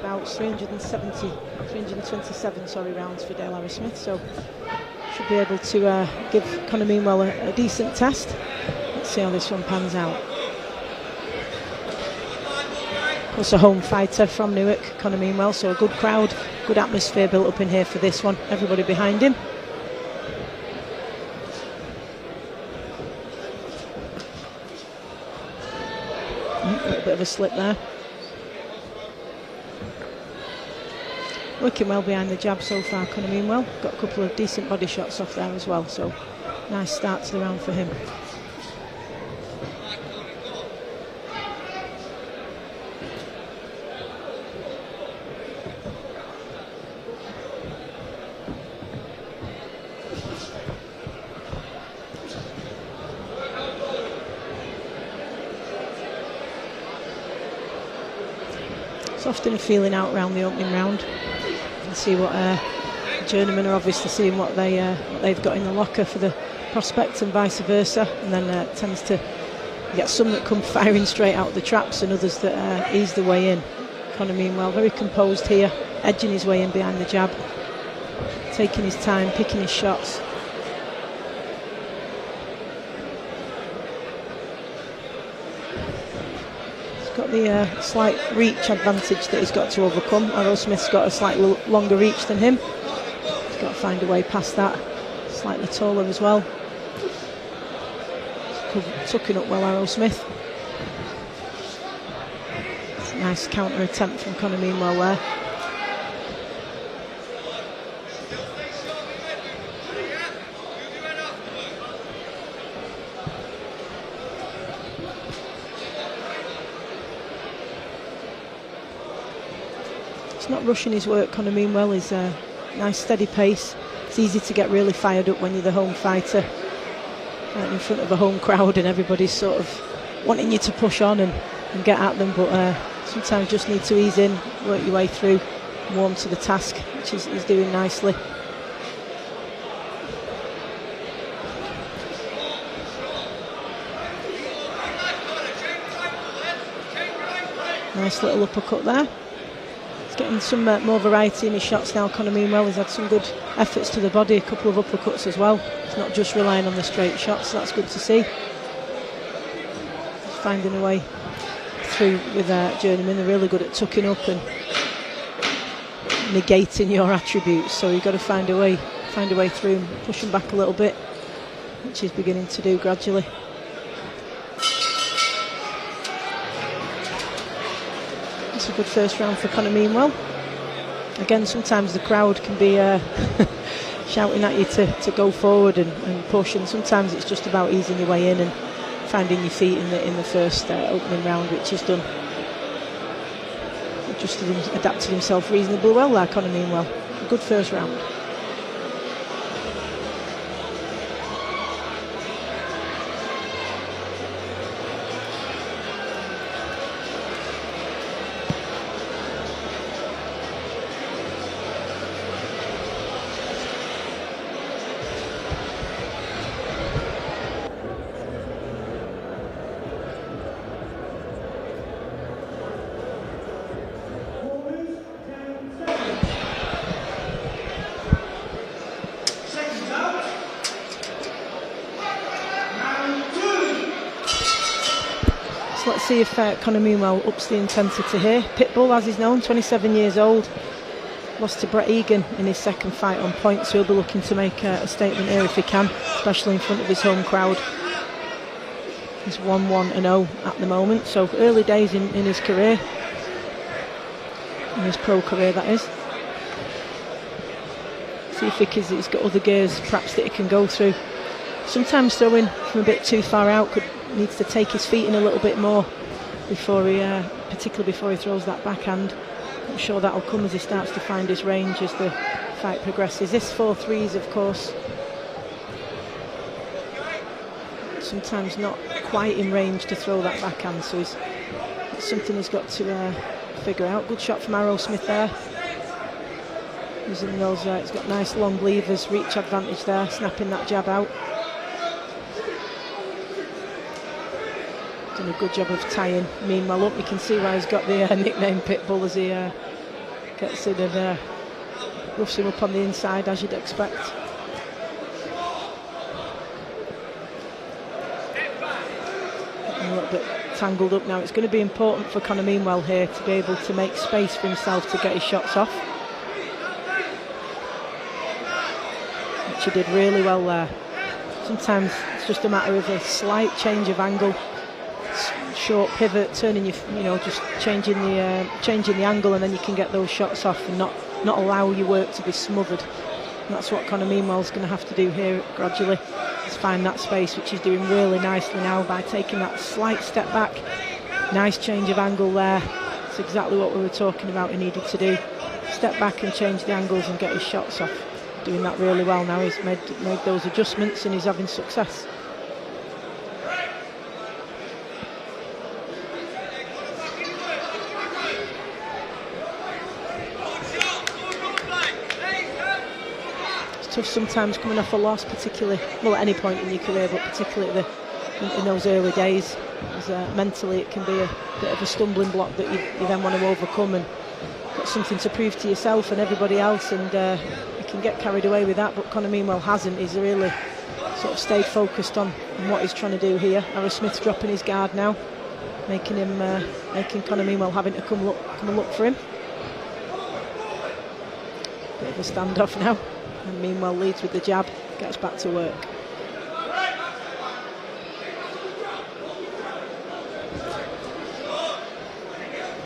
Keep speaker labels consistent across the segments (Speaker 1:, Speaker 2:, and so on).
Speaker 1: Bouts, 327 rounds for Dale Arrowsmith, so should be able to give Conor Meanwell a decent test. Let's see how this one pans out. Of course, a home fighter from Newark, Conor Meanwell, so a good crowd, good atmosphere built up in here for this one. Everybody behind him. A little bit of a slip there. Working well behind the jab so far, Conor Meanwell. Got a couple of decent body shots off there as well, so nice start to the round for him. It's often a feeling out round the opening round. See what journeymen are obviously seeing what they've got in the locker for the prospect and vice versa, and then tends to get some that come firing straight out of the traps and others that ease the way in. Conor Meanwell very composed here, edging his way in behind the jab, taking his time, picking his shots. Got the slight reach advantage that he's got to overcome. Arrowsmith's got a slightly longer reach than him. He's got to find a way past that. Slightly taller as well. Tucking up well, Arrowsmith. Nice counter attempt from Conor Meanwell there. He's not rushing his work, Conor Meanwell. Is a nice steady pace. It's easy to get really fired up when you're the home fighter, right in front of a home crowd, and everybody's sort of wanting you to push on and get at them, but sometimes just need to ease in, work your way through, warm to the task, which he's doing nicely. Nice little uppercut there. He's getting some more variety in his shots now, Conor Meanwell. He's had some good efforts to the body, a couple of uppercuts as well. He's not just relying on the straight shots, so that's good to see. He's finding a way through with journeymen. They're really good at tucking up and negating your attributes, so you've got to find a way through and push him back a little bit, which he's beginning to do gradually. It's a good first round for Conor Meanwell. Again, sometimes the crowd can be shouting at you to go forward and push, and sometimes it's just about easing your way in and finding your feet in the first opening round, which he's done. Adapted himself reasonably well there, Conor Meanwell. A good first round. see if Conor Meanwell ups the intensity here. Pitbull, as he's known, 27 years old. Lost to Brett Egan in his second fight on point, so he'll be looking to make a statement here if he can, especially in front of his home crowd. He's 1-1-0 at the moment, so early days in his career, in his pro career that is. See if he's got other gears perhaps that he can go through. Sometimes throwing from a bit too far out, needs to take his feet in a little bit more before he, particularly before he throws that backhand. I'm sure that'll come as he starts to find his range as the fight progresses. This 4-3s, of course, sometimes not quite in range to throw that backhand, so it's something he's got to figure out. Good shot from Arrowsmith there. Using those, he's got nice long levers, reach advantage there, snapping that jab out. Done a good job of tying Meanwell up. You can see why he's got the nickname Pitbull as he gets in and roughs him up on the inside, as you'd expect. A little bit tangled up now. It's going to be important for Conor Meanwell here to be able to make space for himself to get his shots off, which he did really well there. Sometimes it's just a matter of a slight change of angle, short pivot, turning your, just changing the angle, and then you can get those shots off and not allow your work to be smothered. And that's what Conor Meanwell's going to have to do here gradually, is find that space, which he's doing really nicely now by taking that slight step back. Nice change of angle there. It's exactly what we were talking about he needed to do. Step back and change the angles and get his shots off. Doing that really well now. He's made those adjustments and he's having success. Tough sometimes coming off a loss, particularly, well, at any point in your career, but particularly in those early days, as mentally it can be a bit of a stumbling block that you then want to overcome, and got something to prove to yourself and everybody else, and you can get carried away with that. But Conor Meanwell hasn't. He's really sort of stayed focused on what he's trying to do here. Arrowsmith's dropping his guard now, making Conor Meanwell having to come and look for him. Bit of a standoff now. And Meanwell leads with the jab, gets back to work.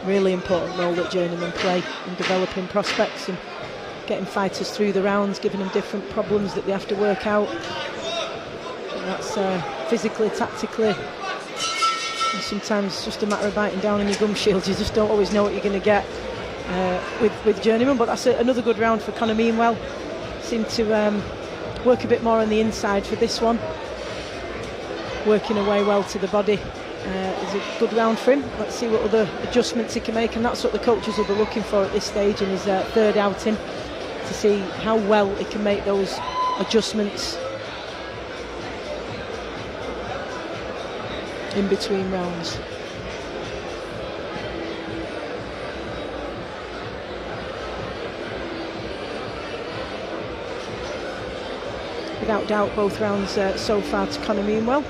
Speaker 1: Really important role that journeymen play in developing prospects and getting fighters through the rounds, giving them different problems that they have to work out. And that's physically, tactically, and sometimes it's just a matter of biting down on your gum shield. You just don't always know what you're going to get with journeymen, but that's another good round for Conor Meanwell. Seemed to work a bit more on the inside for this one, working away well to the body. It's a good round for him. Let's see what other adjustments he can make, and that's what the coaches will be looking for at this stage in his third outing, to see how well he can make those adjustments in between rounds. Without doubt, both rounds so far to Conor Meanwell.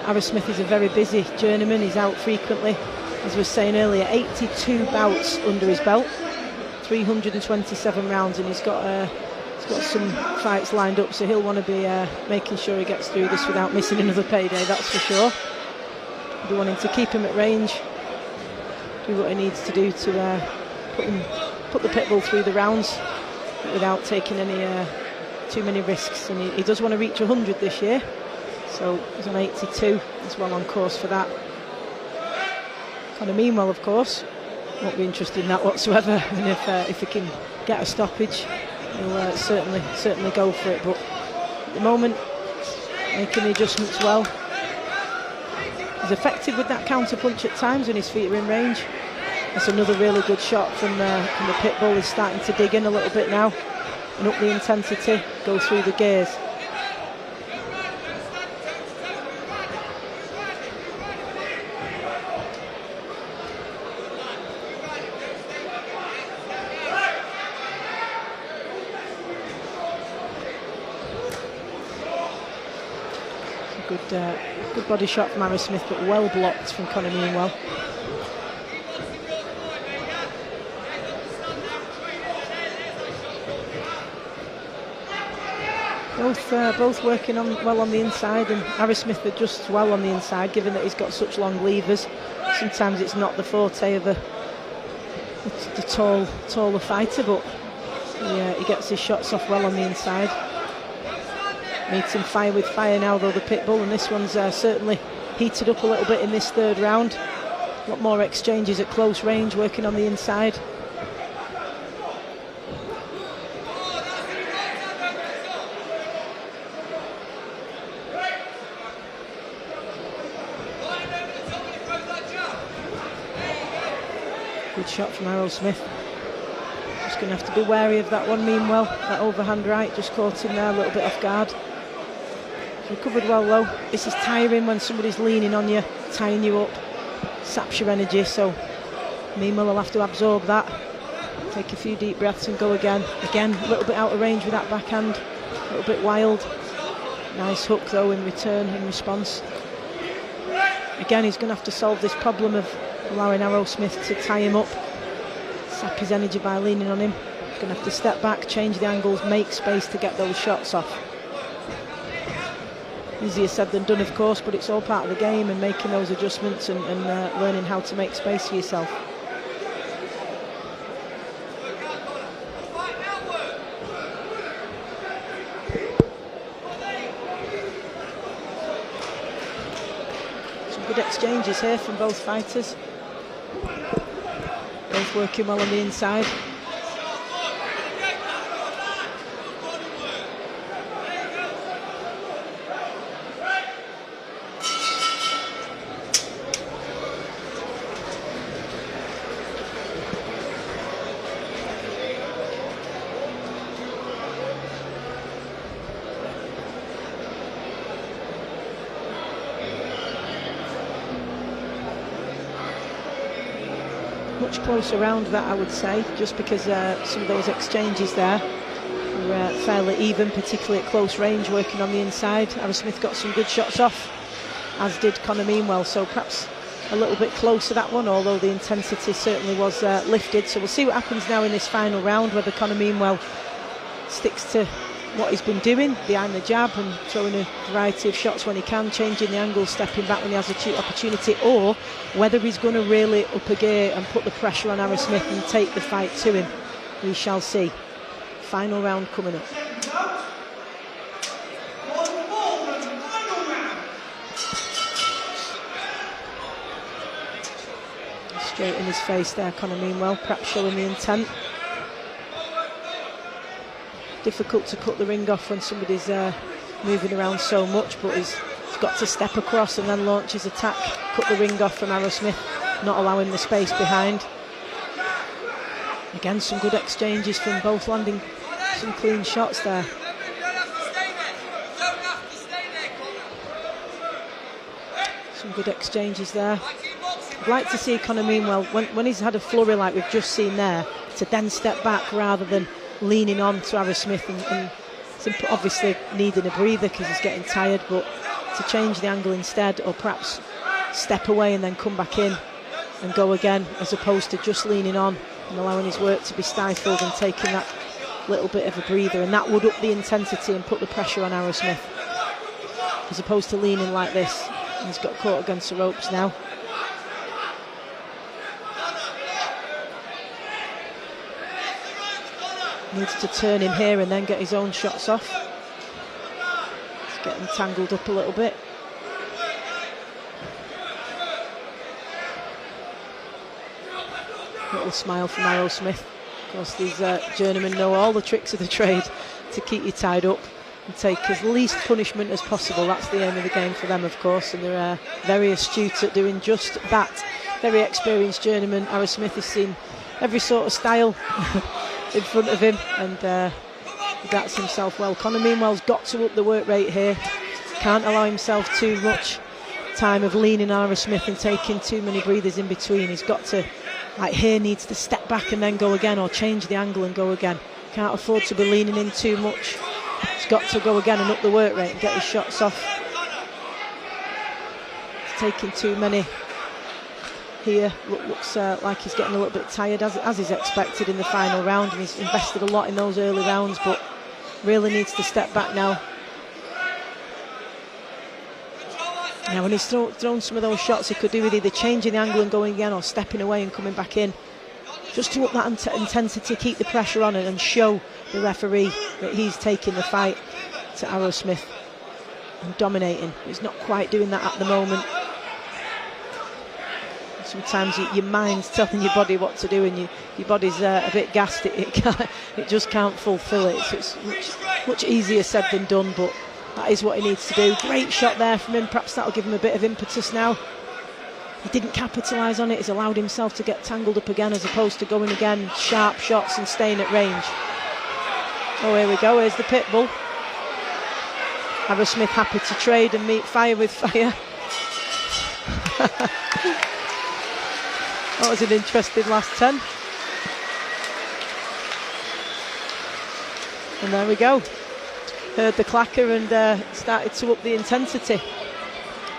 Speaker 1: Arrowsmith is a very busy journeyman. He's out frequently, as we were saying earlier. 82 bouts under his belt, 327 rounds, and he's got some fights lined up. So he'll want to be making sure he gets through this without missing another payday. That's for sure. He'll be wanting to keep him at range, do what he needs to do to put the Pitbull through the rounds, but without taking any too many risks. And he does want to reach 100 this year, so he's on 82. He's well on course for that. Conor Meanwell, of course, won't be interested in that whatsoever, and if he can get a stoppage, he'll certainly go for it. But at the moment, making the adjustments well. He's effective with that counter punch at times when his feet are in range. That's another really good shot from the Pitbull. He's starting to dig in a little bit now and up the intensity, go through the gears. Good body shot from Arrowsmith, but well blocked from Conor Meanwell. Both working well on the inside, and Arrowsmith adjusts well on the inside, given that he's got such long levers. Sometimes it's not the forte of the taller fighter, but he gets his shots off well on the inside. Meeting fire with fire now, though, the Pitbull, and this one's certainly heated up a little bit in this third round. A lot more exchanges at close range, working on the inside. Good shot from Arrowsmith. Just going to have to be wary of that one. Meanwell, that overhand right just caught him there a little bit off guard. Recovered well though. This is tiring when somebody's leaning on you, tying you up, saps your energy, so Meanwell will have to absorb that. Take a few deep breaths and go again. Again, a little bit out of range with that backhand, a little bit wild. Nice hook though in return, in response. Again, he's going to have to solve this problem of allowing Arrowsmith to tie him up, sap his energy by leaning on him. He's going to have to step back, change the angles, make space to get those shots off. Easier said than done, of course, but it's all part of the game, and making those adjustments and learning how to make space for yourself. Some good exchanges here from both fighters. Both working well on the inside. Much closer round that, I would say, just because some of those exchanges there were fairly even, particularly at close range, working on the inside. Arrowsmith got some good shots off, as did Conor Meanwell, so perhaps a little bit closer that one, although the intensity certainly was lifted. So we'll see what happens now in this final round, whether Conor Meanwell sticks to what he's been doing behind the jab and throwing a variety of shots when he can, changing the angle, stepping back when he has a opportunity, or whether he's going to really up a gear and put the pressure on Arrowsmith and take the fight to him. We shall see. Final round coming up. Straight in his face there, Conor Meanwell, perhaps showing the intent. Difficult to cut the ring off when somebody's moving around so much, but he's got to step across and then launch his attack, cut the ring off from Arrowsmith, not allowing the space behind. Again, some good exchanges from both, landing some clean shots there. Some good exchanges there. I'd like to see Conor Meanwell, when he's had a flurry like we've just seen there, to then step back rather than leaning on to Arrowsmith and obviously needing a breather because he's getting tired, but to change the angle instead, or perhaps step away and then come back in and go again, as opposed to just leaning on and allowing his work to be stifled and taking that little bit of a breather, and that would up the intensity and put the pressure on Arrowsmith, as opposed to leaning like this. He's got caught against the ropes now. Needs to turn him here and then get his own shots off. He's getting tangled up a little bit. Little smile from Arrowsmith. Of course, these journeymen know all the tricks of the trade to keep you tied up and take as least punishment as possible. That's the aim of the game for them, of course, and they're very astute at doing just that. Very experienced journeyman. Arrowsmith has seen every sort of style in front of him, and that's himself well. Conor Meanwell's got to up the work rate here. Can't allow himself too much time of leaning on Arrowsmith and taking too many breathers in between. He's got to, like here, needs to step back and then go again, or change the angle and go again. Can't afford to be leaning in too much. He's got to go again and up the work rate and get his shots off. taking too many here. Looks like he's getting a little bit tired, as is expected in the final round, and he's invested a lot in those early rounds, but really needs to step back now. Now, when he's thrown some of those shots, he could do with either changing the angle and going again, or stepping away and coming back in, just to up that intensity, keep the pressure on, and show the referee that he's taking the fight to Arrowsmith and dominating. He's not quite doing that at the moment. Sometimes your mind's telling your body what to do, and your body's a bit gassed. It just can't fulfil it. So it's much easier said than done, but that is what he needs to do. Great shot there from him. Perhaps that'll give him a bit of impetus now. He didn't capitalise on it. He's allowed himself to get tangled up again, as opposed to going again sharp shots and staying at range. Oh, here we go. Here's the pit bull. Arrowsmith happy to trade and meet fire with fire. That was an interesting last 10. And there we go. Heard the clacker and started to up the intensity.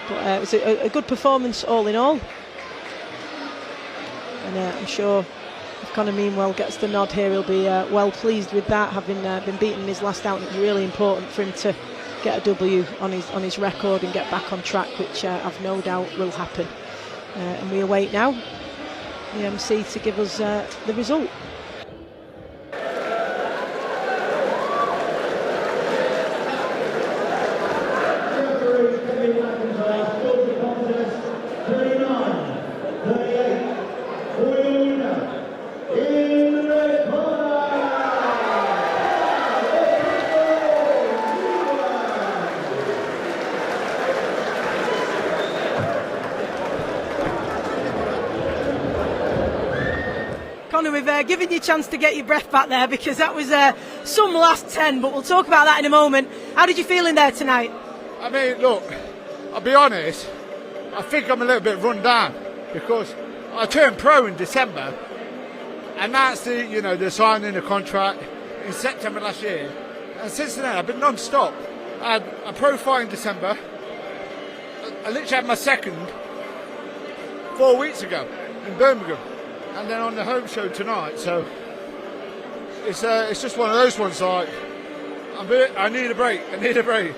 Speaker 1: But it was a good performance all in all. And I'm sure if Conor Meanwell gets the nod here, he'll be well pleased with that, having been beaten in his last out. It was really important for him to get a W on his record and get back on track, which I've no doubt will happen. And we await now the MC to give us the result. We've given you a chance to get your breath back there, because that was some last 10, but we'll talk about that in a moment. How did you feel in there tonight?
Speaker 2: I mean, look, I'll be honest, I think I'm a little bit run down, because I turned pro in December, and that's the signing the contract in September last year, and since then I've been non-stop. I had a pro fight in December. I literally had my second 4 weeks ago in Birmingham, and then on the home show tonight. So it's just one of those ones, like I need a break.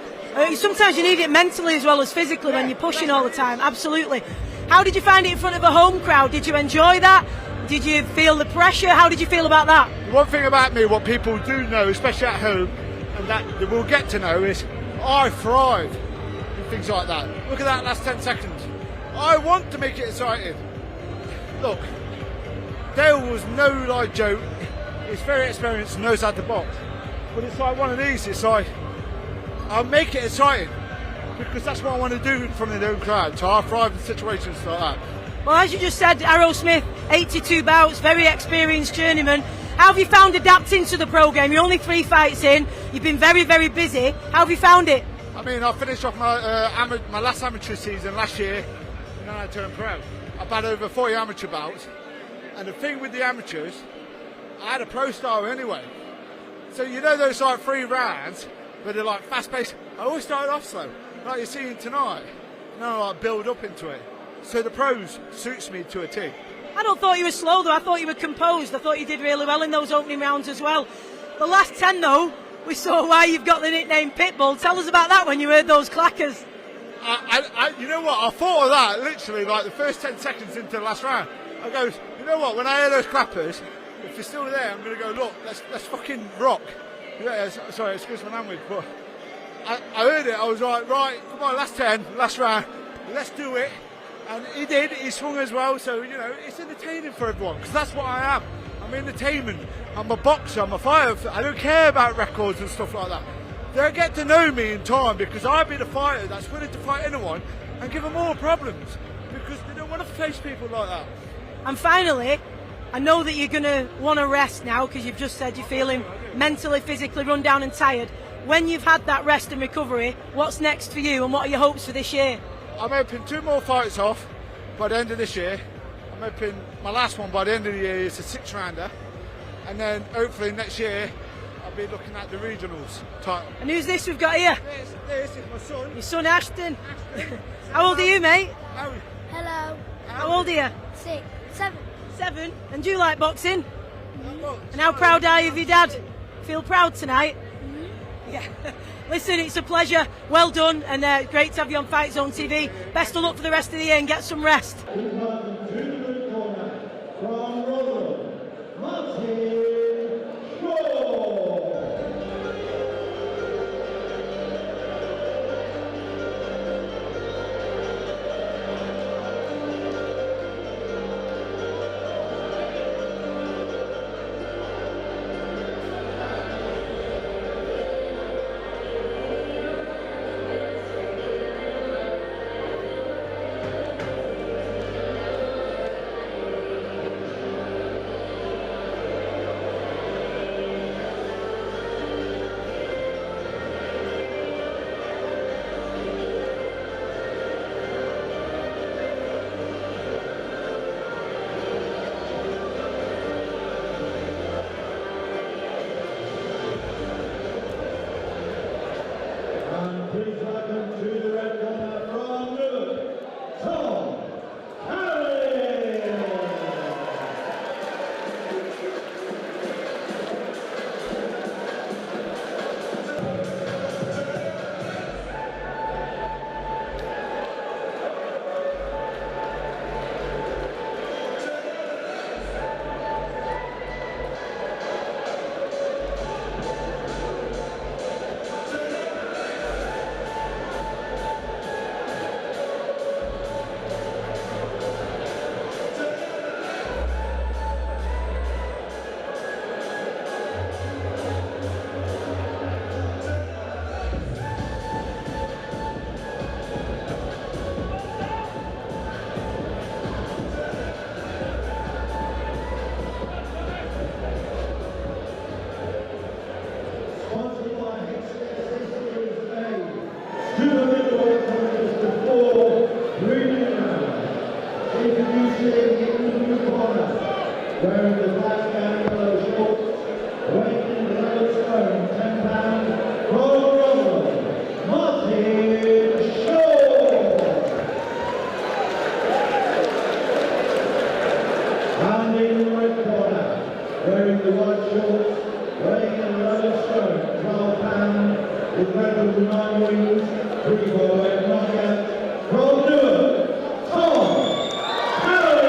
Speaker 1: Sometimes you need it mentally as well as physically, when you're pushing all the time. Absolutely. How did you find it in front of a home crowd? Did you enjoy that? Did you feel the pressure? How did you feel about that?
Speaker 2: One thing about me, what people do know, especially at home, and that we'll get to know, is I thrive in things like that. Look at that last 10 seconds. I want to make it exciting. Look, Dale was no joke. He's very experienced and knows how to box. But it's like one of these, it's like, I'll make it exciting, because that's what I want to do from the home crowd. So I thrive in situations like that.
Speaker 1: Well, as you just said, Arrowsmith, 82 bouts, very experienced journeyman. How have you found adapting to the pro game? You're only 3 fights in. You've been very, very busy. How have you found it?
Speaker 2: I mean, I finished off my last amateur season last year, and then I turned pro. I've had over 40 amateur bouts. And the thing with the amateurs, I had a pro style anyway. So those like 3 rounds where they're like fast paced. I always started off slow, like you're seeing tonight. And then I like build up into it. So the pros suits me to a T.
Speaker 1: I don't thought you were slow though. I thought you were composed. I thought you did really well in those opening rounds as well. The last 10 though, we saw why you've got the nickname Pitbull. Tell us about that when you heard those clackers.
Speaker 2: You know what? I thought of that literally like the first 10 seconds into the last round. I goes, you know what, when I hear those clappers, if you're still there, I'm going to go, look, let's fucking rock. Sorry, excuse my language, but I heard it, I was like, right, come on, last 10, last round, let's do it. And he did, he swung as well, so, it's entertaining for everyone, because that's what I am. I'm entertainment, I'm a boxer, I'm a fighter, I don't care about records and stuff like that. They'll get to know me in time, because I'll be the fighter that's willing to fight anyone and give them more problems, because they don't want to face people like that.
Speaker 1: And finally, I know that you're going to want to rest now, because you've just said you're feeling mentally, physically run down and tired. When you've had that rest and recovery, what's next for you, and what are your hopes for this year?
Speaker 2: I'm hoping 2 more fights off by the end of this year. I'm hoping my last one by the end of the year is a 6-rounder. And then hopefully next year, I'll be looking at the regionals title.
Speaker 1: And who's this we've got here?
Speaker 2: This is my son.
Speaker 1: Your son Ashton. How old are you, mate?
Speaker 3: Hello.
Speaker 1: How old are you?
Speaker 3: 6, 7.
Speaker 1: 7. And do you like boxing? And how proud are you of your dad? Feel proud tonight? Yeah. Listen, it's a pleasure. Well done, and great to have you on Fight Zone TV. Best of luck for the rest of the year and get some rest.
Speaker 4: Please welcome to the red corner from Newark, Tom Harris. To the middleweight contest before reading round, introducing in the blue corner, wearing the black and yellow shorts, weighing 11 stone, 10 pounds, from Rotherham, Martin Shaw. And in the red corner, wearing the white shorts, weighing 11 stone, 12 pounds, with record 9 wins, 3 by knockout, from Newark, Tom Harris.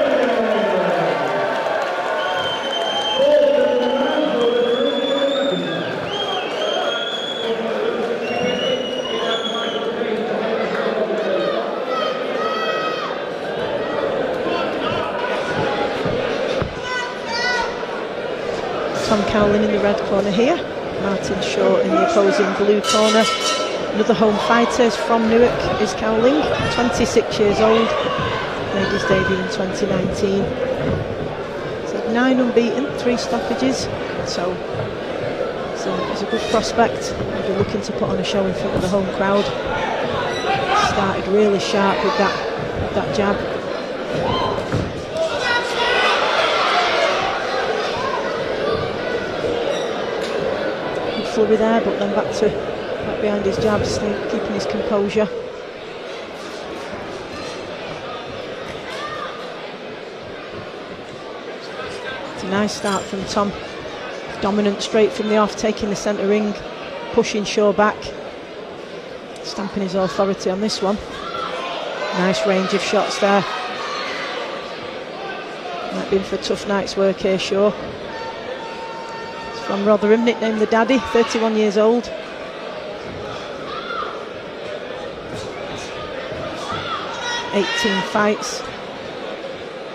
Speaker 1: Tom Cowling in the red corner here. Martin Shaw in the opposing blue corner. Another home fighter from Newark is Cowling, 26 years old, made his debut in 2019. He's had 9 unbeaten, 3 stoppages, so he's a good prospect. He'll be looking to put on a show in front of the home crowd. Started really sharp with that jab. Flurry there, but then back behind his jabs, keeping his composure. It's a nice start from Tom. Dominant straight from the off, taking the centre ring, pushing Shaw back, stamping his authority on this one. Nice range of shots there. Might be in for a tough night's work here, Shaw. From Rotherham, nicknamed the Daddy, 31 years old. "18 fights.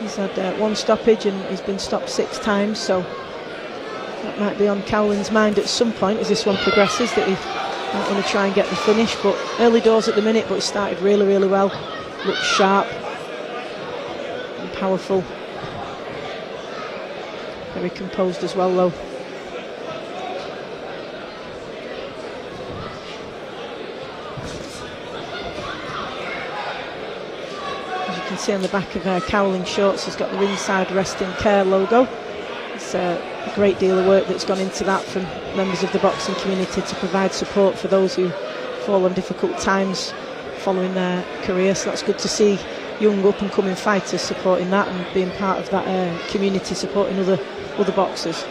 Speaker 1: He's had 1 stoppage and he's been stopped 6 times, so that might be on Cowling's mind at some point as this one progresses, that he might want to try and get the finish. But early doors at the minute, but he started really, really well. Looks sharp and powerful. Very composed as well, though. See on the back of Cowling shorts, he's got the ringside resting care logo. It's a great deal of work that's gone into that from members of the boxing community to provide support for those who fall on difficult times following their career. So that's good to see young up-and-coming fighters supporting that and being part of that community, supporting other boxers.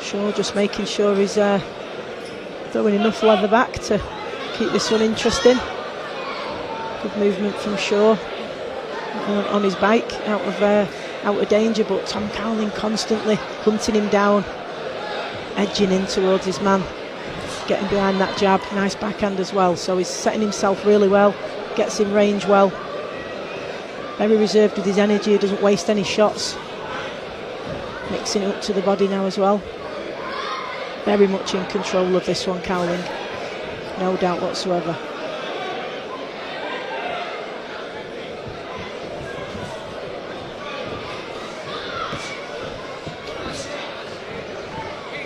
Speaker 1: Shaw just making sure he's throwing enough leather back to keep this one interesting. Good movement from Shaw on his bike, out of danger, but Tom Cowling constantly hunting him down, edging in towards his man, getting behind that jab. Nice backhand as well, so he's setting himself really well, gets in range well, very reserved with his energy, he doesn't waste any shots, mixing it up to the body now as well. Very much in control of this one, Cowling, no doubt whatsoever.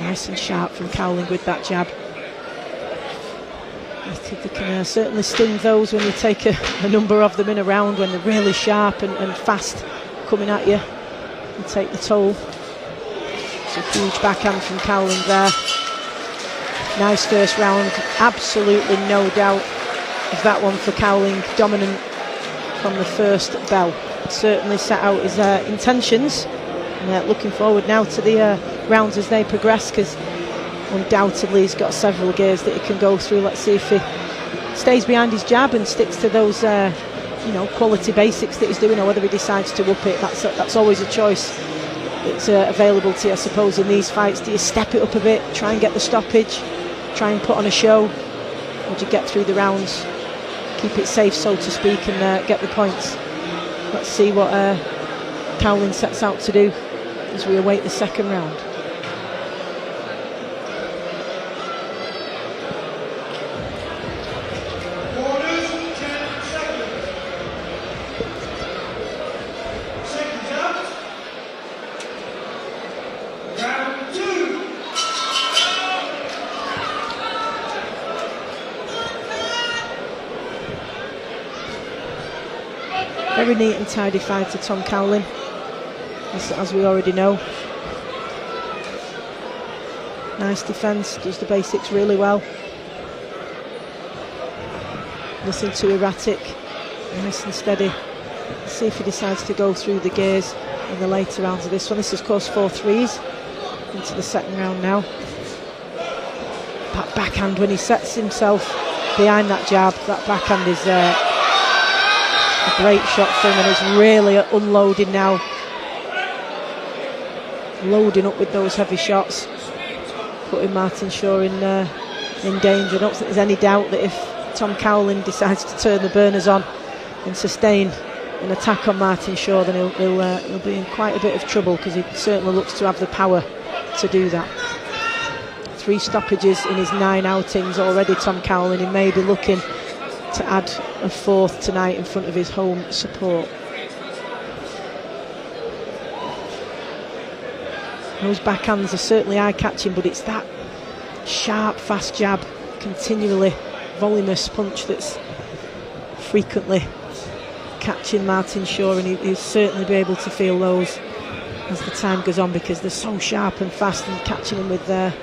Speaker 1: Nice and sharp from Cowling with that jab. They can certainly sting those when you take a number of them in a round, when they're really sharp and fast coming at you and take the toll. It's a huge backhand from Cowling there. Nice first round, absolutely no doubt of that one for Cowling, dominant from the first bell. Certainly set out his intentions, and looking forward now to the rounds as they progress, because undoubtedly he's got several gears that he can go through. Let's see if he stays behind his jab and sticks to those quality basics that he's doing, or whether he decides to up it. That's always a choice that's available to you, I suppose, in these fights. Do you step it up a bit, try and get the stoppage, try and put on a show, or do you get through the rounds, keep it safe, so to speak, and get the points? Let's see what Cowling sets out to do as we await the second round. Very neat and tidy fighter, Tom Cowling, as we already know. Nice defence, does the basics really well. Nothing too erratic, nice and steady. Let's see if he decides to go through the gears in the later rounds of this one. This is, of course, 4 threes into the second round now. That backhand, when he sets himself behind that jab, that backhand is a great shot for him, and he's really unloading now, loading up with those heavy shots, putting Martin Shaw in danger. I don't think there's any doubt that if Tom Cowling decides to turn the burners on and sustain an attack on Martin Shaw, then he'll be in quite a bit of trouble, because he certainly looks to have the power to do that. 3 stoppages in his 9 outings already, Tom Cowling. He may be looking to add a 4th tonight in front of his home support. Those backhands are certainly eye-catching, but it's that sharp, fast jab, continually voluminous punch that's frequently catching Martin Shaw, and he'll certainly be able to feel those as the time goes on, because they're so sharp and fast, and catching him with the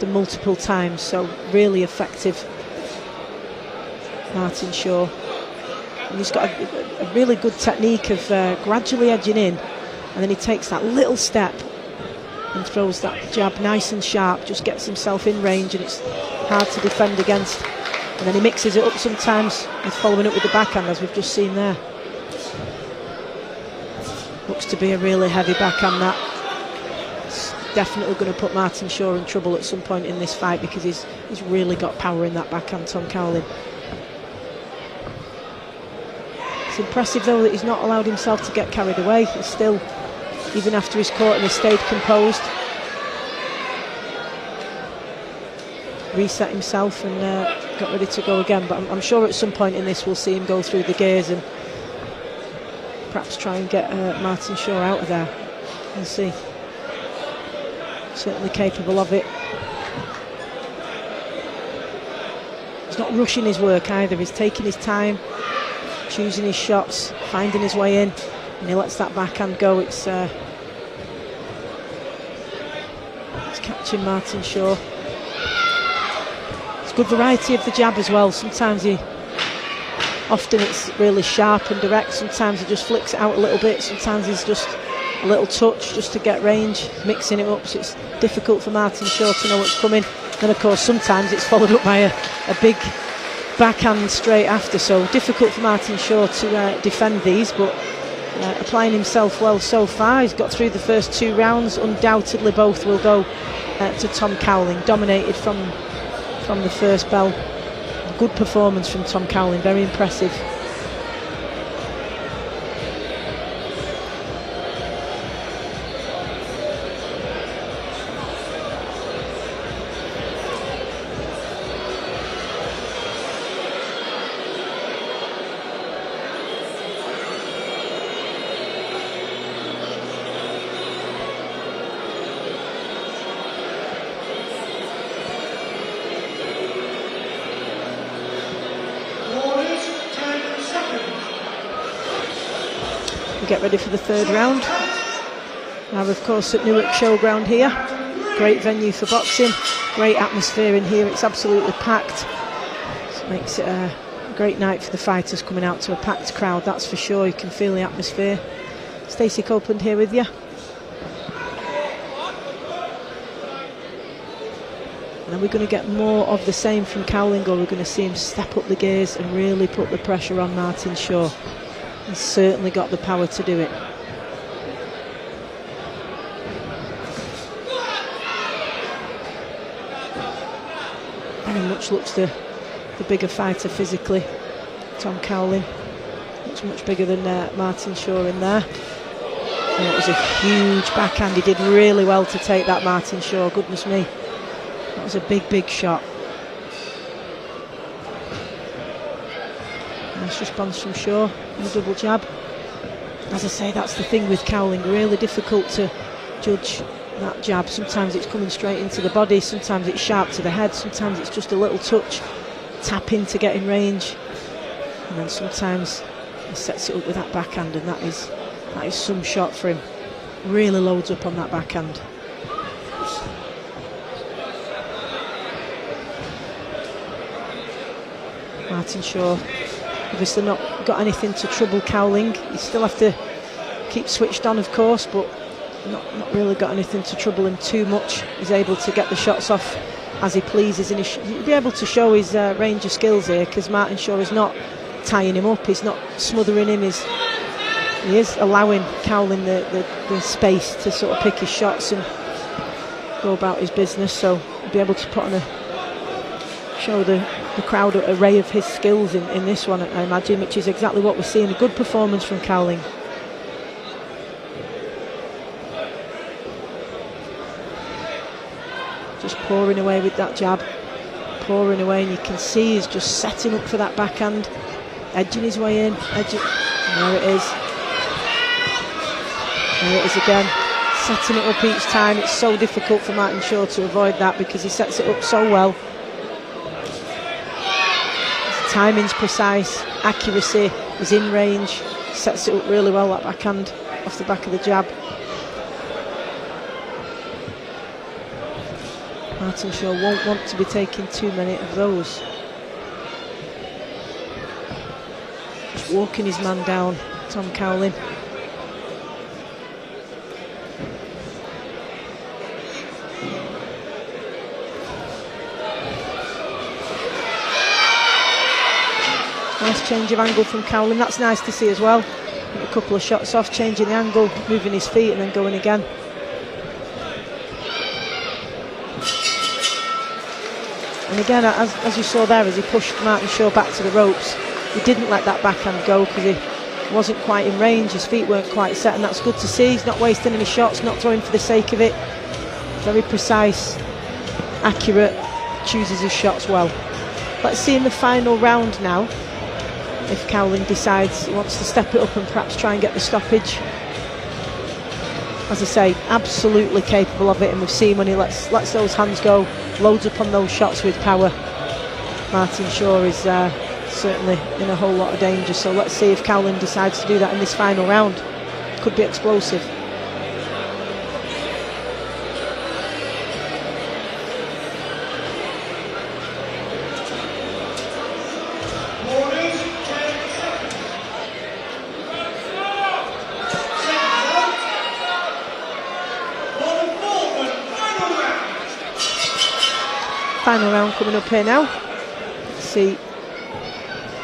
Speaker 1: multiple times. So really effective, Martin Shaw. And he's got a really good technique of gradually edging in, and then he takes that little step and throws that jab nice and sharp, just gets himself in range, and it's hard to defend against. And then he mixes it up sometimes with following up with the backhand, as we've just seen there. Looks to be a really heavy backhand, that. It's definitely going to put Martin Shaw in trouble at some point in this fight, because he's really got power in that backhand, Tom Cowling. It's impressive though that he's not allowed himself to get carried away. He's still, even after he's caught, and he's stayed composed, reset himself and got ready to go again. But I'm sure at some point in this we'll see him go through the gears and perhaps try and get Martin Shaw out of there. We'll see. Certainly capable of it. He's not rushing his work either. He's taking his time, choosing his shots, finding his way in. And he lets that backhand go. It's catching Martin Shaw. It's good variety of the jab as well. Sometimes often it's really sharp and direct. Sometimes he just flicks it out a little bit. Sometimes he's just a little touch just to get range, mixing it up. So it's difficult for Martin Shaw to know what's coming. Then of course sometimes it's followed up by a big backhand straight after. So difficult for Martin Shaw to defend these, but applying himself well so far. He's got through the first 2 rounds. Undoubtedly both will go to Tom Cowling. Dominated from the first bell. Good performance from Tom Cowling, very impressive. Get ready for the 3rd round. Now of course at Newark Showground here, great venue for boxing, great atmosphere in here, it's absolutely packed. It makes it a great night for the fighters coming out to a packed crowd, that's for sure. You can feel the atmosphere. Stacey Copeland here with you. And then we're going to get more of the same from Cowling, or we're going to see him step up the gears and really put the pressure on Martin Shaw. He's certainly got the power to do it. Very much looks the bigger fighter physically, Tom Cowling. Looks much bigger than Martin Shaw in there. And it was a huge backhand. He did really well to take that, Martin Shaw. Goodness me. That was a big shot. Nice response from Shaw in the double jab. As I say, that's the thing with Cowling, really difficult to judge that jab. Sometimes it's coming straight into the body, sometimes it's sharp to the head, sometimes it's just a little touch, tap in to get in range, and then sometimes he sets it up with that backhand, and that is some shot for him. Really loads up on that backhand. Martin Shaw obviously not got anything to trouble Cowling. You still have to keep switched on, of course, but not really got anything to trouble him too much. He's able to get the shots off as he pleases, and he'll be able to show his range of skills here, because Martin Shaw is not tying him up, he's not smothering him, he is allowing Cowling the space to sort of pick his shots and go about his business. So he'll be able to put on show the crowd an array of his skills in this one, I imagine, which is exactly what we're seeing. A good performance from Cowling. Just pouring away with that jab, pouring away, and you can see he's just setting up for that backhand, edging his way in, edging. There it is. There it is again, setting it up each time. It's so difficult for Martin Shaw to avoid that because he sets it up so well. His timing's precise, accuracy is in range, sets it up really well, that backhand off the back of the jab. Martin Shaw won't want to be taking too many of those. Just walking his man down, Tom Cowling. Nice change of angle from Cowling, that's nice to see as well. A couple of shots off, changing the angle, moving his feet and then going again. And again, as you saw there, as he pushed Martin Shaw back to the ropes, he didn't let that backhand go because he wasn't quite in range, his feet weren't quite set, and that's good to see. He's not wasting any shots, not throwing for the sake of it. Very precise, accurate, chooses his shots well. Let's see in the final round now if Cowling decides he wants to step it up and perhaps try and get the stoppage. As I say, absolutely capable of it, and we've seen when he lets those hands go, loads up on those shots with power. Martin Shaw is certainly in a whole lot of danger, so let's see if Cowling decides to do that in this final round. could be explosive. Final round coming up here now. Let's see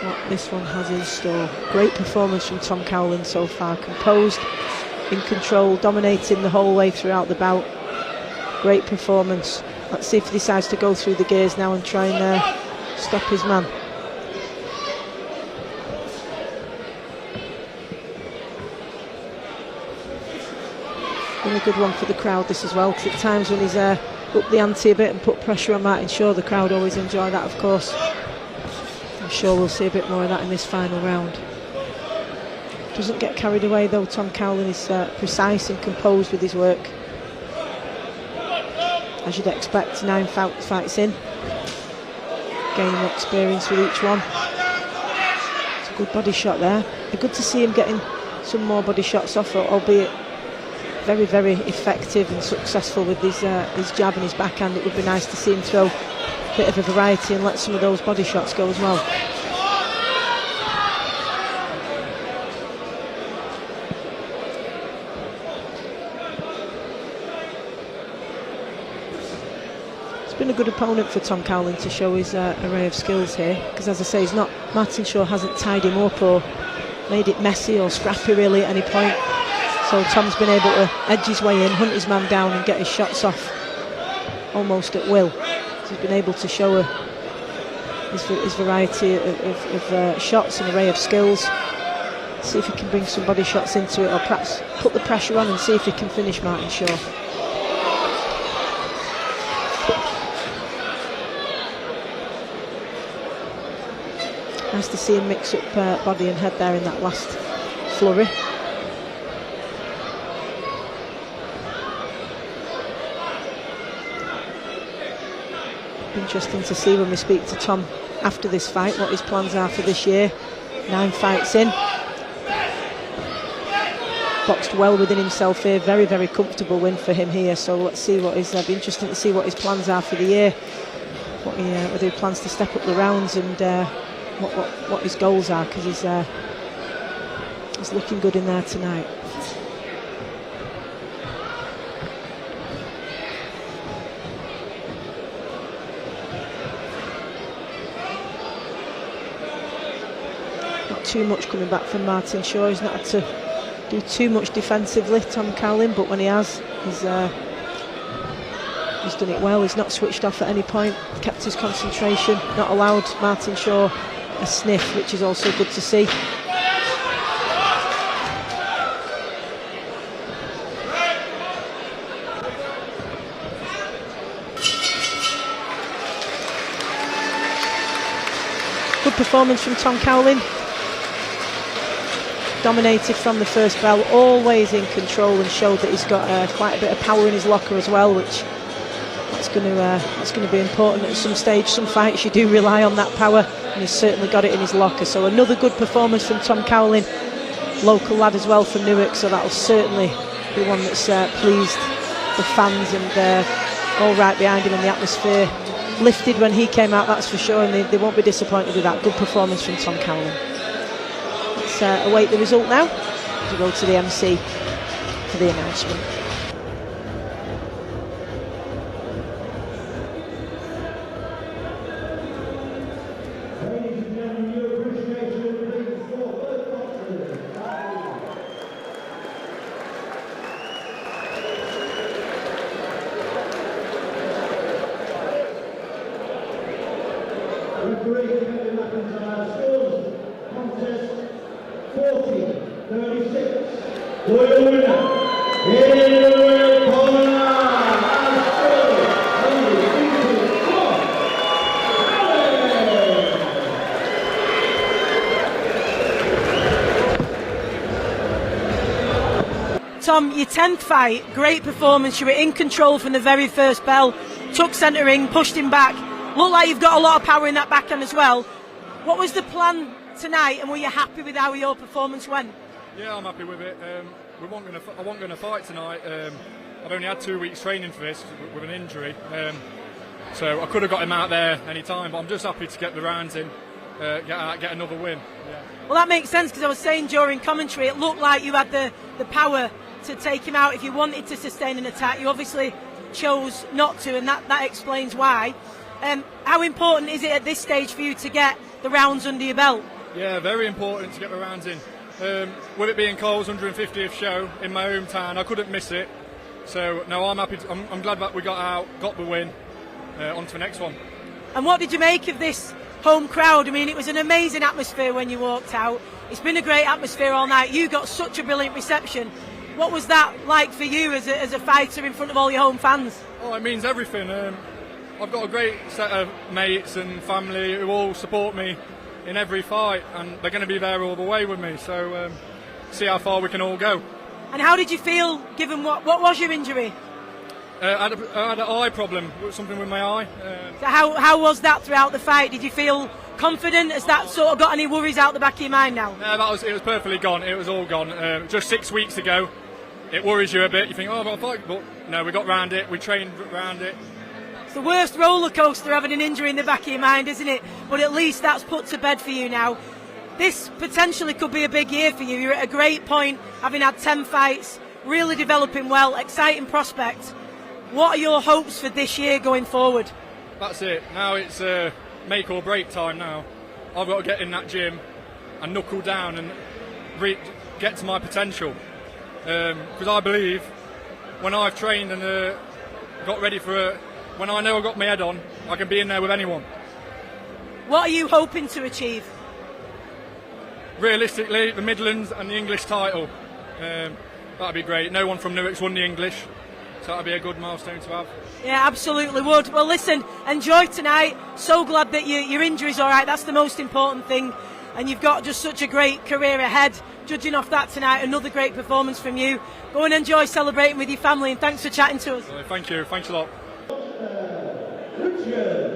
Speaker 1: what this one has in store. Great performance from Tom Cowlin so far. Composed, in control, dominating the whole way throughout the bout. Great performance. Let's see if he decides to go through the gears now and try and stop his man. Been a good one for the crowd this as well, because at times when he's up the ante a bit and put pressure on Martin Shaw, the crowd always enjoy that, of course. I'm sure we'll see a bit more of that in this final round. Doesn't get carried away though. Tom Cowlin is precise and composed with his work, as you'd expect. 9 fights in, gaining experience with each one. It's a good body shot there. It'd be good to see him getting some more body shots off, albeit very, very effective and successful with his jab and his backhand. It would be nice to see him throw a bit of a variety and let some of those body shots go as well. It's been a good opponent for Tom Cowlin to show his array of skills here, because as I say, Martin Shaw hasn't tied him up or made it messy or scrappy really at any point. So Tom's been able to edge his way in, hunt his man down and get his shots off almost at will. So he's been able to show his variety of shots and array of skills. See if he can bring some body shots into it, or perhaps put the pressure on and see if he can finish Martin Shaw. Nice to see him mix up body and head there in that last flurry. Interesting to see when we speak to Tom after this fight what his plans are for this year. 9 fights in, boxed well within himself here. Very, very comfortable win for him here. So let's see what is. Be interesting to see what his plans are for the year. Whether he plans to step up the rounds and what his goals are, because he's looking good in there tonight. Too much coming back from Martin Shaw. He's not had to do too much defensively, Tom Cowlin, but when he has, he's done it well. He's not switched off at any point, kept his concentration, not allowed Martin Shaw a sniff, which is also good to see. Good performance from Tom Cowlin. Dominated from the first bell, always in control, and showed that he's got quite a bit of power in his locker as well, which that's going to be important at some stage. Some fights you do rely on that power, and he's certainly got it in his locker. So another good performance from Tom Cowlin, local lad as well from Newark, so that'll certainly be one that's pleased the fans, and all right behind him, and the atmosphere lifted when he came out, that's for sure, and they won't be disappointed with that. Good performance from Tom Cowlin. Let's await the result now. We go to the MC for the announcement.
Speaker 5: Tom, your 10th fight, great performance. You were in control from the very first bell, took centre ring, pushed him back. Looked like you've got a lot of power in that backhand as well. What was the plan tonight, and were you happy with how your performance went?
Speaker 2: Yeah, I'm happy with it.
Speaker 6: I wasn't going to fight tonight. I've only had 2 weeks training for this with an injury, so I could have got him out there any time. But I'm just happy to get the rounds in, get another win. Yeah.
Speaker 5: Well, that makes sense, because I was saying during commentary, it looked like you had the power to take him out if you wanted to sustain an attack. You obviously chose not to, and that explains why. How important is it at this stage for you to get the rounds under your belt?
Speaker 6: Yeah, very important to get the rounds in. With it being Cole's 150th show in my hometown, I couldn't miss it. So no, I'm happy. I'm glad that we got out, got the win. On to the next one.
Speaker 5: And what did you make of this home crowd? I mean, it was an amazing atmosphere when you walked out. It's been a great atmosphere all night. You got such a brilliant reception. What was that like for you as a fighter in front of all your home fans?
Speaker 6: Oh, it means everything. I've got a great set of mates and family who all support me in every fight, and they're going to be there all the way with me. So see how far we can all go.
Speaker 5: And how did you feel, given what was your injury?
Speaker 6: I had an eye problem, something with my eye.
Speaker 5: So how was that throughout the fight? Did you feel confident? Has that sort of got any worries out the back of your mind now?
Speaker 6: No, it was perfectly gone. It was all gone. Just 6 weeks ago, it worries you a bit. You think, oh, I've got a fight, but no, we got round it. We trained round it.
Speaker 5: It's the worst roller coaster having an injury in the back of your mind, isn't it? But at least that's put to bed for you now. This potentially could be a big year for you. You're at a great point, having had 10 fights, really developing well, exciting prospect. What are your hopes for this year going forward?
Speaker 6: That's it. Now it's make or break time now. I've got to get in that gym and knuckle down and get to my potential. Because I believe when I've trained and got ready for when I know I've got my head on, I can be in there with anyone.
Speaker 5: What are you hoping to achieve?
Speaker 6: Realistically, the Midlands and the English title. That'd be great. No one from Newark's won the English, so that'd be a good milestone to have.
Speaker 5: Yeah, absolutely would. Well, listen, enjoy tonight. So glad that your injury's all right. That's the most important thing. And you've got just such a great career ahead. Judging off that tonight, another great performance from you. Go and enjoy celebrating with your family, and thanks for chatting to us.
Speaker 6: Thank you. Thanks a lot.
Speaker 4: Richard.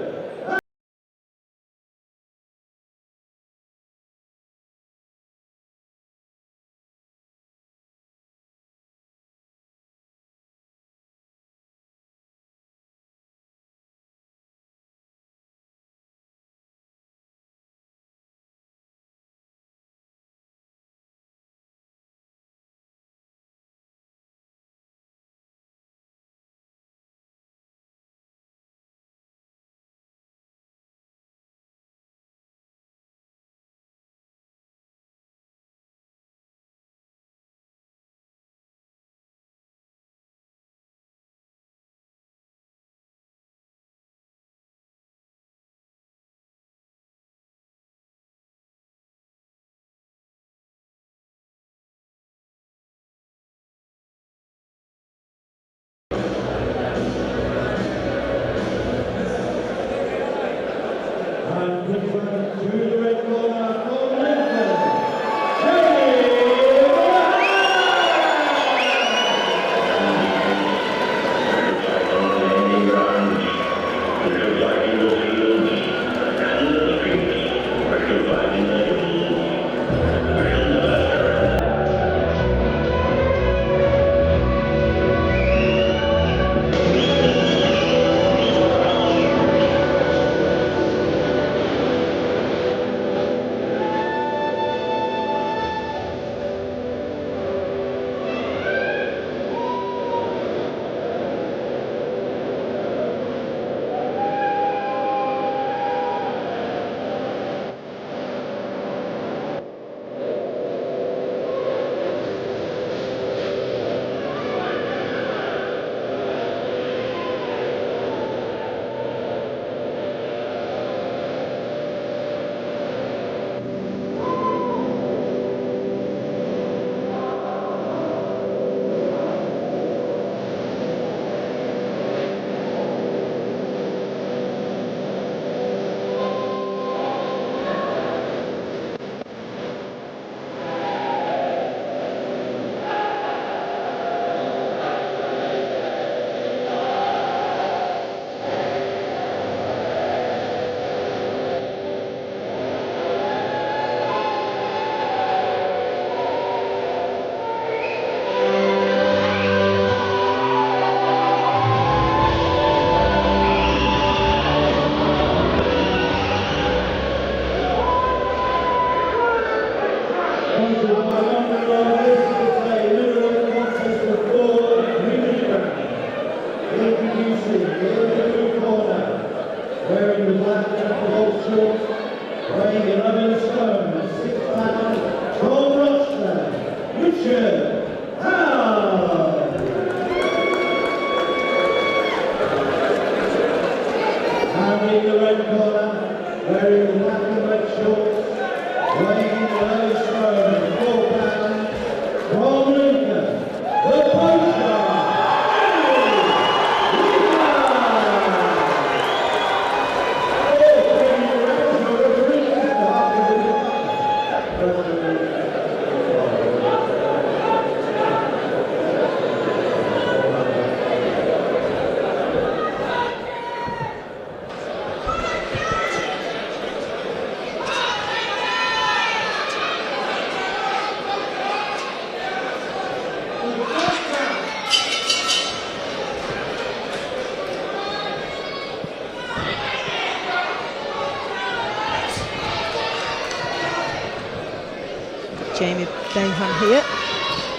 Speaker 1: Jamie Bainham here,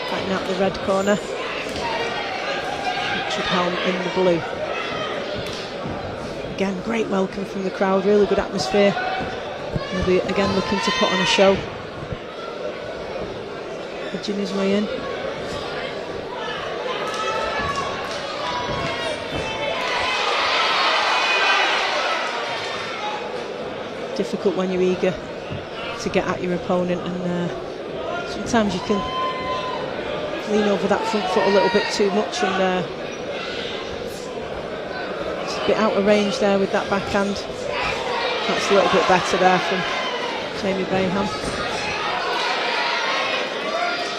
Speaker 1: fighting out the red corner. Richard Helm in the blue. Again, great welcome from the crowd, really good atmosphere. He'll be again looking to put on a show. Edging his way in. Difficult when you're eager to get at your opponent, and sometimes you can lean over that front foot a little bit too much, and it's a bit out of range there with that backhand. That's a little bit better there from Jamie Bainham.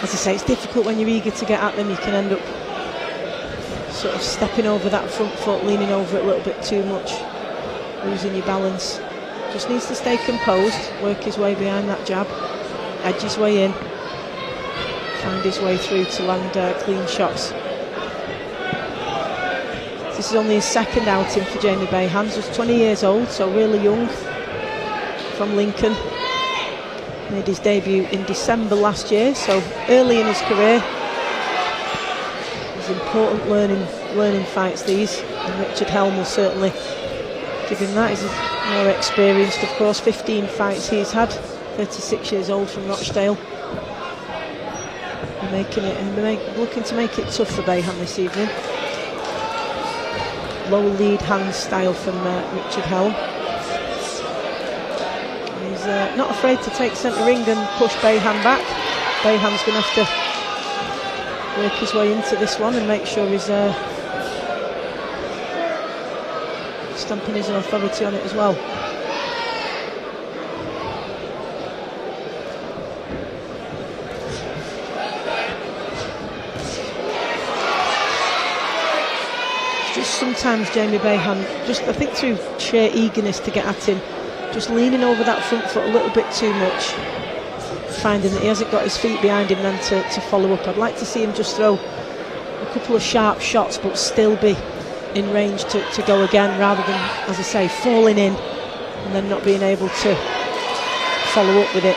Speaker 1: As I say, it's difficult when you're eager to get at them. You can end up sort of stepping over that front foot, leaning over it a little bit too much, losing your balance. Just needs to stay composed, work his way behind that jab, edge his way in, find his way through to land clean shots. This is only his second outing for Jamie Bainham. He's just 20 years old, so really young, from Lincoln. Made his debut in December last year, so early in his career. These important learning fights, these, and Richard Helm will certainly give him that. He's more experienced, of course. 15 fights he's had. 36 years old from Rochdale. Looking to make it tough for Bainham this evening. Low lead hand style from Richard Helm. He's not afraid to take centre ring and push Bainham back. Bainham's going to have to work his way into this one and make sure he's stamping his authority on it as well. Just sometimes Jamie Bainham, just I think through sheer eagerness to get at him, just leaning over that front foot a little bit too much, finding that he hasn't got his feet behind him then to follow up. I'd like to see him just throw a couple of sharp shots but still be in range to go again, rather than, as I say, falling in and then not being able to follow up with it.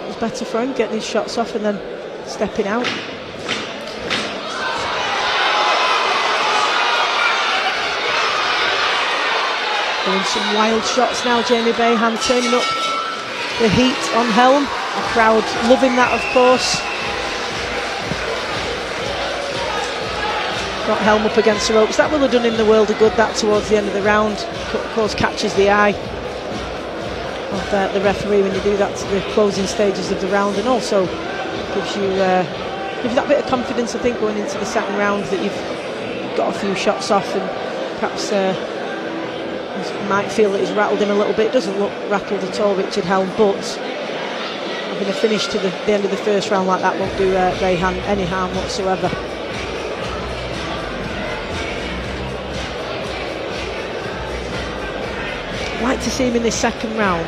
Speaker 1: It was better for him getting his shots off and then stepping out. Doing some wild shots now, Jamie Bainham turning up the heat on Helm. The crowd loving that, of course. Got Helm up against the ropes. That will have done him the world of good, that, towards the end of the round. Of course, catches the eye of the referee when you do that to the closing stages of the round, and also gives you that bit of confidence, I think, going into the second round, that you've got a few shots off, and perhaps might feel that he's rattled him a little bit. Doesn't look rattled at all, Richard Helm, but having a finish to the end of the first round like that won't do Bainham any harm whatsoever. I'd like to see him in this second round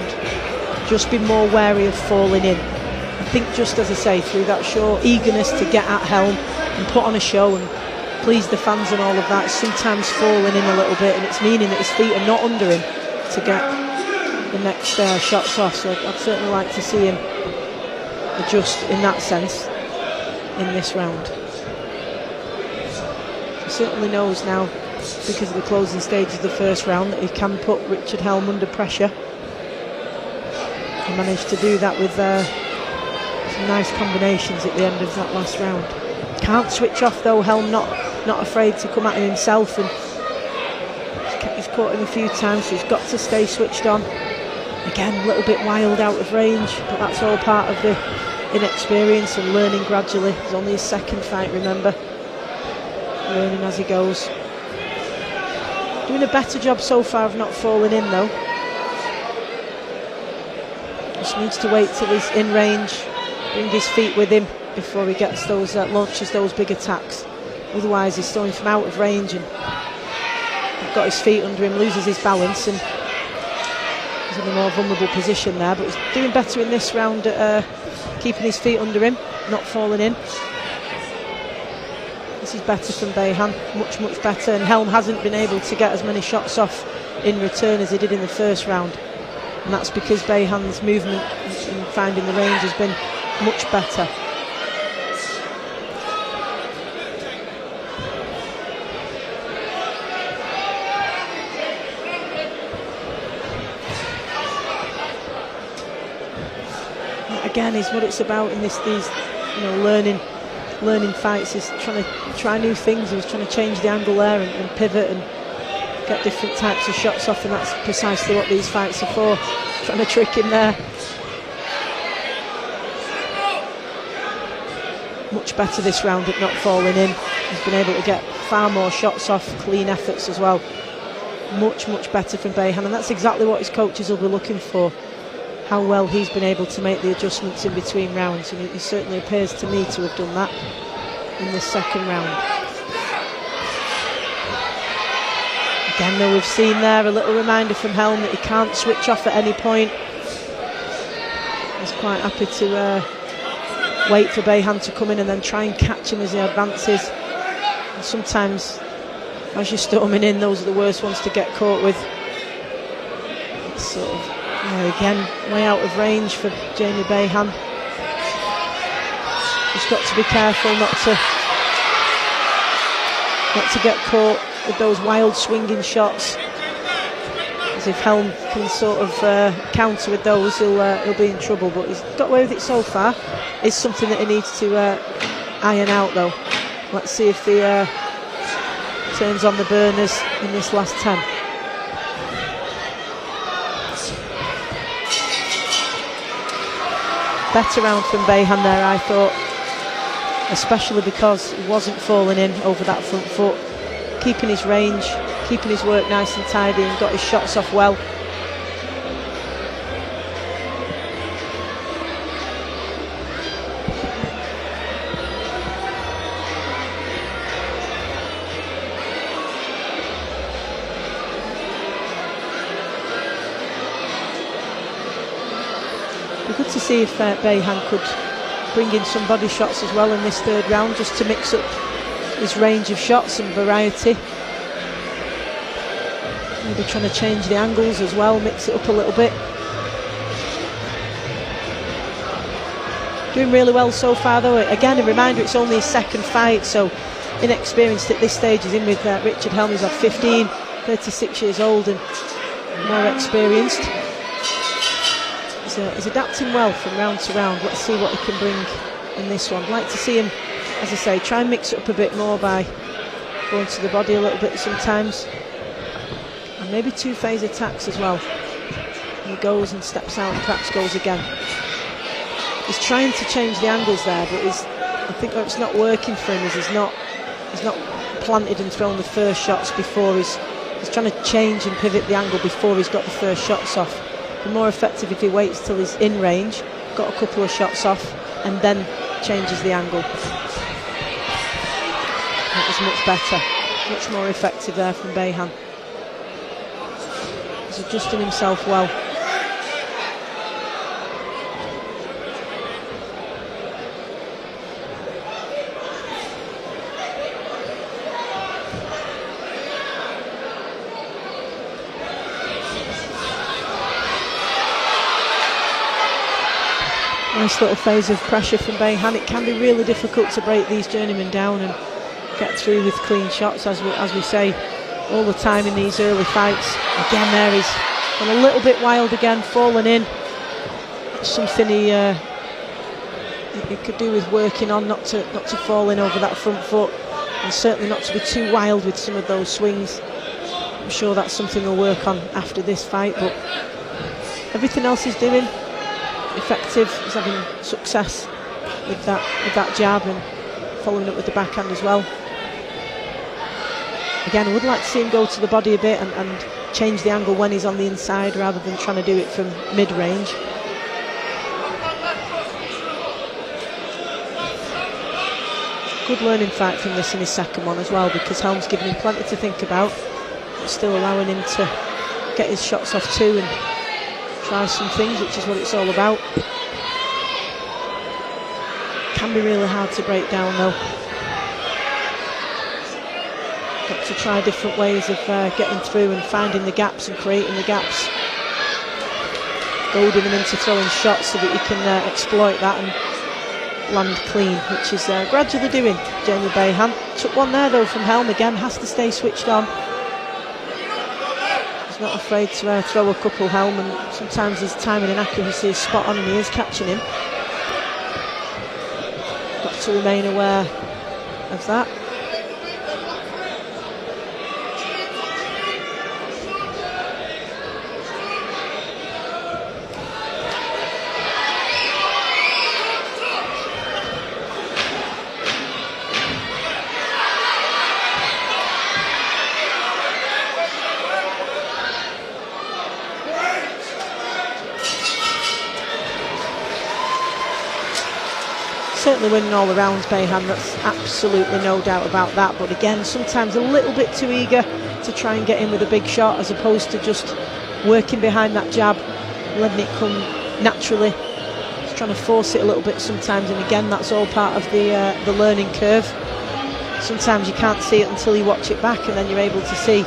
Speaker 1: just be more wary of falling in. I think, just as I say, through that short eagerness to get at Helm and put on a show and please the fans and all of that, sometimes falling in a little bit, and it's meaning that his feet are not under him to get the next shots off. So I'd certainly like to see him adjust in that sense in this round. He certainly knows now, because of the closing stages of the first round, that he can put Richard Helm under pressure. He managed to do that with some nice combinations at the end of that last round. Can't switch off though, Helm not afraid to come at him himself, and he's caught him a few times, so he's got to stay switched on. Again, a little bit wild, out of range, but that's all part of the inexperience and learning gradually. It's only his second fight, remember. Learning as he goes. Doing a better job so far of not falling in though. Just needs to wait till he's in range, bring his feet with him before he gets those launches those big attacks. Otherwise he's throwing from out of range and got his feet under him, loses his balance, and he's in a more vulnerable position there. But he's doing better in this round at keeping his feet under him, not falling in. this is better from Bayhan, much better, and Helm hasn't been able to get as many shots off in return as he did in the first round, and that's because Bayhan's movement in finding the range has been much better. Again, is what it's about in these learning fights, is trying to try new things. He was trying to change the angle there and pivot and get different types of shots off, and that's precisely what these fights are for, trying to trick him there. Much better this round at not falling in. He's been able to get far more shots off, clean efforts as well. Much better from Bayhan, and that's exactly what his coaches will be looking for. How well he's been able to make the adjustments in between rounds, and he certainly appears to me to have done that in this second round. Again, though, we've seen there a little reminder from Helm that he can't switch off at any point. He's quite happy to wait for Bayhan to come in and then try and catch him as he advances. And sometimes, as you're storming in, those are the worst ones to get caught with. It's sort of, again, way out of range for Jamie Bayhan. Just got to be careful not to get caught with those wild swinging shots, as if Helm can sort of counter with those, he'll be in trouble. But he's got away with it so far. It's something that he needs to iron out, though. Let's see if he turns on the burners in this last 10. Better round from Bayhan there, I thought, especially because he wasn't falling in over that front foot, keeping his range, keeping his work nice and tidy, and got his shots off well. Good to see if Bayhan could bring in some body shots as well in this third round, just to mix up his range of shots and variety. Maybe trying to change the angles as well, mix it up a little bit. Doing really well so far, though. Again, a reminder, it's only his second fight, so inexperienced at this stage. He's in with Richard Helm, who's had 15, 36 years old and more experienced. He's adapting well from round to round. Let's see what he can bring in this one. I'd like to see him, as I say, try and mix it up a bit more by going to the body a little bit sometimes, and maybe two-phase attacks as well. He goes and steps out and perhaps goes again. He's trying to change the angles there, but I think what's not working for him is he's not planted and thrown the first shots before he's trying to change and pivot the angle before he's got the first shots off. Be more effective if he waits till he's in range, got a couple of shots off, and then changes the angle. That was much better, much more effective there from Bayhan. He's adjusting himself well. Nice little phase of pressure from Bayhan. It can be really difficult to break these journeymen down and get through with clean shots, as we say all the time in these early fights. Again, there he's gone a little bit wild again, fallen in. Something he could do with working on, not to fall in over that front foot, and certainly not to be too wild with some of those swings. I'm sure that's something he'll work on after this fight, but everything else he's doing effective. He's having success with that jab and following up with the backhand as well. Again, I would like to see him go to the body a bit and change the angle when he's on the inside rather than trying to do it from mid-range. Good learning fight from this in his second one as well, because Helm's given him plenty to think about, but still allowing him to get his shots off too and try some things, which is what it's all about. Can be really hard to break down, though. got to try different ways of getting through and finding the gaps and creating the gaps, goading them into throwing shots so that you can exploit that and land clean, which is gradually doing Jamie Bayham. Took one there though from Helm again, has to stay switched on. He's not afraid to throw a couple, Helm, and sometimes his timing and accuracy is spot on and he is catching him. Got to remain aware of that. Certainly winning all the rounds, Bayham, that's absolutely no doubt about that, but again sometimes a little bit too eager to try and get in with a big shot as opposed to just working behind that jab, letting it come naturally. Just trying to force it a little bit sometimes, and again that's all part of the learning curve. Sometimes you can't see it until you watch it back and then you're able to see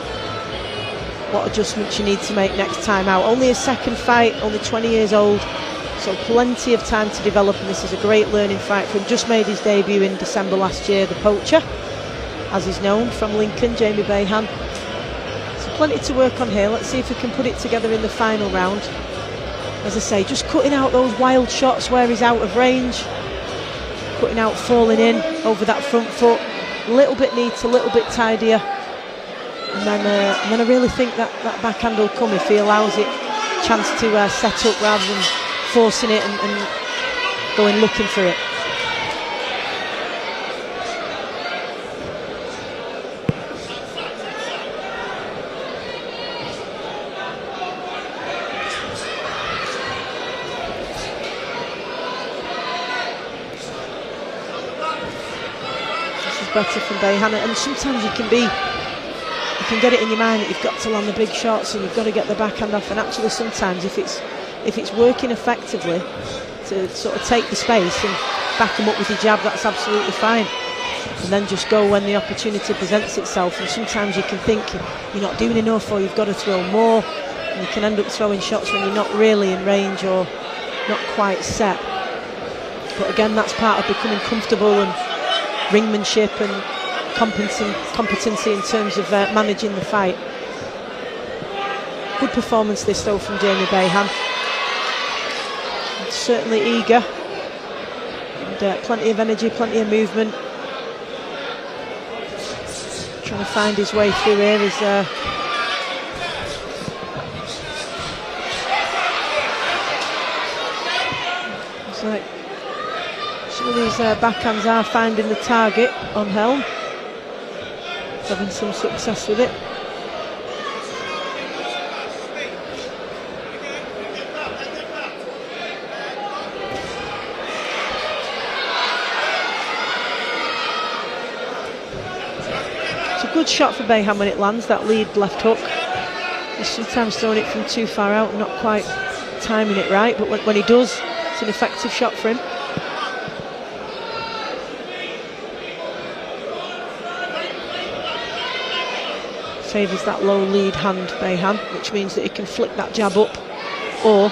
Speaker 1: what adjustments you need to make next time out. Only a second fight, only 20 years old, so plenty of time to develop, and this is a great learning fight for him. Just made his debut in December last year, the poacher, as he's known, from Lincoln, Jamie Bayham. So plenty to work on here. Let's see if we can put it together in the final round. As I say, just cutting out those wild shots where he's out of range, cutting out falling in over that front foot, a little bit neater, a little bit tidier, and then I really think that backhand will come if he allows it chance to set up rather than forcing it and going looking for it. This is better from Bayham, and sometimes you can get it in your mind that you've got to land the big shots and you've got to get the backhand off, and actually sometimes if it's working effectively to sort of take the space and back them up with your jab, that's absolutely fine, and then just go when the opportunity presents itself. And sometimes you can think you're not doing enough or you've got to throw more, and you can end up throwing shots when you're not really in range or not quite set. But again, that's part of becoming comfortable and ringmanship and competency in terms of managing the fight. Good performance this though from Jamie Bayham. Certainly eager, and plenty of energy, plenty of movement. Trying to find his way through here is it's like some of these backhands are finding the target on Helm, having some success with it. Good shot for Bayham when it lands, that lead left hook. He's sometimes throwing it from too far out and not quite timing it right, but when he does, it's an effective shot for him. Favours that low lead hand, Bayham, which means that he can flick that jab up or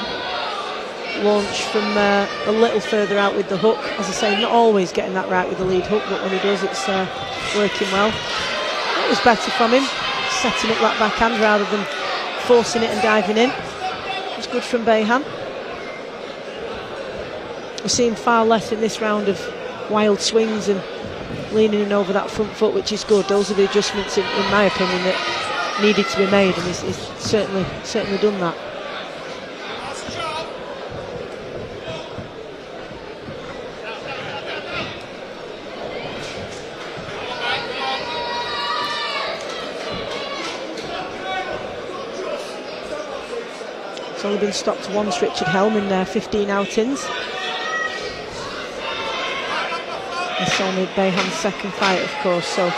Speaker 1: launch from a little further out with the hook. As I say, not always getting that right with the lead hook, but when he does, it's working well. That was better from him, setting up that backhand rather than forcing it and diving in. It was good from Bayham. We're seeing far less in this round of wild swings and leaning in over that front foot, which is good. Those are the adjustments, in my opinion, that needed to be made, and he's certainly done that. It's only been stopped once, Richard Helm, in 15 outings. It's only Bayham's second fight, of course, so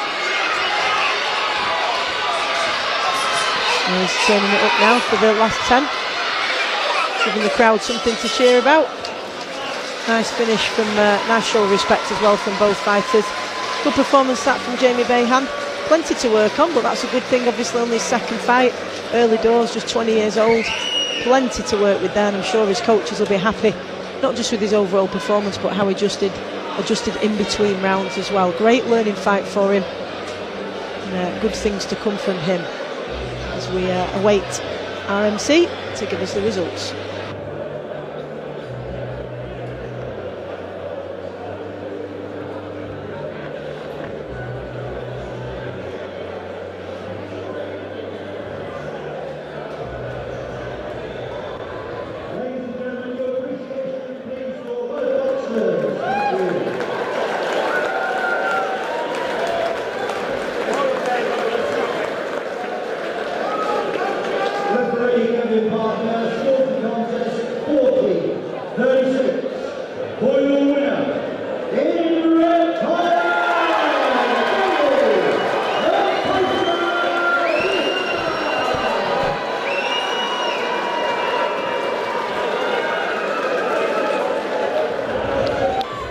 Speaker 1: and he's turning it up now for the last 10, giving the crowd something to cheer about. Nice finish from, nice show of respect as well from both fighters. Good performance that from Jamie Bayham. plenty to work on, but that's a good thing. Obviously only his second fight, early doors, just 20 years old. Plenty to work with there, and I'm sure his coaches will be happy, not just with his overall performance, but how he adjusted in between rounds as well. Great learning fight for him, and good things to come from him as we await RMC to give us the results.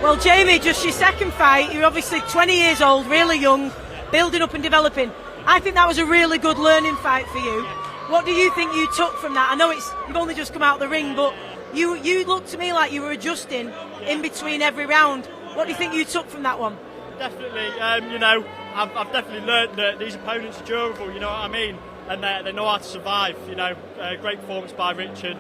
Speaker 5: Well, Jamie, just your second fight. You're obviously 20 years old, really young, building up and developing. I think that was a really good learning fight for you. What do you think you took from that? I know you've only just come out of the ring, but you looked to me like you were adjusting in between every round. What do you think you took from that one?
Speaker 7: Definitely, I've definitely learned that these opponents are durable, you know what I mean, and they know how to survive. Great performance by Richard.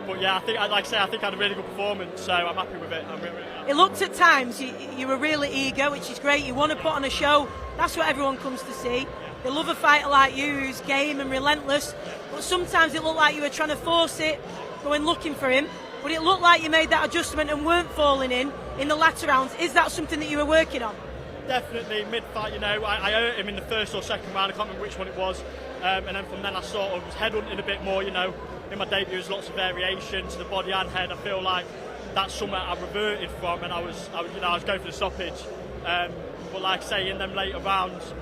Speaker 7: But yeah, I think I had a really good performance, so I'm happy with it. I'm really happy.
Speaker 5: It looked at times you were really eager, which is great. You want to put on a show. That's what everyone comes to see. They love a fighter like you who's game and relentless. But sometimes it looked like you were trying to force it, going looking for him. But it looked like you made that adjustment and weren't falling in the latter rounds. Is that something that you were working on?
Speaker 7: Definitely mid-fight, I hurt him in the first or second round. I can't remember which one it was. And then from then I sort of was headhunting a bit more, In my debut, there's lots of variation to the body and head. I feel like that's something I reverted from, and I was going for the stoppage. But like I say, in them later rounds,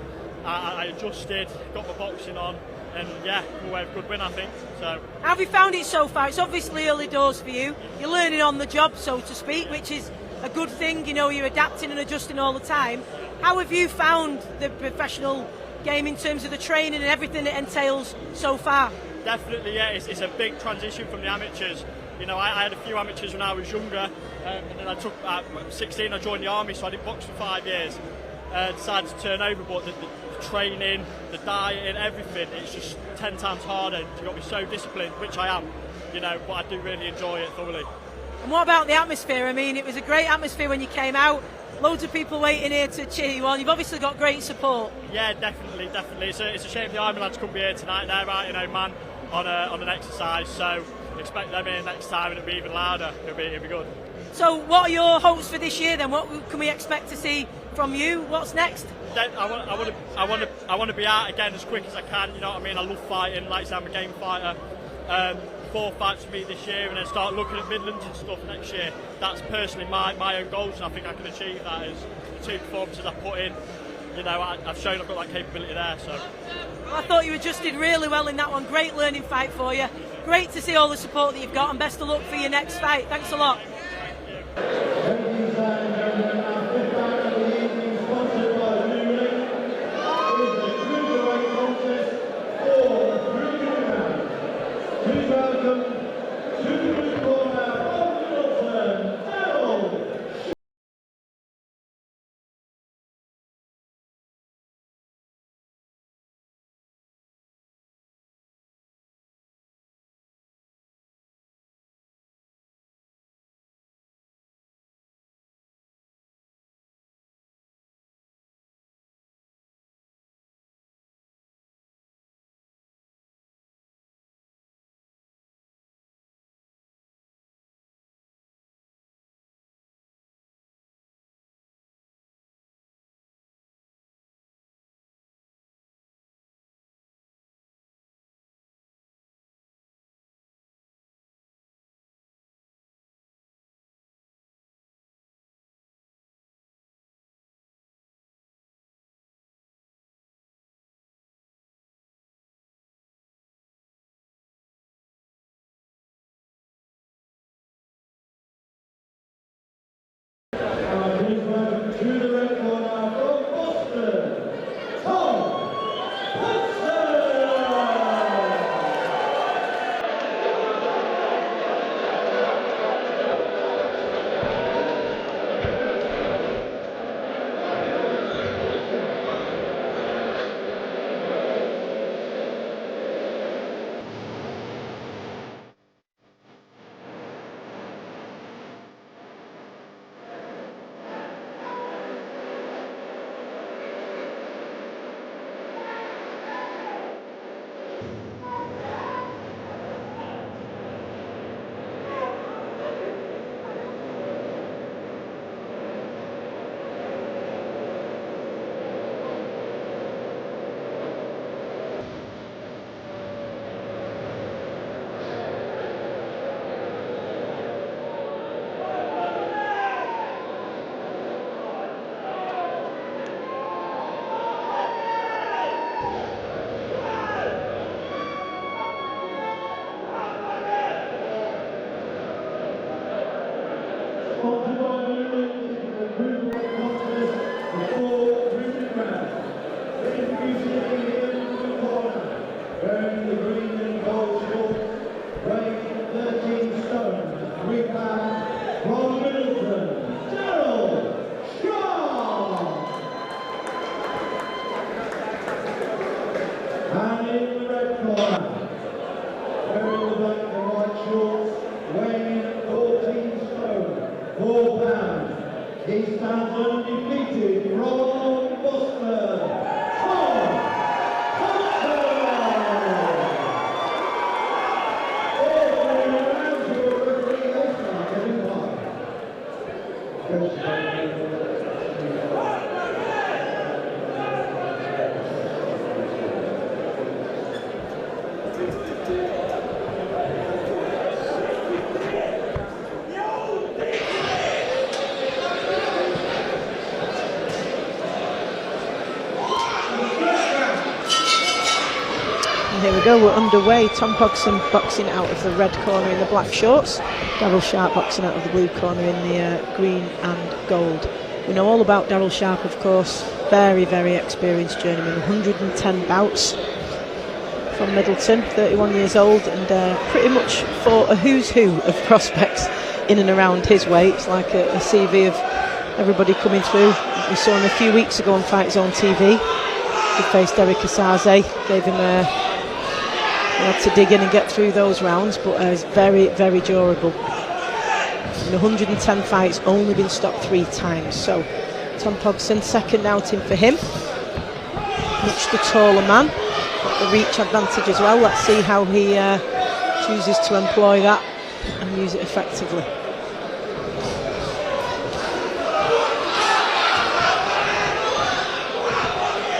Speaker 7: I adjusted, got my boxing on, and yeah, come away with a good win, I think. So,
Speaker 5: how have you found it so far? It's obviously early doors for you. You're learning on the job, so to speak, which is a good thing. You're adapting and adjusting all the time. How have you found the professional game in terms of the training and everything it entails so far?
Speaker 7: Definitely, yeah. It's a big transition from the amateurs. I had a few amateurs when I was younger, and then I took at 16. I joined the army, so I didn't box for 5 years. Decided to turn over, but the training, the dieting, everything, it's just 10 times harder. You've got to be so disciplined, which I am. But I do really enjoy it thoroughly.
Speaker 5: And what about the atmosphere? I mean, it was a great atmosphere when you came out. Loads of people waiting here to cheer you on. You've obviously got great support.
Speaker 7: Yeah, definitely. It's a shame the army lads couldn't be here tonight. They're out, man, on an exercise. So expect them here next time, and it'll be even louder. It'll be good.
Speaker 5: So, what are your hopes for this year then? What can we expect to see from you? What's next?
Speaker 7: I want to be out again as quick as I can. You know what I mean? I love fighting. Like I said, I'm a game fighter. 4 fights for me this year, and then start looking at Midlands and stuff next year. That's personally my own goals, and I think I can achieve that as the 2 performances I put in. I've shown I've got that capability there. So
Speaker 5: well, I thought you adjusted really well in that one. Great learning fight for you. Great to see all the support that you've got, and best of luck for your next fight. Thanks a lot.
Speaker 4: He stands undefeated from Boston.
Speaker 1: Here we go, we're underway. Tom Pogson boxing out of the red corner in the black shorts. Daryl Sharp boxing out of the blue corner in the green and gold. We know all about Daryl Sharp, of course. Very, very experienced journeyman. 110 bouts from Middleton, 31 years old, and pretty much fought a who's who of prospects in and around his way. It's like a CV of everybody coming through. We saw him a few weeks ago on Fight Zone TV. He faced Derek Asaze, gave him a... He had to dig in and get through those rounds, but he's very, very durable. In 110 fights, only been stopped 3 times. So, Tom Pogson, second outing for him. Much the taller man, got the reach advantage as well. Let's see how he chooses to employ that and use it effectively.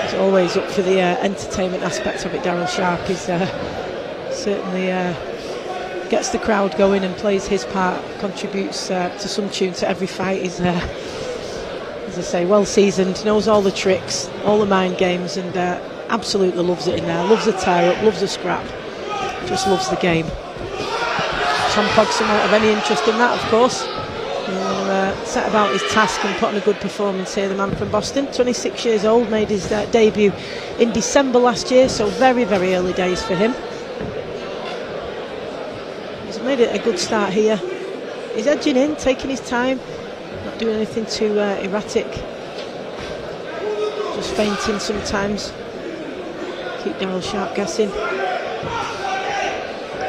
Speaker 1: He's always up for the entertainment aspect of it, Daryl Sharp. He's certainly gets the crowd going and plays his part, contributes to some tune to every fight. He's, as I say, well seasoned, knows all the tricks, all the mind games, and absolutely loves it in there. Loves the tie-up, loves the scrap, just loves the game. Tom Pogson won't have any interest in that, of course. He'll want to set about his task and put on a good performance here, the man from Boston. 26 years old, made his debut in December last year, so very, very early days for him. Made it a good start here. He's edging in, taking his time, not doing anything too erratic, just feinting sometimes. Keep Daryl Sharp guessing.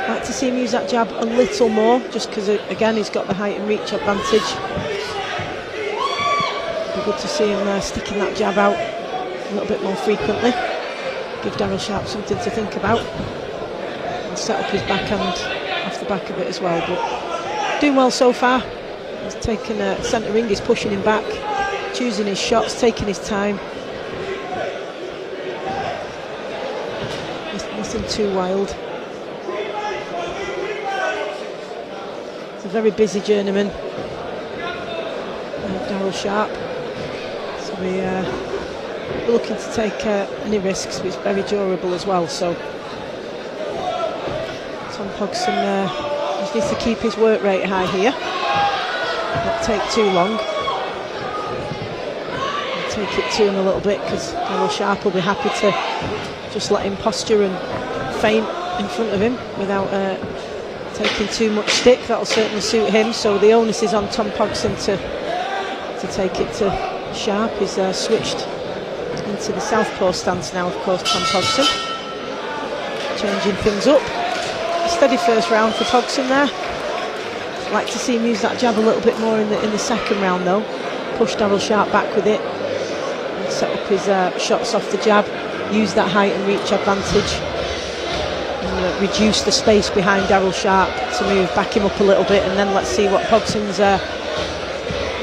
Speaker 1: Like to see him use that jab a little more, just because again he's got the height and reach advantage. Be good to see him sticking that jab out a little bit more frequently. Give Daryl Sharp something to think about and set up his backhand off the back of it as well, but doing well so far. He's taken centre ring, he's pushing him back, choosing his shots, taking his time. Nothing too wild. It's a very busy journeyman, Daryl Sharp, so we're looking to take any risks, but it's very durable as well. So Tom Pogson just needs to keep his work rate high here, not take too long. I'll take it to him a little bit, because Daryl Sharp will be happy to just let him posture and feint in front of him without taking too much stick. That'll certainly suit him, so the onus is on Tom Pogson to take it to Sharp. He's switched into the southpaw stance now, of course, Tom Pogson, changing things up. Steady first round for Pogson there. Like to see him use that jab a little bit more in the second round though. Push Daryl Sharp back with it and set up his shots off the jab. Use that height and reach advantage and reduce the space behind Daryl Sharp to move, back him up a little bit, and then let's see what Pogson's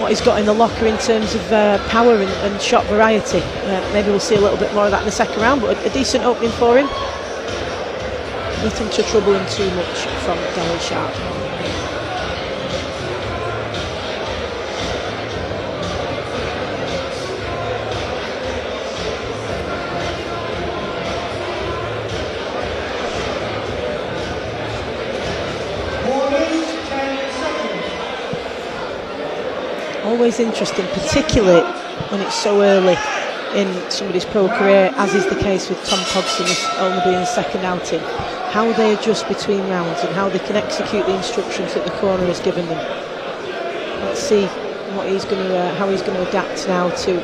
Speaker 1: what he's got in the locker in terms of power and shot variety. Maybe we'll see a little bit more of that in the second round, but a decent opening for him. Nothing to trouble him too much from Daryl Sharp. Always interesting, particularly when it's so early in somebody's pro career, as is the case with Tom Pogson, only being his second outing. How they adjust between rounds and how they can execute the instructions that the corner has given them. Let's see what he's going to, how he's going to adapt now to.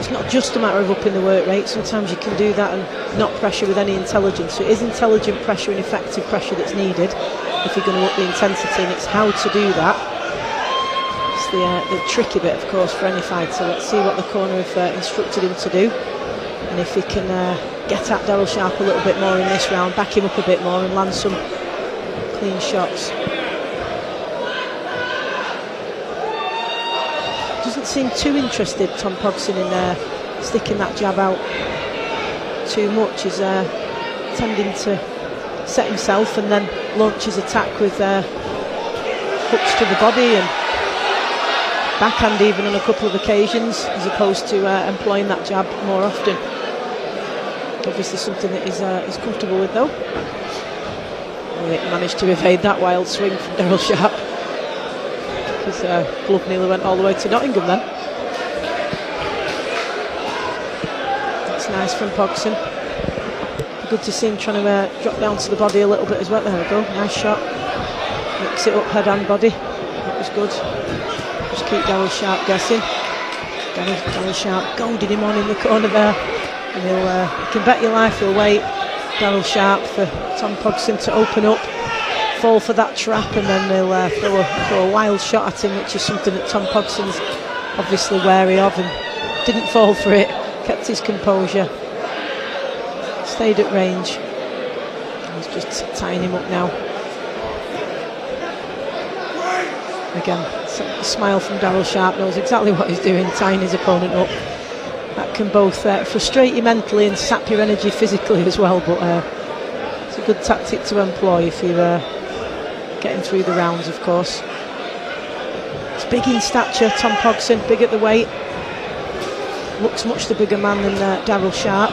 Speaker 1: It's not just a matter of upping the work rate. Sometimes you can do that and not pressure with any intelligence. So it is intelligent pressure and effective pressure that's needed if you're going to up the intensity, and it's how to do that. the tricky bit, of course, for any fighter. Let's see what the corner have instructed him to do, and if he can get at Daryl Sharp a little bit more in this round, back him up a bit more and land some clean shots. Doesn't seem too interested, Tom Pogson, in sticking that jab out too much. He's tending to set himself and then launch his attack with hooks to the body and backhand even on a couple of occasions, as opposed to employing that jab more often. Obviously something that he's comfortable with, though. He managed to evade that wild swing from Daryl Sharp. His glove nearly went all the way to Nottingham then. That's nice from Pogson. Good to see him trying to drop down to the body a little bit as well. There we go, nice shot. Mix it up, head and body. That was good. Just keep Daryl Sharp guessing. Daryl Sharp goaded him on in the corner there. And you can bet your life he'll wait, Daryl Sharp, for Tom Pogson to open up, fall for that trap, and then they'll throw a wild shot at him, which is something that Tom Pogson's obviously wary of, and didn't fall for it, kept his composure, stayed at range. He's just tying him up now. Again, a smile from Daryl Sharp, knows exactly what he's doing, tying his opponent up. That can both frustrate you mentally and sap your energy physically as well, but it's a good tactic to employ if you're getting through the rounds, of course. It's big in stature, Tom Pogson, big at the weight. Looks much the bigger man than Daryl Sharp.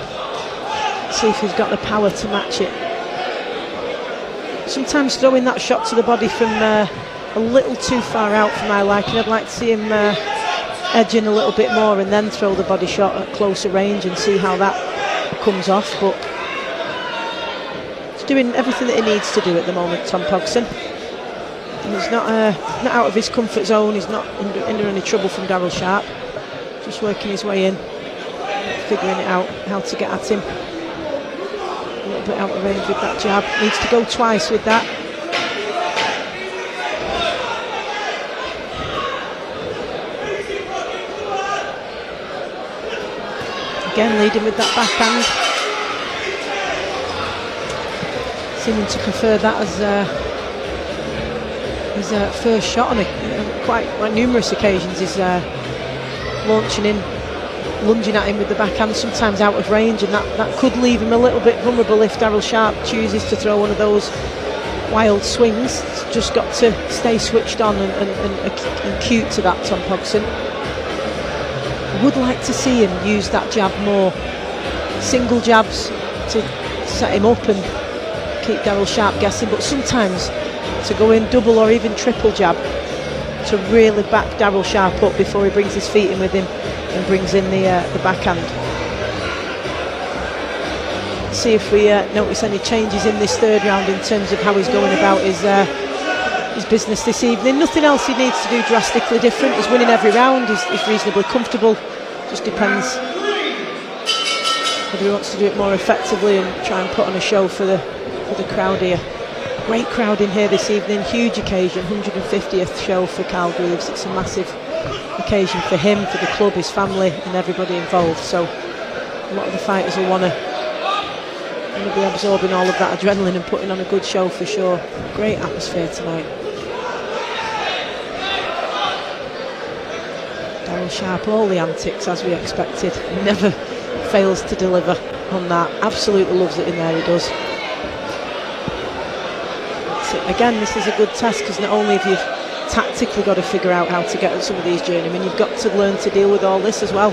Speaker 1: See if he's got the power to match it. Sometimes throwing that shot to the body from a little too far out for my liking. I'd like to see him edge in a little bit more and then throw the body shot at closer range and see how that comes off, but he's doing everything that he needs to do at the moment, Tom Pogson. And he's not out of his comfort zone, he's not under any trouble from Daryl Sharp, just working his way in, figuring it out how to get at him. A little bit out of range with that jab, needs to go twice with that. Again, leading with that backhand. Seeming to prefer that as his first shot on it. Quite numerous occasions he's launching in, lunging at him with the backhand, sometimes out of range, and that could leave him a little bit vulnerable if Daryl Sharp chooses to throw one of those wild swings. It's just got to stay switched on and cute to that, Tom Pogson. Would like to see him use that jab more. Single jabs to set him up and keep Daryl Sharp guessing, but sometimes to go in double or even triple jab to really back Daryl Sharp up before he brings his feet in with him and brings in the backhand. See if we notice any changes in this third round in terms of how he's going about his business this evening. Nothing else he needs to do drastically different. He's winning every round, he's reasonably comfortable. Just depends whether he wants to do it more effectively and try and put on a show for the crowd here. Great crowd in here this evening, huge occasion, 150th show for Carl Greaves. It's a massive occasion for him, for the club, his family and everybody involved, so a lot of the fighters will want to be absorbing all of that adrenaline and putting on a good show for sure. Great atmosphere tonight. Daryl Sharp, all the antics as we expected, never fails to deliver on that. Absolutely loves it in there, he does. Again, this is a good test because not only have you tactically got to figure out how to get at some of these journeymen, you've got to learn to deal with all this as well,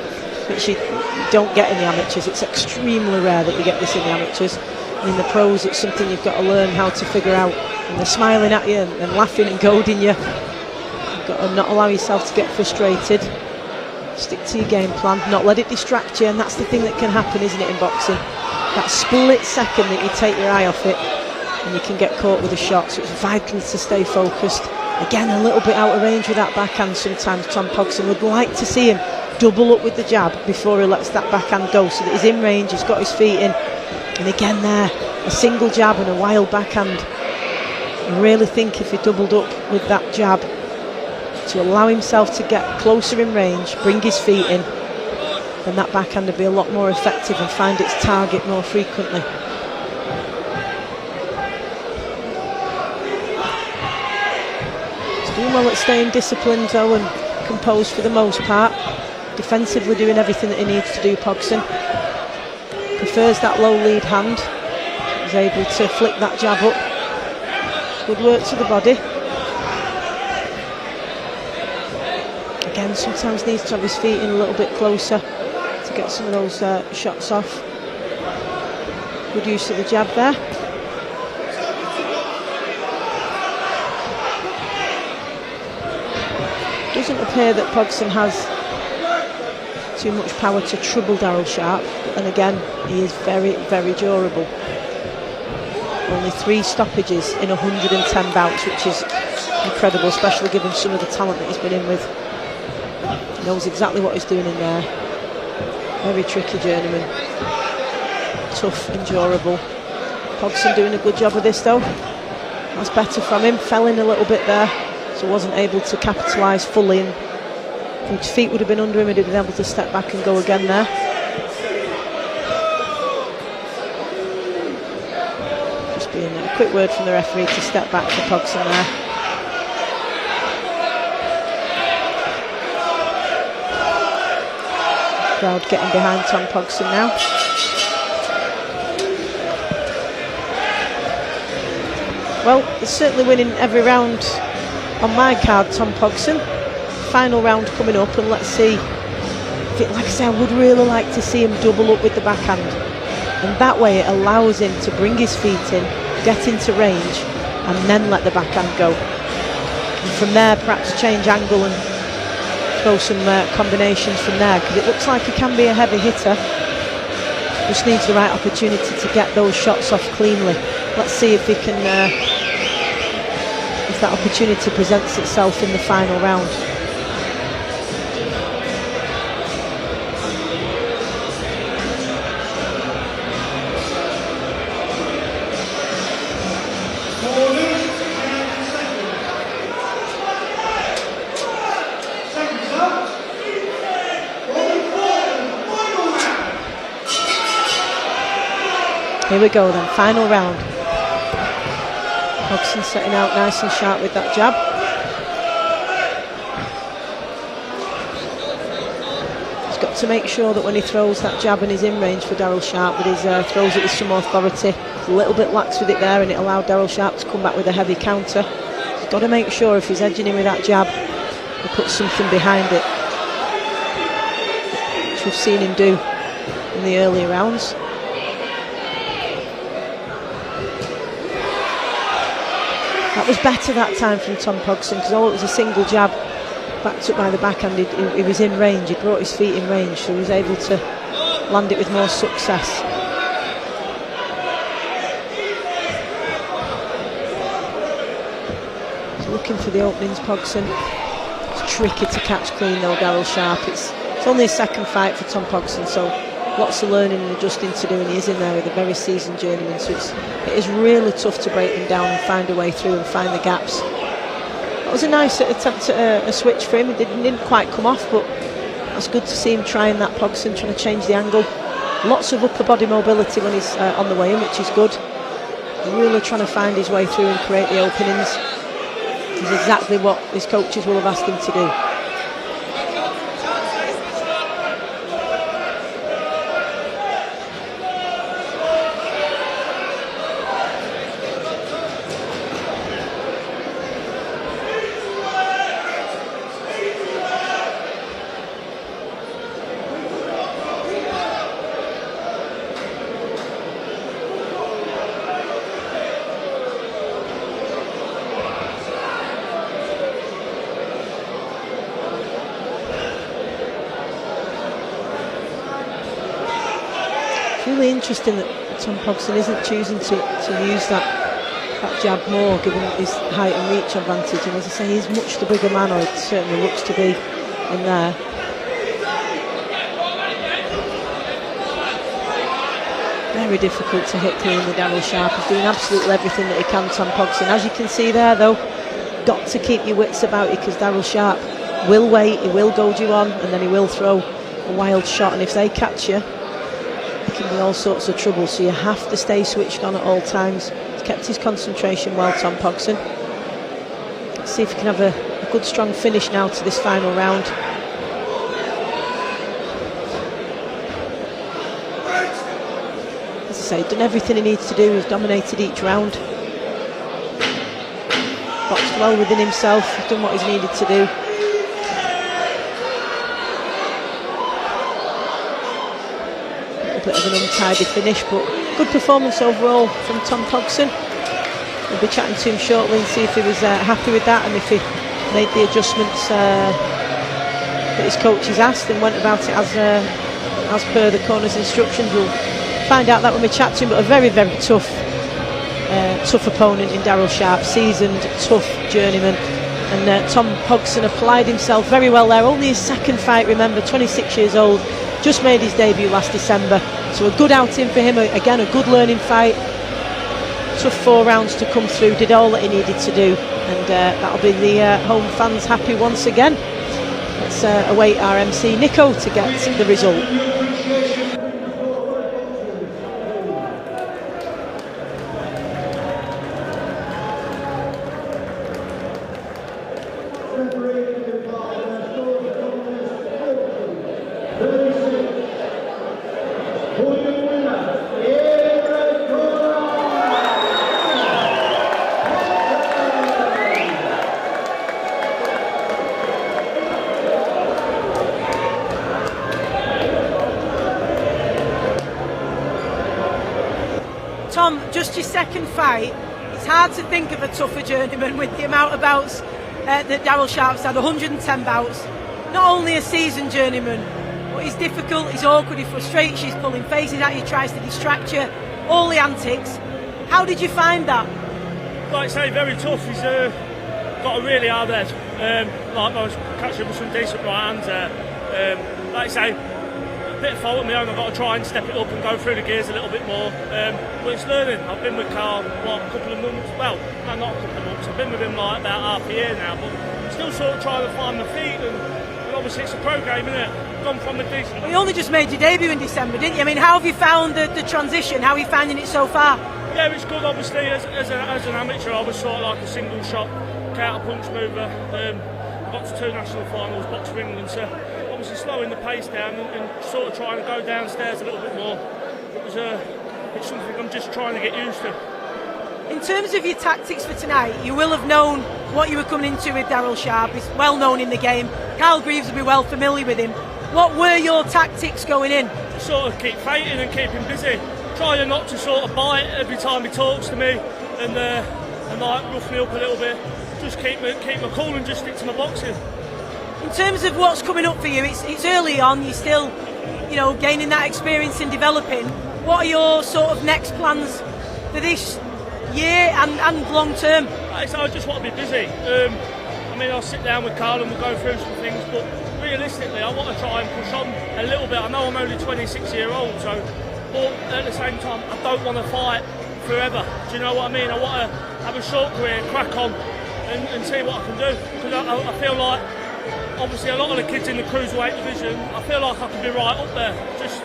Speaker 1: which you don't get in the amateurs. It's extremely rare that you get this in the amateurs. And in the pros, it's something you've got to learn how to figure out. And they're smiling at you and laughing and goading you. You've got to not allow yourself to get frustrated. Stick to your game plan, not let it distract you, and that's the thing that can happen, isn't it, in boxing? That split second that you take your eye off it and you can get caught with a shot, so it's vital to stay focused. Again, a little bit out of range with that backhand sometimes. Tom Pogson would like to see him double up with the jab before he lets that backhand go, so that he's in range, he's got his feet in. And again there, a single jab and a wild backhand. I really think if he doubled up with that jab, to allow himself to get closer in range, bring his feet in, then that backhand would be a lot more effective and find its target more frequently. He's doing well at staying disciplined though and composed for the most part. Defensively doing everything that he needs to do, Pogson. Prefers that low lead hand. He's able to flick that jab up. Good work to the body. Again, sometimes needs to have his feet in a little bit closer to get some of those shots off. Good use of the jab there. Doesn't appear that Pogson has too much power to trouble Darryl Sharp, and again, he is very, very durable. Only 3 stoppages in 110 bouts, which is incredible, especially given some of the talent that he's been in with. He knows exactly what he's doing in there. Very tricky journeyman. Tough and durable. Pogson doing a good job of this though. That's better from him. Fell in a little bit there, so wasn't able to capitalise fully, and his feet would have been under him, he'd have been able to step back and go again there. Just being a quick word from the referee to step back for Pogson there. Crowd getting behind Tom Pogson now. Well, he's certainly winning every round on my card, Tom Pogson. Final round coming up, and let's see if it, like I say, I would really like to see him double up with the backhand, and that way it allows him to bring his feet in, get into range, and then let the backhand go, and from there perhaps change angle and throw some combinations from there, because it looks like he can be a heavy hitter, just needs the right opportunity to get those shots off cleanly. Let's see if he can if that opportunity presents itself in the final round. Here we go then, final round. Pogson setting out nice and sharp with that jab. He's got to make sure that when he throws that jab and he's in range for Darryl Sharp, that he throws it with some authority. He's a little bit lax with it there, and it allowed Darryl Sharp to come back with a heavy counter. He's got to make sure if he's edging him with that jab, he puts something behind it, which we've seen him do in the earlier rounds. That was better that time from Tom Pogson, because although it was a single jab backed up by the backhand, he was in range, he brought his feet in range, so he was able to land it with more success. He's looking for the openings, Pogson. It's tricky to catch clean though, Darryl Sharp. It's only his second fight for Tom Pogson, so lots of learning and adjusting to do, and he is in there with a very seasoned journeyman, so it is really tough to break them down and find a way through and find the gaps. That was a nice attempt at a switch for him. It didn't quite come off, but it's good to see him trying that, Pogson, trying to change the angle. Lots of upper body mobility when he's on the way in, which is good. Really trying to find his way through and create the openings. It's exactly what his coaches will have asked him to do. Really interesting that Tom Pogson isn't choosing to use that jab more, given his height and reach advantage, and as I say, he's much the bigger man, or it certainly looks to be in there. Very difficult to hit clean with Darryl Sharp. He's doing absolutely everything that he can, Tom Pogson. As you can see there though, got to keep your wits about you, because Darryl Sharp will wait, he will goad you on, and then he will throw a wild shot, and if they catch you, it can be all sorts of trouble. So you have to stay switched on at all times. He's kept his concentration well, Tom Pogson. Let's see if he can have a good strong finish now to this final round. As I say, done everything he needs to do. He's dominated each round, boxed well within himself, he's done what he's needed to do. A bit of an untidy finish, but good performance overall from Tom Pogson. We'll be chatting to him shortly and see if he was happy with that, and if he made the adjustments that his coaches asked and went about it as per the corner's instructions. We'll find out that when we chat to him. But a very, very tough opponent in Darryl Sharp, seasoned, tough journeyman, and Tom Pogson applied himself very well there. Only his second fight, remember, 26 years old, just made his debut last December, so a good outing for him. Again, a good learning fight. Tough 4 rounds to come through, did all that he needed to do, and that'll be the home fans happy once again. Let's await our MC Nico to get the result.
Speaker 5: Tom, just your second fight, it's hard to think of a tougher journeyman with the amount of bouts that Darryl Sharp's had, 110 bouts. Not only a seasoned journeyman, but he's difficult, he's awkward, he frustrates you, he's pulling faces at you, tries to distract you, all the antics. How did you find that?
Speaker 7: Like I say, very tough. He's got a really hard head. Like I was catching with some decent right hands there. Like I say, a bit of fault of my own. I've got to try and step it up and go through the gears a little bit more. But it's learning. I've been with Carl a couple of months. Well, no, not a couple of months. I've been with him like about half a year now. But still sort of trying to find my feet. And obviously it's a pro game, isn't it? Gone from a decent.
Speaker 5: Well, you only just made your debut in December, didn't you? I mean, how have you found the transition? How are you finding it so far?
Speaker 7: Yeah, it's good. Obviously, as an amateur, I was sort of like a single shot counter punch mover. I got to 2 national finals, boxed for England, so obviously slowing the pace down and sort of trying to go downstairs a little bit more. It's something I'm just trying to get used to.
Speaker 5: In terms of your tactics for tonight, you will have known what you were coming into with Darryl Sharp. He's well known in the game. Carl Greaves will be well familiar with him. What were your tactics going in?
Speaker 7: To sort of keep fighting and keep him busy. Trying not to sort of bite every time he talks to me and like rough me up a little bit. Just keep my cool and just stick to my boxing.
Speaker 5: In terms of what's coming up for you, it's early on. You're still, gaining that experience and developing. What are your sort of next plans for this year and long term?
Speaker 7: I just want to be busy. I'll sit down with Carl and we'll go through some things, but realistically, I want to try and push on a little bit. I know I'm only 26 years old, but at the same time, I don't want to fight forever. Do you know what I mean? I want to have a short career, crack on, and see what I can do. Because I feel like, obviously, a lot of the kids in the cruiserweight division, I feel like I can be right up there. Just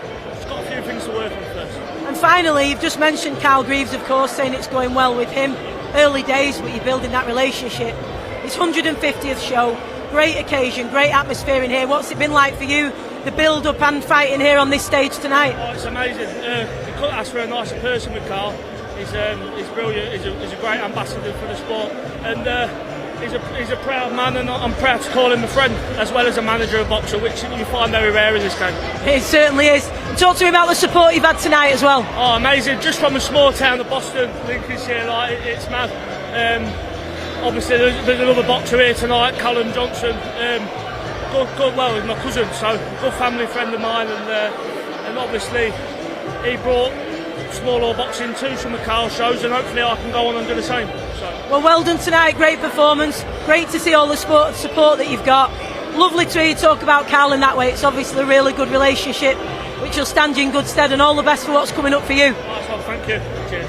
Speaker 7: got a few things to work on first.
Speaker 5: And finally, you've just mentioned Carl Greaves, of course, saying it's going well with him. Early days, but you're building that relationship. It's 150th show, great occasion, great atmosphere in here. What's it been like for you, the build-up and fighting here on this stage tonight?
Speaker 7: Oh, it's amazing. You couldn't ask for a nicer person with Carl. He's brilliant. He's a great ambassador for the sport, and he's a proud man, and I'm proud to call him a friend as well as a manager of boxer, which you find very rare in this game.
Speaker 5: It certainly is. Talk to me about the support you've had tonight as well.
Speaker 7: Oh, amazing! Just from a small town of Boston, Lincolnshire, it's mad. Obviously, there's another boxer here tonight, Callum Johnson. Good, well, he's my cousin, so good family friend of mine, and obviously he brought small law boxing to some of Carl's shows, and hopefully I can go on and do the same.
Speaker 5: Well done tonight, great performance, great to see all the support that you've got. Lovely to hear you talk about Carl in that way. It's obviously a really good relationship which will stand you in good stead, and all the best for what's coming up for you.
Speaker 7: Nice one, thank you. Cheers.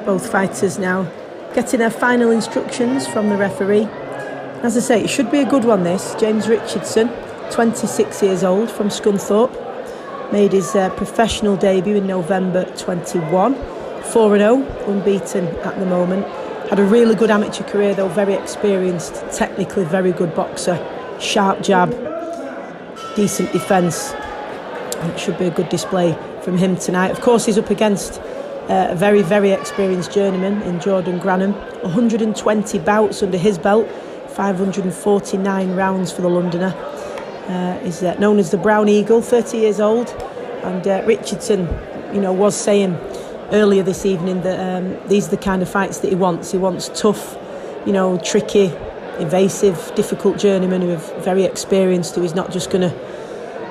Speaker 1: Both fighters now getting their final instructions from the referee. As I say, it should be a good one this. James Richardson, 26 years old, from Scunthorpe, made his professional debut in November 21, 4-0, unbeaten at the moment. Had a really good amateur career though, very experienced, technically very good boxer, sharp jab, decent defence. It should be a good display from him tonight. Of course, he's up against a very, very experienced journeyman in Jordan Granham. 120 bouts under his belt, 549 rounds for the Londoner. Is known as the Brown Eagle, 30 years old. And Richardson, was saying earlier this evening that these are the kind of fights that he wants. He wants tough, tricky, evasive, difficult journeymen who are very experienced, who he's not just going to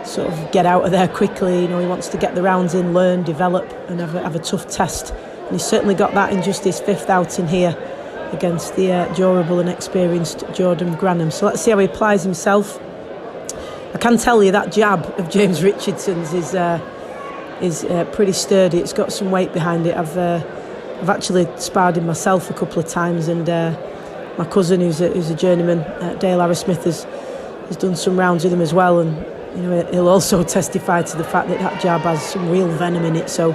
Speaker 1: sort of get out of there quickly. He wants to get the rounds in, learn, develop, and have a tough test. And he's certainly got that in just his fifth outing here against the durable and experienced Jordan Granham. So let's see how he applies himself. I can tell you that jab of James Richardson's is pretty sturdy. It's got some weight behind it. I've actually sparred him myself a couple of times, and my cousin, who's a journeyman, Dale Harris-Smith, has done some rounds with him as well, and he'll also testify to the fact that jab has some real venom in it. So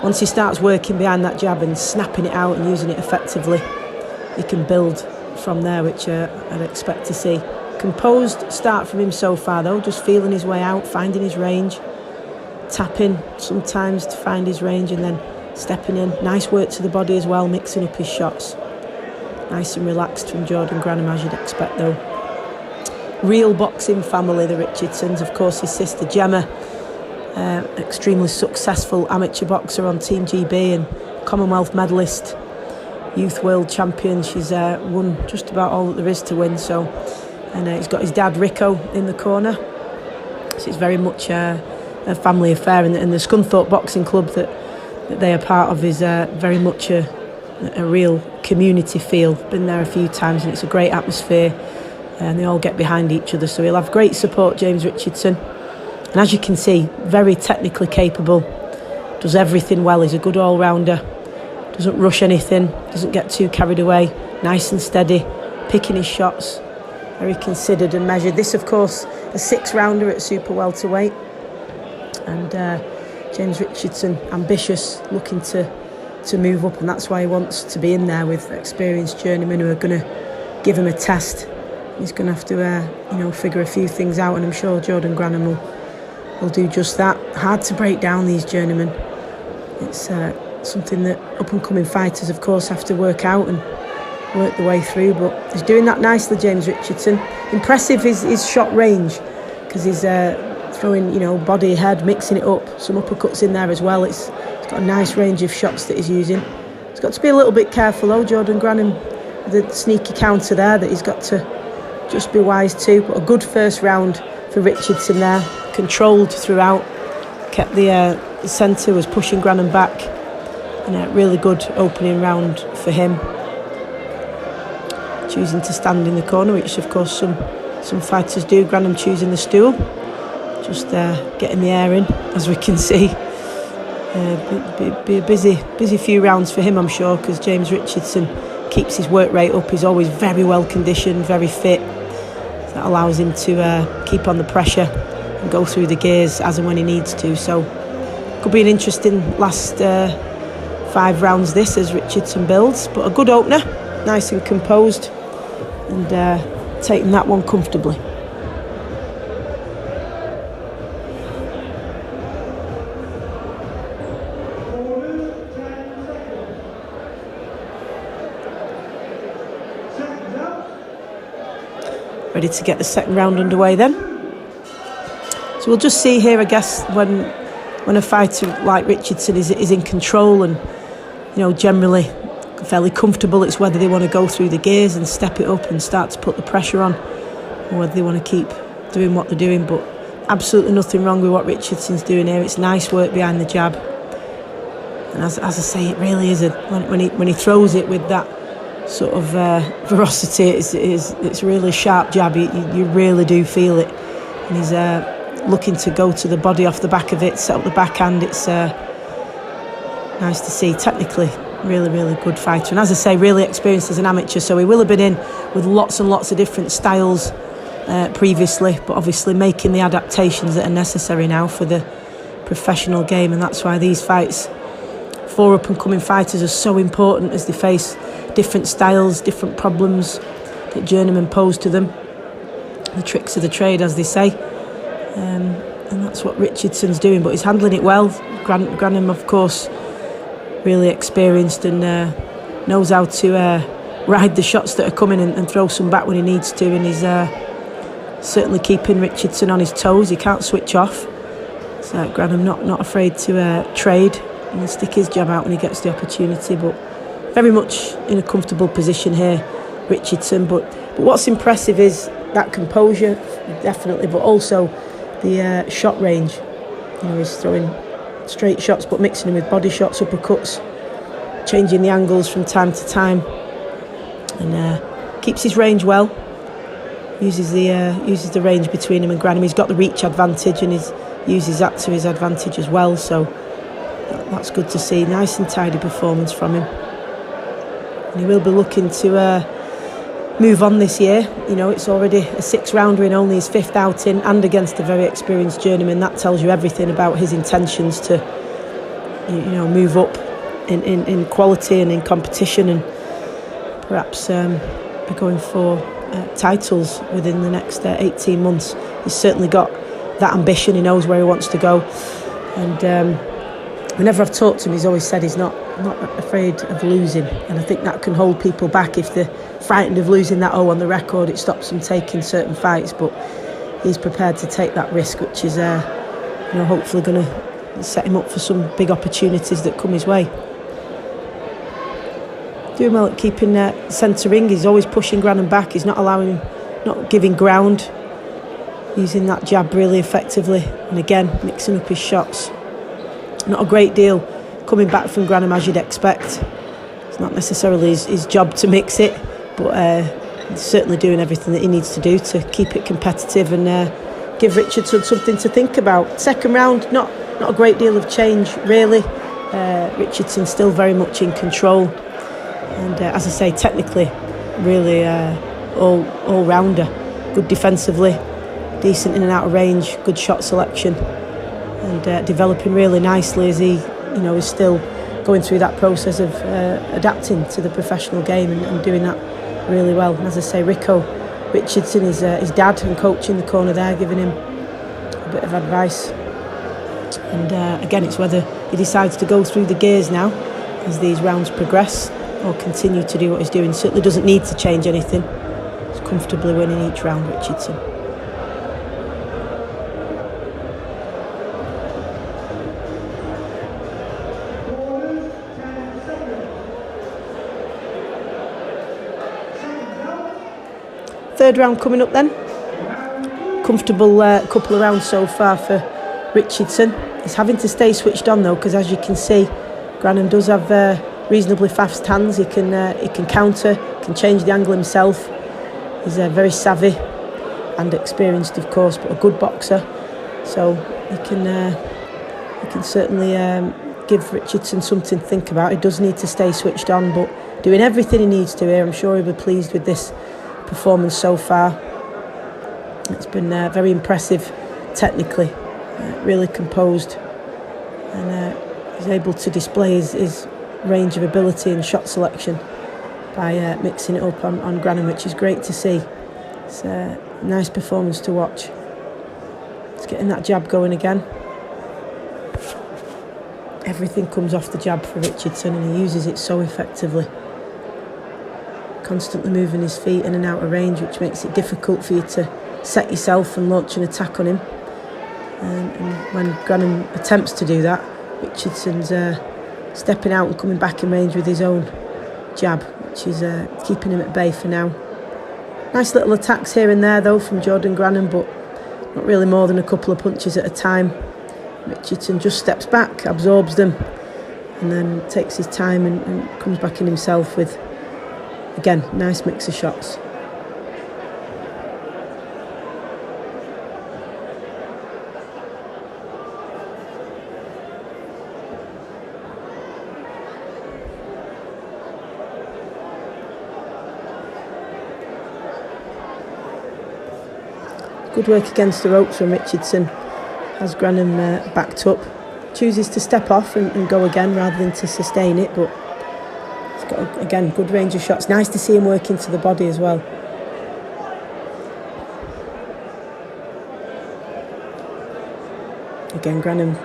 Speaker 1: once he starts working behind that jab and snapping it out and using it effectively, he can build from there, which I'd expect to see. Composed start from him so far though, just feeling his way out, finding his range, tapping sometimes to find his range and then stepping in. Nice work to the body as well, mixing up his shots. Nice and relaxed from Jordan Granham, as you'd expect though. Real boxing family, the Richardsons. Of course, his sister Gemma, extremely successful amateur boxer on Team GB and Commonwealth medalist, youth world champion. She's won just about all that there is to win. So, and he's got his dad Rico in the corner. So it's very much a family affair, and the Scunthorpe Boxing Club that they are part of is very much a real community feel. Been there a few times, and it's a great atmosphere. And they all get behind each other, so he'll have great support, James Richardson. And as you can see, very technically capable, does everything well. He's a good all-rounder, doesn't rush anything, doesn't get too carried away, nice and steady, picking his shots, very considered and measured. This, of course, a 6-rounder at super welterweight, and James Richardson, ambitious, looking to move up, and that's why he wants to be in there with experienced journeymen who are going to give him a test. He's going to have to, figure a few things out, and I'm sure Jordan Granham will do just that. Hard to break down these journeymen. It's something that up-and-coming fighters, of course, have to work out and work the way through, but he's doing that nicely, James Richardson. Impressive his shot range, because he's throwing, body, head, mixing it up. Some uppercuts in there as well. It's got a nice range of shots that he's using. He's got to be a little bit careful though, Jordan Granham, the sneaky counter there that he's got to just be wise to. But a good first round for Richardson there, controlled throughout, kept the centre, was pushing Granham back, and a really good opening round for him. Choosing to stand in the corner, which of course some fighters do. Granham choosing the stool, just getting the air in, as we can see. Be a busy few rounds for him, I'm sure, because James Richardson keeps his work rate up. He's always very well conditioned, very fit. That allows him to keep on the pressure and go through the gears as and when he needs to. So could be an interesting last 5 rounds this as Richardson builds, but a good opener, nice and composed, and taking that one comfortably. Ready to get the second round underway then. So we'll just see here, I guess, when a fighter like Richardson is in control and, you know, generally fairly comfortable, it's whether they want to go through the gears and step it up and start to put the pressure on, or whether they want to keep doing what they're doing. But absolutely nothing wrong with what Richardson's doing here. It's nice work behind the jab, and as I say, it really is when he throws it with that sort of ferocity, it's really sharp jab. You really do feel it, and he's looking to go to the body off the back of it, set up the backhand. It's nice to see. Technically really good fighter, and as I say, really experienced as an amateur, so he will have been in with lots and lots of different styles previously, but obviously making the adaptations that are necessary now for the professional game. And that's why these fights for up and coming fighters are so important, as they face different styles, different problems that journeymen pose to them, the tricks of the trade, as they say. And that's what Richardson's doing, but he's handling it well. Granham, of course, really experienced and knows how to ride the shots that are coming and throw some back when he needs to, and he's certainly keeping Richardson on his toes. He can't switch off. So Granham not afraid to trade and stick his jab out when he gets the opportunity, but very much in a comfortable position here, Richardson. But what's impressive is that composure, definitely, but also the shot range. You know, he's throwing straight shots but mixing them with body shots, uppercuts, changing the angles from time to time, and keeps his range well. Uses the range between him and Granham. He's got the reach advantage, and he uses that to his advantage as well, so that's good to see. Nice and tidy performance from him, and he will be looking to move on this year. You know, it's already a 6-rounder in only his 5th outing, and against a very experienced journeyman. That tells you everything about his intentions to, you know, move up in quality and in competition, and perhaps be going for titles within the next 18 months. He's certainly got that ambition. He knows where he wants to go, and whenever I've talked to him, he's always said he's not afraid of losing, and I think that can hold people back. If they're frightened of losing that on the record, it stops them taking certain fights, but he's prepared to take that risk, which is hopefully going to set him up for some big opportunities that come his way. Doing well at keeping centering. He's always pushing Granham back. He's not allowing him, not giving ground, using that jab really effectively, and again mixing up his shots. Not a great deal coming back from Granham, as you'd expect. It's not necessarily his job to mix it, but he's certainly doing everything that he needs to do to keep it competitive and give Richardson something to think about. Second round, not a great deal of change really. Richardson still very much in control, and as I say, technically really all-rounder. Good defensively, decent in and out of range, good shot selection, and developing really nicely as he, you know, is still going through that process of adapting to the professional game and doing that really well. And as I say, Richardson is his dad and coach in the corner there, giving him a bit of advice. And again, it's whether he decides to go through the gears now as these rounds progress, or continue to do what he's doing. Certainly doesn't need to change anything. He's comfortably winning each round, Richardson. Third round coming up then. Comfortable couple of rounds so far for Richardson. He's having to stay switched on though, because as you can see, Granham does have reasonably fast hands. He can counter, can change the angle himself. He's very savvy and experienced, of course, but a good boxer. So he can certainly give Richardson something to think about. He does need to stay switched on, but doing everything he needs to here. I'm sure he'll be pleased with this performance so far. It's been very impressive technically, really composed, and he's able to display his range of ability and shot selection by mixing it up on Granham, which is great to see. It's a nice performance to watch. It's getting that jab going again. Everything comes off the jab for Richardson, and he uses it so effectively. Constantly moving his feet in and out of range, which makes it difficult for you to set yourself and launch an attack on him. And when Granham attempts to do that, Richardson's stepping out and coming back in range with his own jab, which is keeping him at bay for now. Nice little attacks here and there though from Jordan Granham, but not really more than a couple of punches at a time. Richardson just steps back, absorbs them, and then takes his time and comes back in himself with, again, nice mix of shots. Good work against the ropes from Richardson. Has Granham backed up. Chooses to step off and go again rather than to sustain it, but he's got, again, good range of shots. Nice to see him work into the body as well. Again, Granham,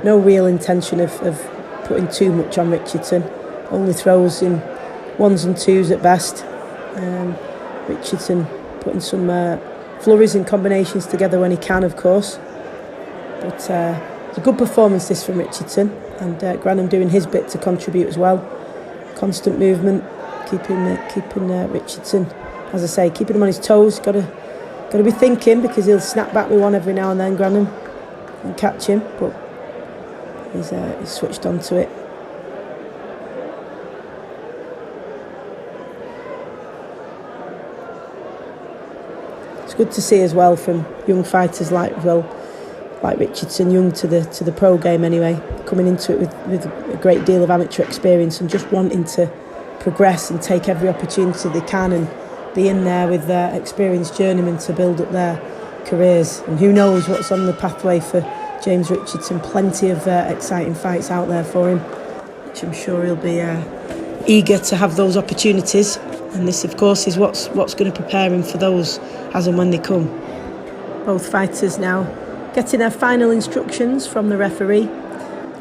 Speaker 1: no real intention of putting too much on Richardson. Only throws in ones and twos at best. Richardson putting some flurries and combinations together when he can, of course. But it's a good performance this from Richardson, and Granham doing his bit to contribute as well. Constant movement, keeping Richardson, as I say, keeping him on his toes. Got to be thinking, because he'll snap back with one every now and then, Granham, and catch him. But he's switched onto it. It's good to see as well from young fighters like Richardson, young to the pro game anyway, coming into it with a great deal of amateur experience and just wanting to progress and take every opportunity they can and be in there with their experienced journeymen to build up their careers. And who knows what's on the pathway for James Richardson. Plenty of exciting fights out there for him, which I'm sure he'll be eager to have those opportunities. And this, of course, is what's going to prepare him for those as and when they come. Both fighters now getting their final instructions from the referee.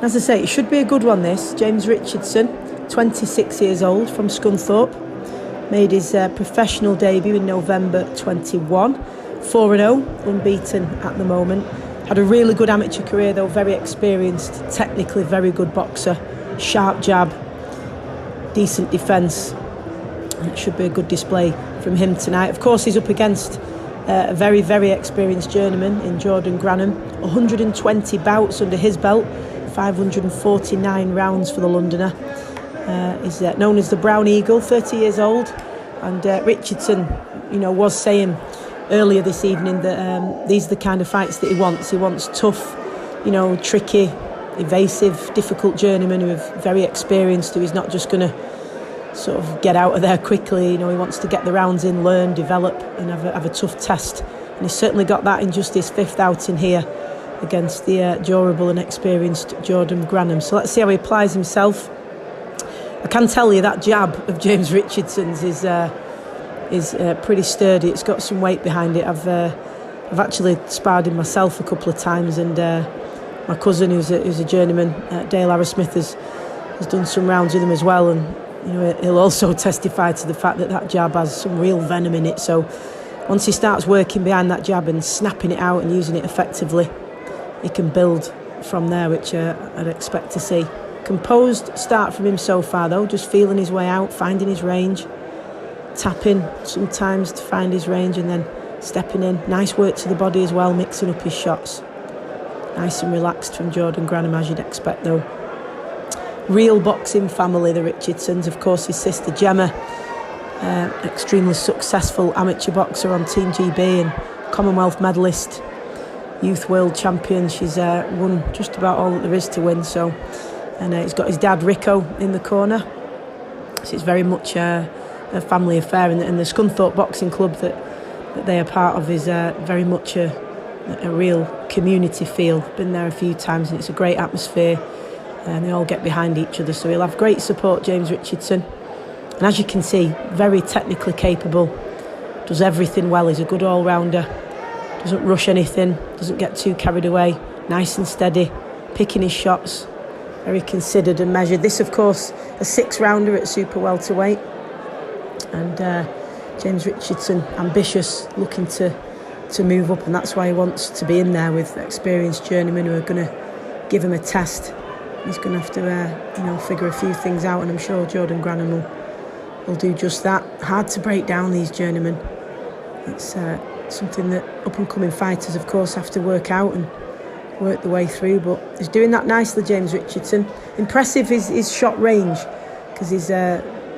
Speaker 1: As I say, it should be a good one this. James Richardson, 26 years old, from Scunthorpe, made his professional debut in November 21, 4-0, unbeaten at the moment. Had a really good amateur career though, very experienced, technically very good boxer, sharp jab, decent defence. And it should be a good display from him tonight. Of course, he's up against a very, very experienced journeyman in Jordan Granham. 120 bouts under his belt, 549 rounds for the Londoner. He's known as the Brown Eagle, 30 years old. And Richardson, was saying earlier this evening that these are the kind of fights that he wants. He wants tough, tricky, evasive, difficult journeymen who are very experienced, who he's not just going to sort of get out of there quickly. He wants to get the rounds in, learn, develop, and have a tough test. And he's certainly got that in just his fifth outing here against the durable and experienced Jordan Granham. So let's see how he applies himself. I can tell you that jab of James Richardson's is pretty sturdy. It's got some weight behind it. I've actually sparred him myself a couple of times, and my cousin, who's a journeyman, Dale Arrowsmith, has done some rounds with him as well, and he'll also testify to the fact that jab has some real venom in it. So once he starts working behind that jab and snapping it out and using it effectively, he can build from there, which I'd expect to see. Composed start from him so far though, just feeling his way out, finding his range, tapping sometimes to find his range and then stepping in. Nice work to the body as well, mixing up his shots. Nice and relaxed from Jordan Granham, as you'd expect though. Real boxing family, the Richardsons. Of course, his sister Gemma, extremely successful amateur boxer on Team GB and Commonwealth medalist, youth world champion. She's won just about all that there is to win. So, and he's got his dad Rico in the corner. So it's very much a family affair, and the Scunthorpe Boxing Club that they are part of is very much a real community feel. Been there a few times and it's a great atmosphere. And they all get behind each other, so he'll have great support, James Richardson. And as you can see, very technically capable, does everything well. He's a good all-rounder, doesn't rush anything, doesn't get too carried away, nice and steady, picking his shots, very considered and measured. This, of course, a 6-rounder at super welterweight, and James Richardson, ambitious, looking to move up, and that's why he wants to be in there with experienced journeymen who are going to give him a test. He's going to have to, figure a few things out, and I'm sure Jordan Granham will do just that. Hard to break down these journeymen. It's something that up-and-coming fighters, of course, have to work out and work the way through, but he's doing that nicely, James Richardson. Impressive his shot range, because he's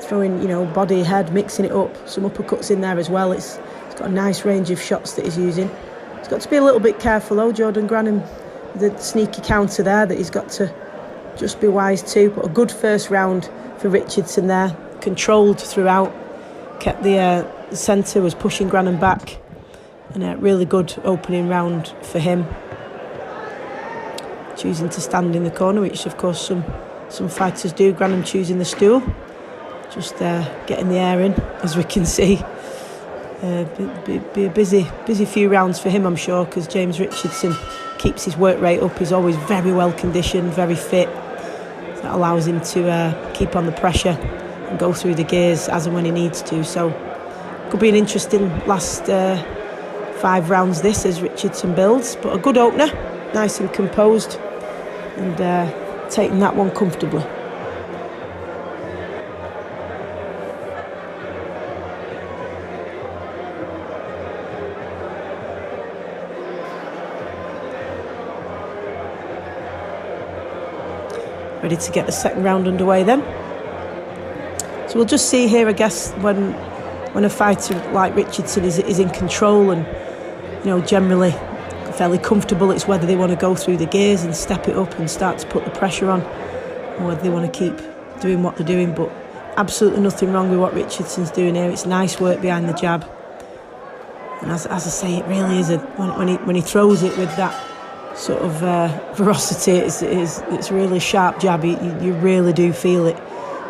Speaker 1: throwing, body, head, mixing it up. Some uppercuts in there as well. He's got a nice range of shots that he's using. He's got to be a little bit careful, though, Jordan Granham, the sneaky counter there that he's got to just be wise to. But a good first round for Richardson there, controlled throughout, kept the centre, was pushing Granham back, and a really good opening round for him, choosing to stand in the corner, which of course some fighters do. Granham choosing the stool, just getting the air in, as we can see. Be a busy few rounds for him, I'm sure, because James Richardson keeps his work rate up. He's always very well conditioned, very fit. That allows him to keep on the pressure and go through the gears as and when he needs to. So could be an interesting last 5 rounds this as Richardson builds, but a good opener, nice and composed, and taking that one comfortably. Ready to get the second round underway then. So we'll just see here, I guess, when a fighter like Richardson is in control and, generally fairly comfortable, it's whether they want to go through the gears and step it up and start to put the pressure on, or whether they want to keep doing what they're doing. But absolutely nothing wrong with what Richardson's doing here. It's nice work behind the jab. And as I say, it really is when he throws it with that sort of ferocity, it's really sharp jab. You really do feel it,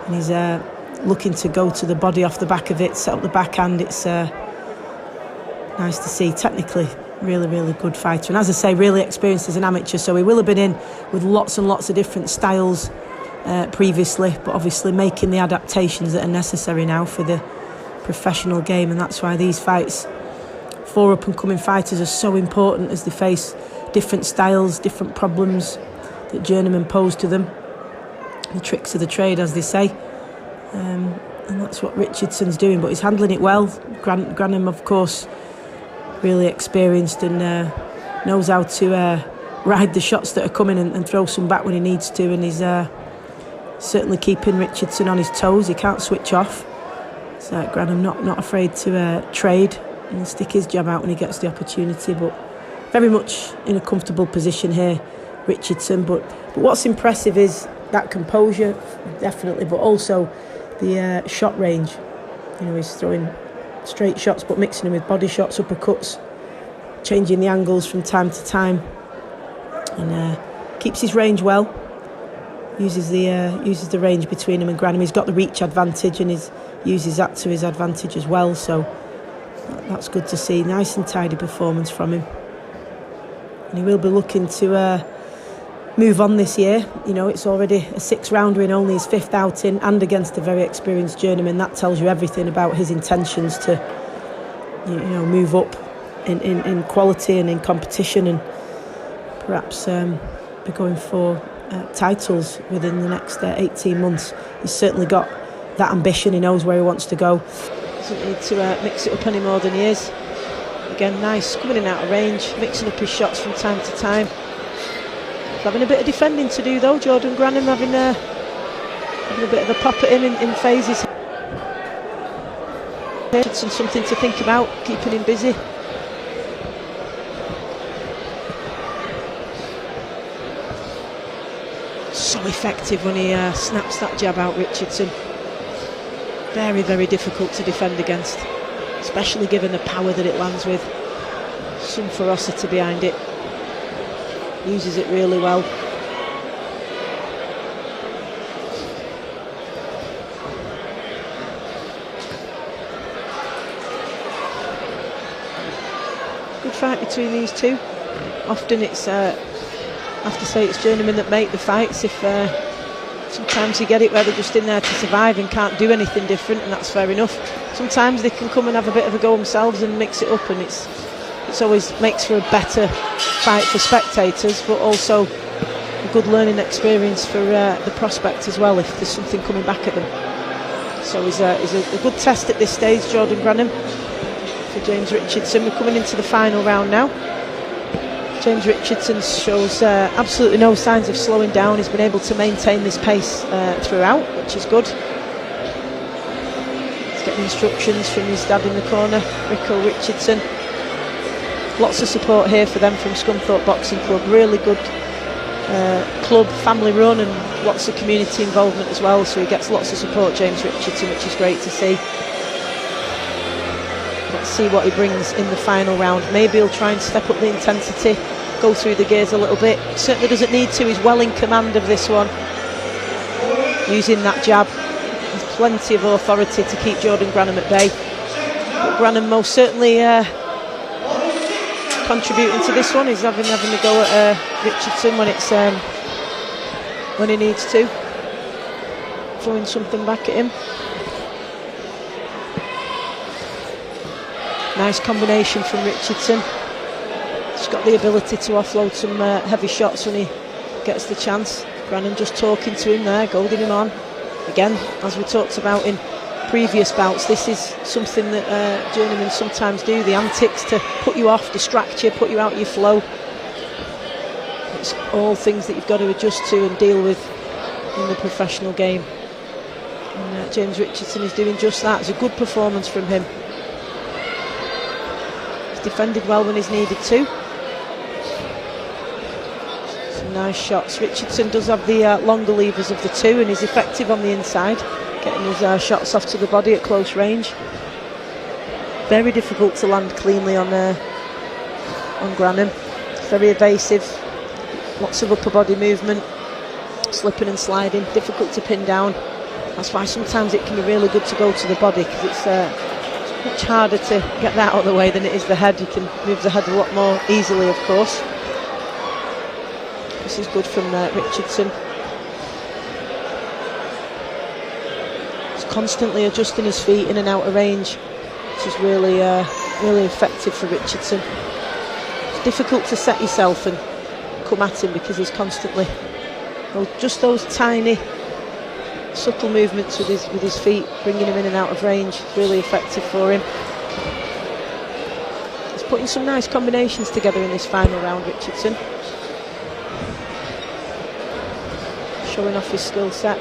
Speaker 1: and he's looking to go to the body off the back of it, set up the backhand. It's nice to see. Technically, really good fighter, and as I say, really experienced as an amateur, so he will have been in with lots and lots of different styles previously, but obviously making the adaptations that are necessary now for the professional game. And that's why these fights for up-and-coming fighters are so important, as they face different styles, different problems that journeymen pose to them. The tricks of the trade, as they say. And that's what Richardson's doing, but he's handling it well. Granham, of course, really experienced and knows how to ride the shots that are coming and throw some back when he needs to. And he's certainly keeping Richardson on his toes. He can't switch off. So Granham not afraid to trade and stick his jab out when he gets the opportunity, but very much in a comfortable position here, Richardson. But what's impressive is that composure, definitely, but also the shot range. He's throwing straight shots, but mixing them with body shots, uppercuts, changing the angles from time to time, and keeps his range well. Uses the range between him and Granham. He's got the reach advantage, and uses that to his advantage as well. So that's good to see. Nice and tidy performance from him. And he will be looking to move on this year. It's already a 6-rounder in only his 5th outing, and against a very experienced journeyman. That tells you everything about his intentions to, move up in quality and in competition, and perhaps be going for titles within the next 18 months. He's certainly got that ambition. He knows where he wants to go. Doesn't need to mix it up any more than he is. Again, nice, coming in out of range, mixing up his shots from time to time. He's having a bit of defending to do though, Jordan Granham having a bit of a pop at him in phases. Richardson something to think about, keeping him busy. So effective when he snaps that jab out, Richardson. Very, very difficult to defend against, especially given the power that it lands with. Some ferocity behind it. Uses it really well. Good fight between these two. Often it's I have to say it's journeymen that make the fights. If sometimes you get it where they're just in there to survive and can't do anything different, and that's fair enough. Sometimes they can come and have a bit of a go themselves and mix it up, and it's always makes for a better fight for spectators, but also a good learning experience for the prospect as well if there's something coming back at them. So he's a good test at this stage, Jordan Granham, for James Richardson. We're coming into the final round now. James Richardson shows absolutely no signs of slowing down. He's been able to maintain this pace throughout, which is good. He's getting instructions from his dad in the corner, Rico Richardson. Lots of support here for them from Scunthorpe Boxing Club. Really good club, family run, and lots of community involvement as well. So he gets lots of support, James Richardson, which is great to see. Let's see what he brings in the final round. Maybe he'll try and step up the intensity, go through the gears a little bit. Certainly doesn't need to. He's well in command of this one, using that jab. There's plenty of authority to keep Jordan Granham at bay. But Granham most certainly contributing to this one. He's having a go at Richardson when he needs to, throwing something back at him. Nice combination from Richardson. He's got the ability to offload some heavy shots when he gets the chance. Granham just talking to him there, goading him on. Again, as we talked about in previous bouts, this is something that journeymen sometimes do, the antics to put you off, distract you, put you out of your flow. It's all things that you've got to adjust to and deal with in the professional game. And James Richardson is doing just that. It's a good performance from him. Defended well when he's needed to. Some nice shots. Richardson does have the longer levers of the two, and he's effective on the inside, getting his shots off to the body at close range. Very difficult to land cleanly on Granham. Very evasive, lots of upper body movement, slipping and sliding, difficult to pin down. That's why sometimes it can be really good to go to the body, because it's much harder to get that out of the way than it is the head. You can move the head a lot more easily, of course. This is good from Richardson. He's constantly adjusting his feet in and out of range, which is really effective for Richardson. It's difficult to set yourself and come at him because he's constantly, just those tiny subtle movements with his feet, bringing him in and out of range, really effective for him. He's putting some nice combinations together in this final round, Richardson. Showing off his skill set.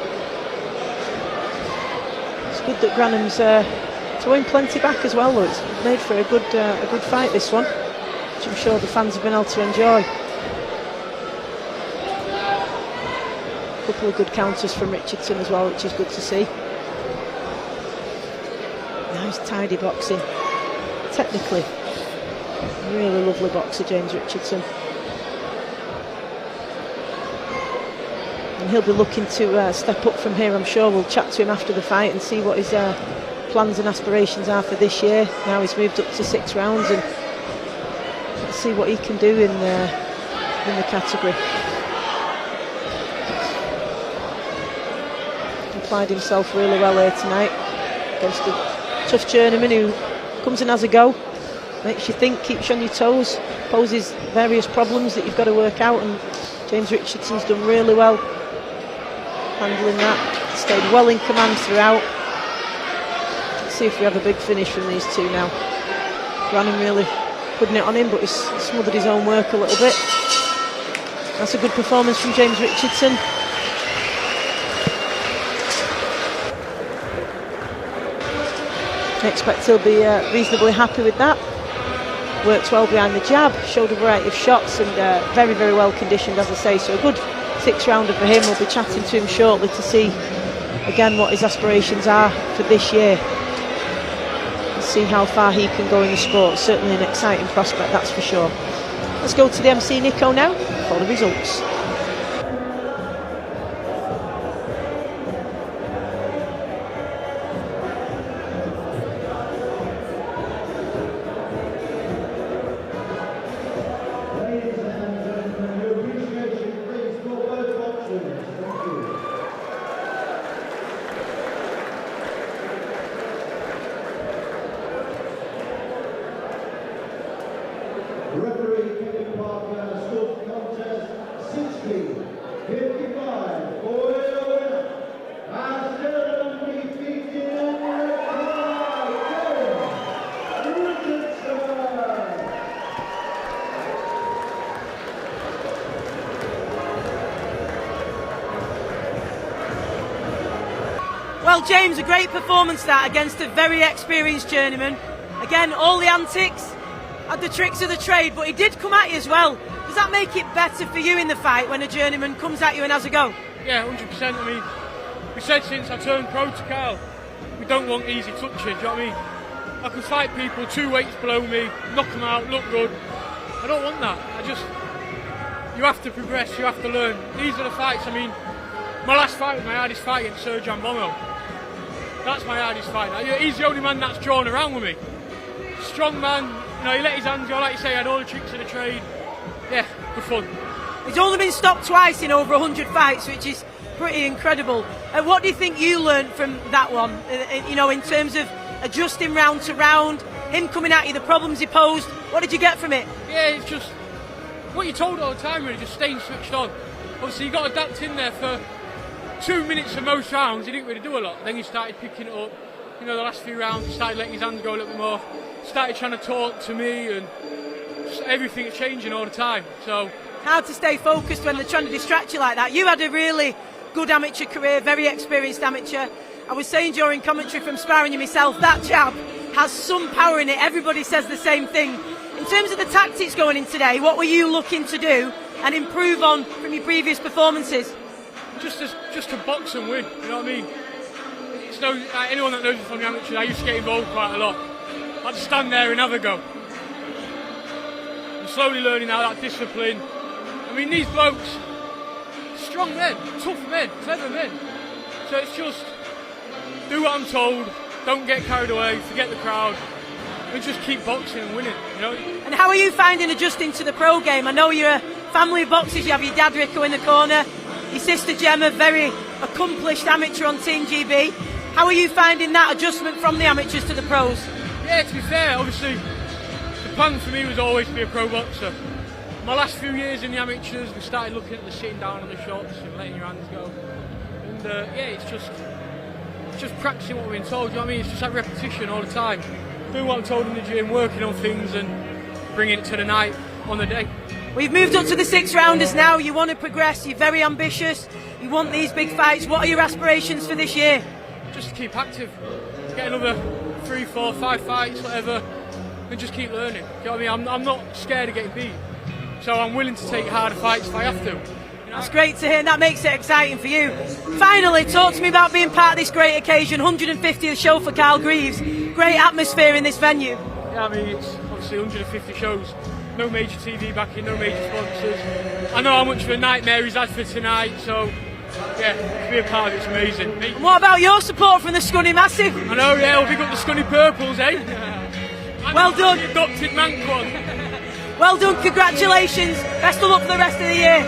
Speaker 1: It's good that Granham's throwing plenty back as well, though. It's made for a good fight, this one, which I'm sure the fans have been able to enjoy. Couple of good counters from Richardson as well, which is good to see. Nice tidy boxing. Technically, really lovely boxer, James Richardson. And he'll be looking to step up from here, I'm sure. We'll chat to him after the fight and see what his plans and aspirations are for this year. Now he's moved up to 6 rounds, and let's see what he can do in the category. Applied himself really well here tonight against a tough journeyman who comes and has a go, makes you think, keeps you on your toes, poses various problems that you've got to work out, and James Richardson's done really well handling that. Stayed well in command throughout. see if we have a big finish from these two now. Brannan really putting it on him, but he's smothered his own work a little bit. That's a good performance from James Richardson. I expect he'll be reasonably happy with that. Worked well behind the jab, showed a variety of shots, and very, very well conditioned, as I say. So a good 6-rounder for him. We'll be chatting to him shortly to see again what his aspirations are for this year. And see how far he can go in the sport. Certainly an exciting prospect, that's for sure. Let's go to the MC Nico now for the results.
Speaker 4: Referee Kevin Parker scored the contest 60-55 for the winner. And still undefeated in the crowd, James Richardson.
Speaker 5: Well, James, a great performance that against a very experienced journeyman. Again, all the antics, had the tricks of the trade, but he did come at you as well. Does that make it better for you in the fight when a journeyman comes at you and has a go?
Speaker 8: Yeah, 100%. I mean, we said since I turned pro to Carl, we don't want easy touches, do you know what I mean? I can fight people 2 weights below me, knock them out, look good. I don't want that. You have to progress, you have to learn. These are the fights, I mean, my last fight was my hardest fight against Serjan Bomo. That's my hardest fight. He's the only man that's drawn around with me. Strong man, you know, he let his hands go, like you say, he had all the tricks of the trade. Yeah, good fun.
Speaker 5: He's only been stopped twice in over 100 fights, which is pretty incredible. What do you think you learned from that one? You know, in terms of adjusting round to round, him coming at you, the problems he posed, what did you get from it?
Speaker 8: Yeah, it's just what you're told all the time, really, just staying switched on. Obviously, you got to adapt in there for 2 minutes of most rounds, he didn't really do a lot. Then he started picking it up. You know, the last few rounds, he started letting his hands go a little bit more. Started trying to talk to me, and just everything's changing all the time. So
Speaker 5: hard to stay focused when they're trying to distract you like that. You had a really good amateur career, very experienced amateur. I was saying during commentary from sparring you myself, that jab has some power in it. Everybody says the same thing. In terms of the tactics going in today, what were you looking to do and improve on from your previous performances?
Speaker 8: Just to box and win, you know what I mean? It's no, anyone that knows me from the amateur, I used to get involved quite a lot. I'd stand there and have a go. I'm slowly learning now that discipline. I mean, these blokes, strong men, tough men, clever men. So it's just do what I'm told, don't get carried away, forget the crowd, and just keep boxing and winning, you know.
Speaker 5: And how are you finding adjusting to the pro game? I know you're a family of boxers, you have your dad Rico in the corner, your sister Gemma, very accomplished amateur on Team GB. How are you finding that adjustment from the amateurs to the pros?
Speaker 8: Yeah, to be fair, obviously, the plan for me was always to be a pro boxer. My last few years in the amateurs, we started looking at the sitting down on the shots and letting your hands go. And yeah, it's just practicing what we're being told, you know what I mean? It's just that repetition all the time. Doing what I'm told in the gym, working on things and bringing it to the night on the day.
Speaker 5: We've moved up to the 6 rounders now. You want to progress, you're very ambitious, you want these big fights. What are your aspirations for this year?
Speaker 8: Just to keep active, get another 3, 4, 5 fights, whatever, and just keep learning. You know what I mean? I'm not scared of getting beat, so I'm willing to take harder fights if I have to. You know?
Speaker 5: That's great to hear, and that makes it exciting for you. Finally, talk to me about being part of this great occasion, 150th show for Carl Greaves. Great atmosphere in this venue.
Speaker 8: Yeah, I mean, it's obviously 150 shows, no major TV backing, no major sponsors. I know how much of a nightmare he's had for tonight, so yeah, to be a part of it's amazing.
Speaker 5: And what about your support from the Scunny Massive?
Speaker 8: I know, yeah, we'll pick up the Scunny Purples, eh?
Speaker 5: Well done.
Speaker 8: Adopted man club.
Speaker 5: Well done, congratulations. Best of luck for the rest of the year.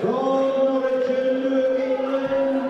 Speaker 4: From Norwich in New England,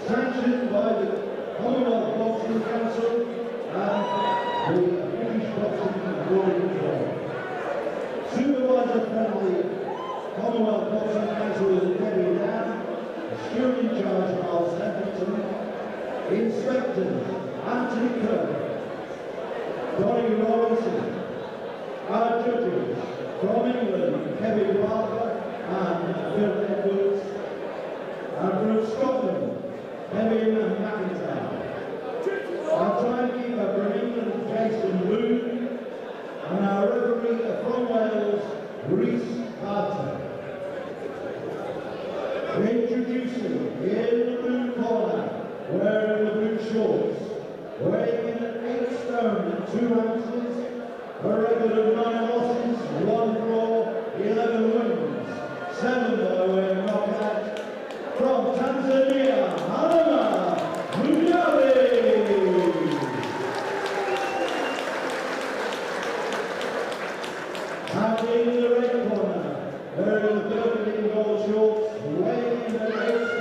Speaker 4: sanctioned by the Commonwealth Boxing Council and the British Boxing World Control. Supervisor from the Commonwealth Boxing Council is Debbie Lamb, Steward in charge Miles Templeton, Inspectors Anthony Kirk, Donnie Robinson, our judges from England Kevin Barker and Phil Edwards, and from Scotland Kevin McIntyre. Our timekeeper from England Jason Boone, and our referee from Wales Rhys Carter. Introducing in the blue corner, wearing the blue shorts, weighing in at 8 stone and 2 ounces, a record of 9 losses, 1 draw, 11 wins, 7 away knockout, from Tanzania, Halima Mugabe. And in the red corner, wearing the burgundy gold shorts, weighing in at 8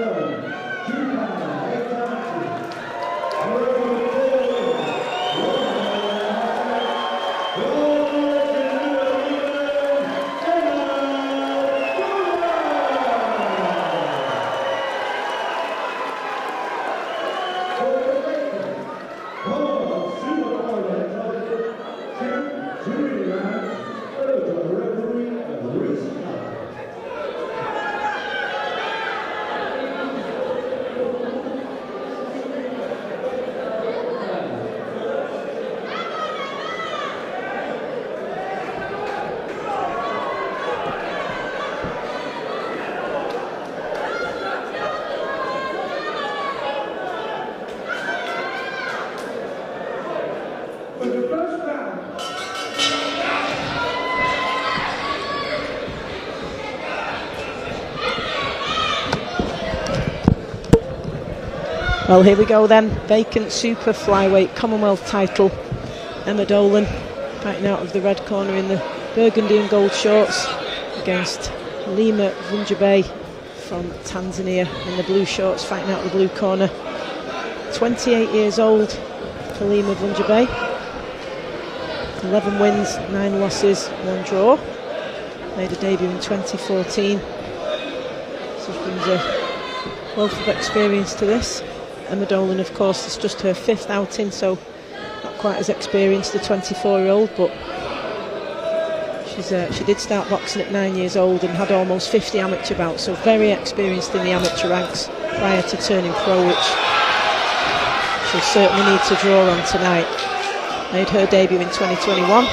Speaker 1: Well, here we go then. Vacant super flyweight Commonwealth title. Emma Dolan fighting out of the red corner in the burgundy and gold shorts against Halima Vunjabe from Tanzania in the blue shorts, fighting out of the blue corner. 28 years old, Halima Vunjabe. 11 wins, 9 losses, 1 draw. Made a debut in 2014. So she brings a wealth of experience to this. Emma Dolan, of course, it's just her 5th outing, so not quite as experienced, the 24-year-old, but she did start boxing at 9 years old and had almost 50 amateur bouts, so very experienced in the amateur ranks prior to turning pro, which she'll certainly need to draw on tonight. Made her debut in 2021,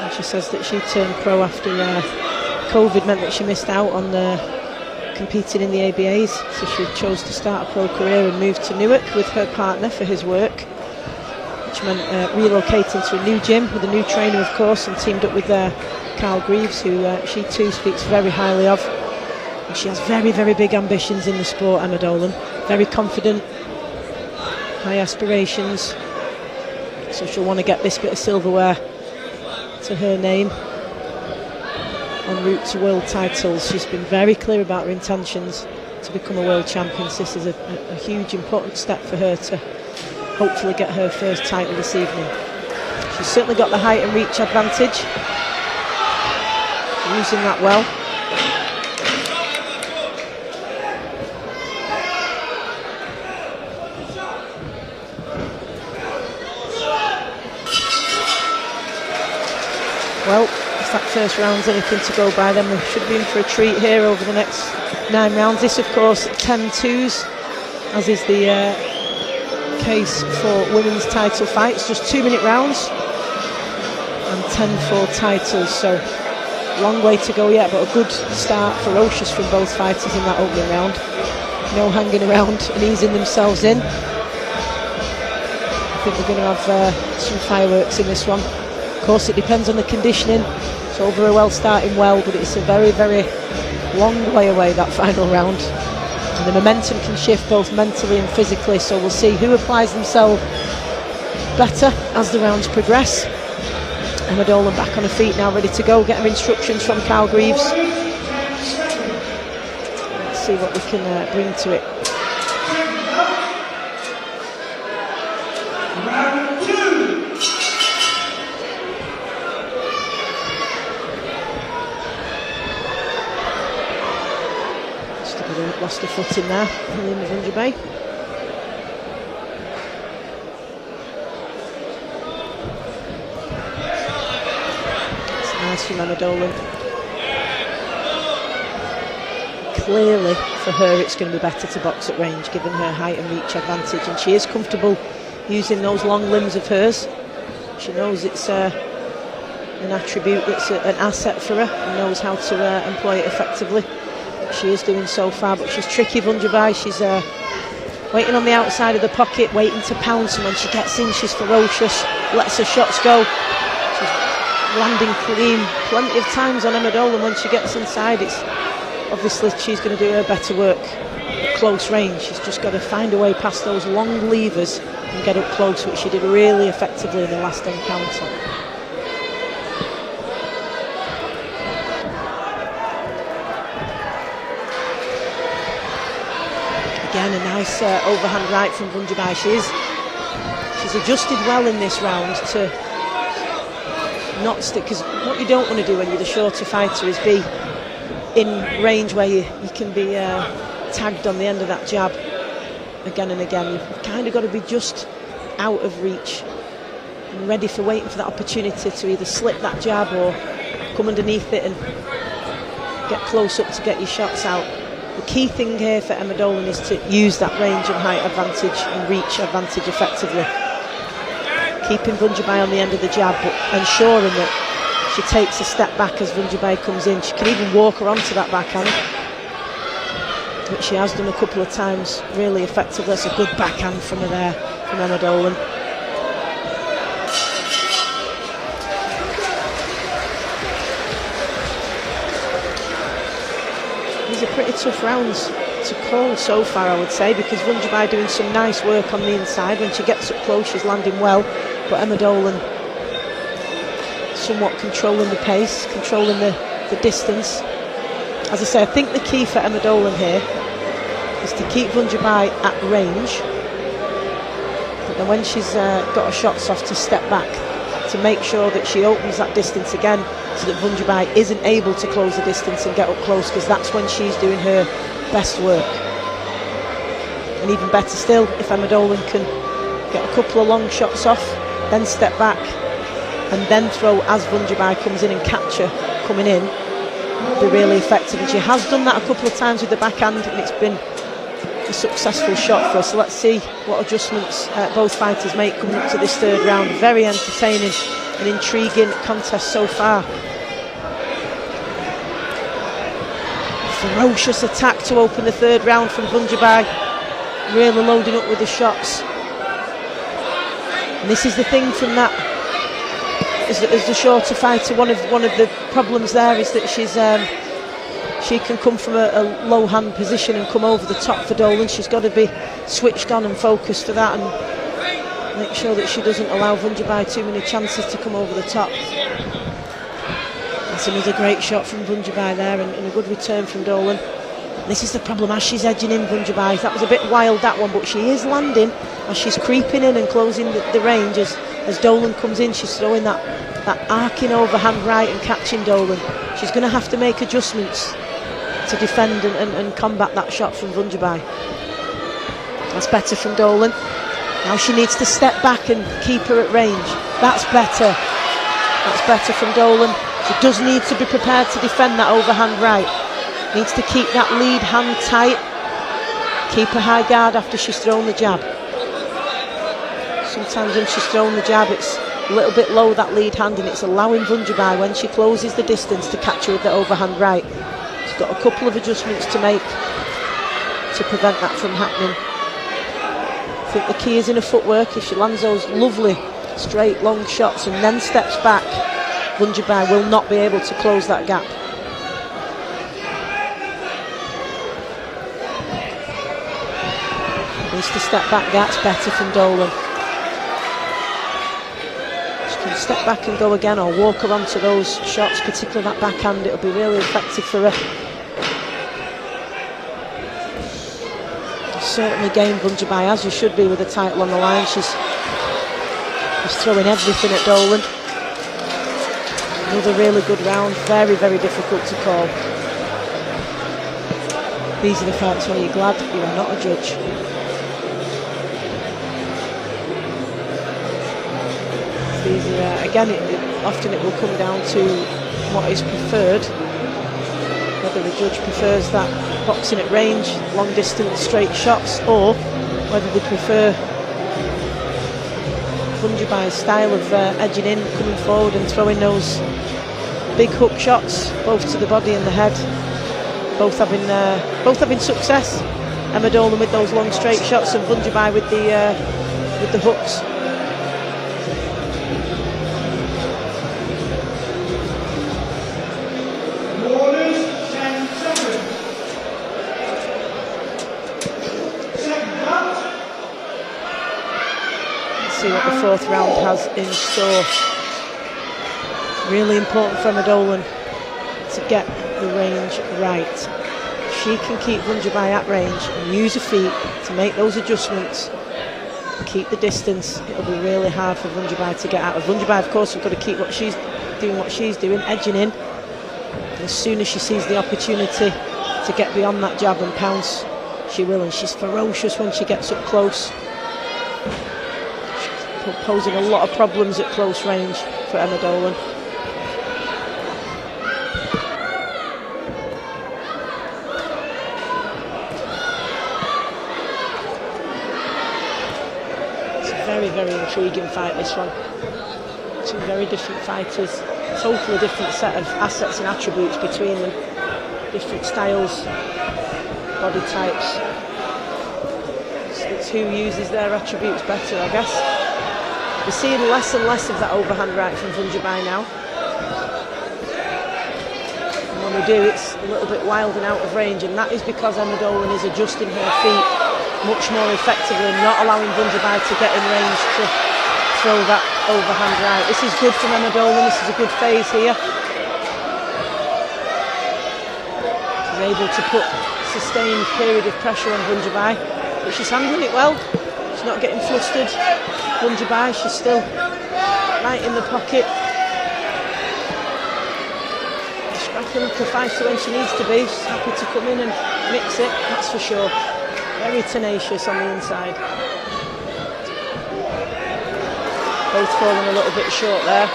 Speaker 1: and she says that she turned pro after COVID meant that she missed out on competing in the ABAs, so she chose to start a pro career and moved to Newark with her partner for his work, which meant relocating to a new gym with a new trainer, of course, and teamed up with Carl Greaves, who she too speaks very highly of. And she has very, very big ambitions in the sport, Emma Dolan. Very confident, high aspirations, so she'll want to get this bit of silverware to her name en route to world titles. She's been very clear about her intentions to become a world champion. This is a huge, important step for her to hopefully get her first title this evening. She's certainly got the height and reach advantage, using that well. Well, if that first round's anything to go by, then we should be in for a treat here over the next 9 rounds. This, of course, 10-2s, as is the case for women's title fights. Just 2-minute rounds and 10-4 titles, so long way to go yet, but a good start, ferocious from both fighters in that opening round. No hanging around and easing themselves in. I think we're going to have some fireworks in this one. Of course, it depends on the conditioning. It's all very well starting well, but it's a very, very long way away, that final round. And the momentum can shift both mentally and physically, so we'll see who applies themselves better as the rounds progress. Emma Dolan back on her feet now, ready to go, get her instructions from Carl Greaves. Let's see what we can bring to it. Lost her foot in there, Halima Vunjabe. It's nice from Emma Dolan. Clearly, for her, it's going to be better to box at range, given her height and reach advantage, and she is comfortable using those long limbs of hers. She knows it's an attribute that's an asset for her, and knows how to employ it effectively. She is doing so far, but she's tricky, Vunjabe. She's waiting on the outside of the pocket, waiting to pounce, and when she gets in, she's ferocious, lets her shots go. She's landing clean plenty of times on Emma Dolan. When she gets inside, it's obviously she's going to do her better work at close range. She's just got to find a way past those long levers and get up close, which she did really effectively in the last encounter. Again, a nice overhand right from Vunjabe. She's adjusted well in this round to not stick, because what you don't want to do when you're the shorter fighter is be in range where you can be tagged on the end of that jab again and again. You've kind of got to be just out of reach and ready for waiting for that opportunity to either slip that jab or come underneath it and get close up to get your shots out. The key thing here for Emma Dolan is to use that range and height advantage and reach advantage effectively. Keeping Vunjabe on the end of the jab, but ensuring that she takes a step back as Vunjabe comes in. She can even walk her onto that backhand, which she has done a couple of times really effectively. That's a good backhand from her there, from Emma Dolan. These are pretty tough rounds to call so far, I would say, because Vunjabai doing some nice work on the inside. When she gets up close, she's landing well, but Emma Dolan somewhat controlling the pace, controlling the distance. As I say, I think the key for Emma Dolan here is to keep Vunjabai at range, but then when she's got her shots off, to step back, to make sure that she opens that distance again, so that Vunjabai isn't able to close the distance and get up close, because that's when she's doing her best work. And even better still, if Emma Dolan can get a couple of long shots off, then step back, and then throw as Vunjabai comes in and catch her coming in, be really effective. And she has done that a couple of times with the backhand, and it's been a successful shot for her. So let's see what adjustments both fighters make coming up to this third round. Very entertaining and intriguing contest so far. Ferocious attack to open the third round from Vunjabai, really loading up with the shots. And this is the thing from that, as the shorter fighter, one of the problems there is that she can come from a low hand position and come over the top for Dolan. She's got to be switched on and focused for that, and make sure that she doesn't allow Vunjabai too many chances to come over the top. That's another great shot from Vunjabai there, and a good return from Dolan. This is the problem as she's edging in, Vunjabai. That was a bit wild, that one, but she is landing as she's creeping in and closing the range. As Dolan comes in, she's throwing that arcing overhand right and catching Dolan. She's going to have to make adjustments to defend and combat that shot from Vunjabai. That's better from Dolan. Now she needs to step back and keep her at range. That's better. That's better from Dolan. She does need to be prepared to defend that overhand right. Needs to keep that lead hand tight. Keep a high guard after she's thrown the jab. Sometimes when she's thrown the jab, it's a little bit low, that lead hand, and it's allowing Vunjabai, when she closes the distance, to catch her with the overhand right. She's got a couple of adjustments to make to prevent that from happening. I think the key is in her footwork. If she lands those lovely straight long shots and then steps back, Vunjabai will not be able to close that gap. Needs to step back. That's better from Dolan. She can step back and go again, or walk her onto those shots, particularly that backhand. It'll be really effective for her. Certainly game Vunjabai, as you should be with the title on the line. She's throwing everything at Dolan. Another really good round, very, very difficult to call. These are the fights where you're glad you are not a judge. These are, again, often it will come down to what is preferred, whether the judge prefers that boxing at range, long distance straight shots, or whether they prefer Vunjabai's style of edging in, coming forward and throwing those big hook shots, both to the body and the head. Both having success. Emma Dolan with those long straight shots, and Vunjabai with the hooks. See what the fourth round has in store. Really important for Emma Dolan to get the range right. She can keep Vunjabai at range and use her feet to make those adjustments and keep the distance. It'll be really hard for Vunjabai to get out of. Vunjabai, of course, has got to keep what she's doing, edging in. And as soon as she sees the opportunity to get beyond that jab and pounce, she will, and she's ferocious when she gets up close. Posing a lot of problems at close range for Emma Dolan. It's a very, very intriguing fight, this one. Two very different fighters, totally different set of assets and attributes between them. Different styles, body types. It's who uses their attributes better, I guess. We're seeing less and less of that overhand right from Vunjabai now. And when when we do, it's a little bit wild and out of range, and that is because Emma Dolan is adjusting her feet much more effectively and not allowing Bunjabai to get in range to throw that overhand right. This is good from Emma Dolan, this is a good phase here. She's able to put sustained period of pressure on Bunjabai, but she's handling it well. She's not getting flustered. Bunjabai, she's still right in the pocket. Scrapping up the fighter when she needs to be. She's happy to come in and mix it, that's for sure. Very tenacious on the inside. Both falling a little bit short there.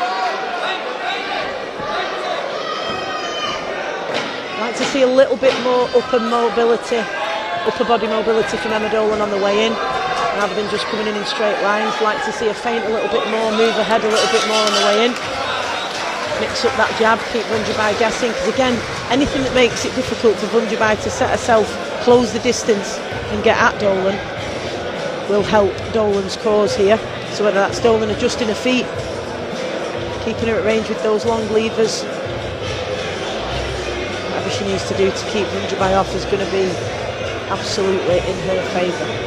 Speaker 1: I'd like to see a little bit more upper body mobility from Emma Dolan on the way in, rather than just coming in straight lines. Like to see her feint a little bit more, move ahead a little bit more on the way in. Mix up that jab, keep Bunjabai guessing, because again, anything that makes it difficult for Bunjabai to set herself, close the distance and get at Dolan will help Dolan's cause here. So whether that's Dolan adjusting her feet, keeping her at range with those long levers, whatever she needs to do to keep Bunjabai off is going to be absolutely in her favour.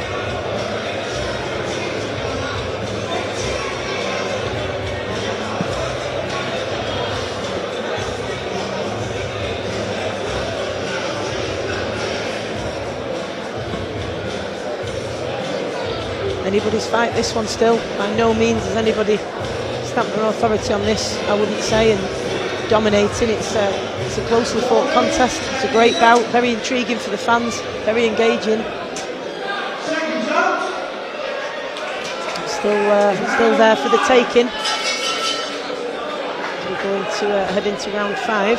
Speaker 1: Anybody's fight, this one still. By no means has anybody stamped their authority on this, I wouldn't say, and dominating. It's a closely fought contest. It's a great bout, very intriguing for the fans, very engaging. It's still there for the taking. We're going to head into round 5.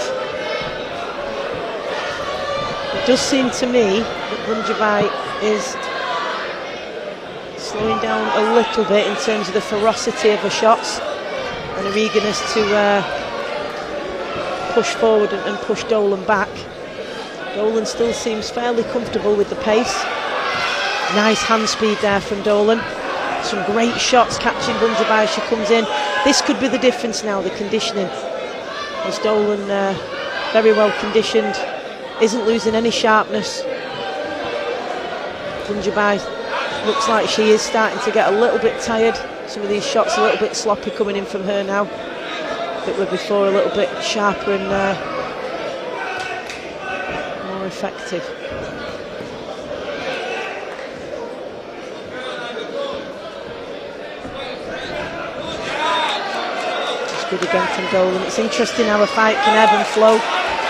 Speaker 1: It does seem to me that Bunjabai is slowing down a little bit in terms of the ferocity of her shots and her eagerness to push forward and push Dolan back. Dolan still seems fairly comfortable with the pace. Nice hand speed there from Dolan. Some great shots catching Bunjabai as she comes in. This could be the difference now, the conditioning. As Dolan, very well conditioned, isn't losing any sharpness. Bunjabai looks like she is starting to get a little bit tired. Some of these shots a little bit sloppy coming in from her now. That were before a little bit sharper and more effective. It's good again from Dolan. It's interesting how a fight can ebb and flow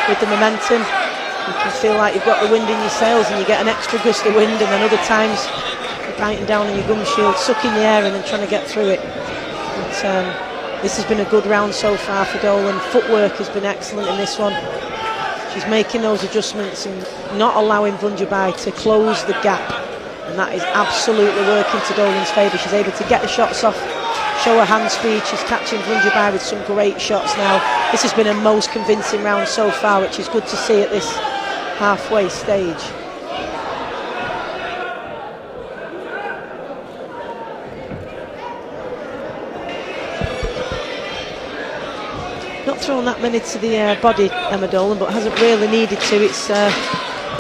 Speaker 1: with the momentum. You can feel like you've got the wind in your sails and you get an extra gust of wind, and then other times you're biting down on your gum shield, sucking the air in and trying to get through it. But, this has been a good round so far for Dolan. Footwork has been excellent in this one. She's making those adjustments and not allowing Bunjabai to close the gap, and that is absolutely working to Dolan's favour. She's able to get the shots off, show her hand speed. She's catching Bunjabai with some great shots now. This has been a most convincing round so far, which is good to see at this halfway stage. Not thrown that many to the body, Emma Dolan, but hasn't really needed to. It's the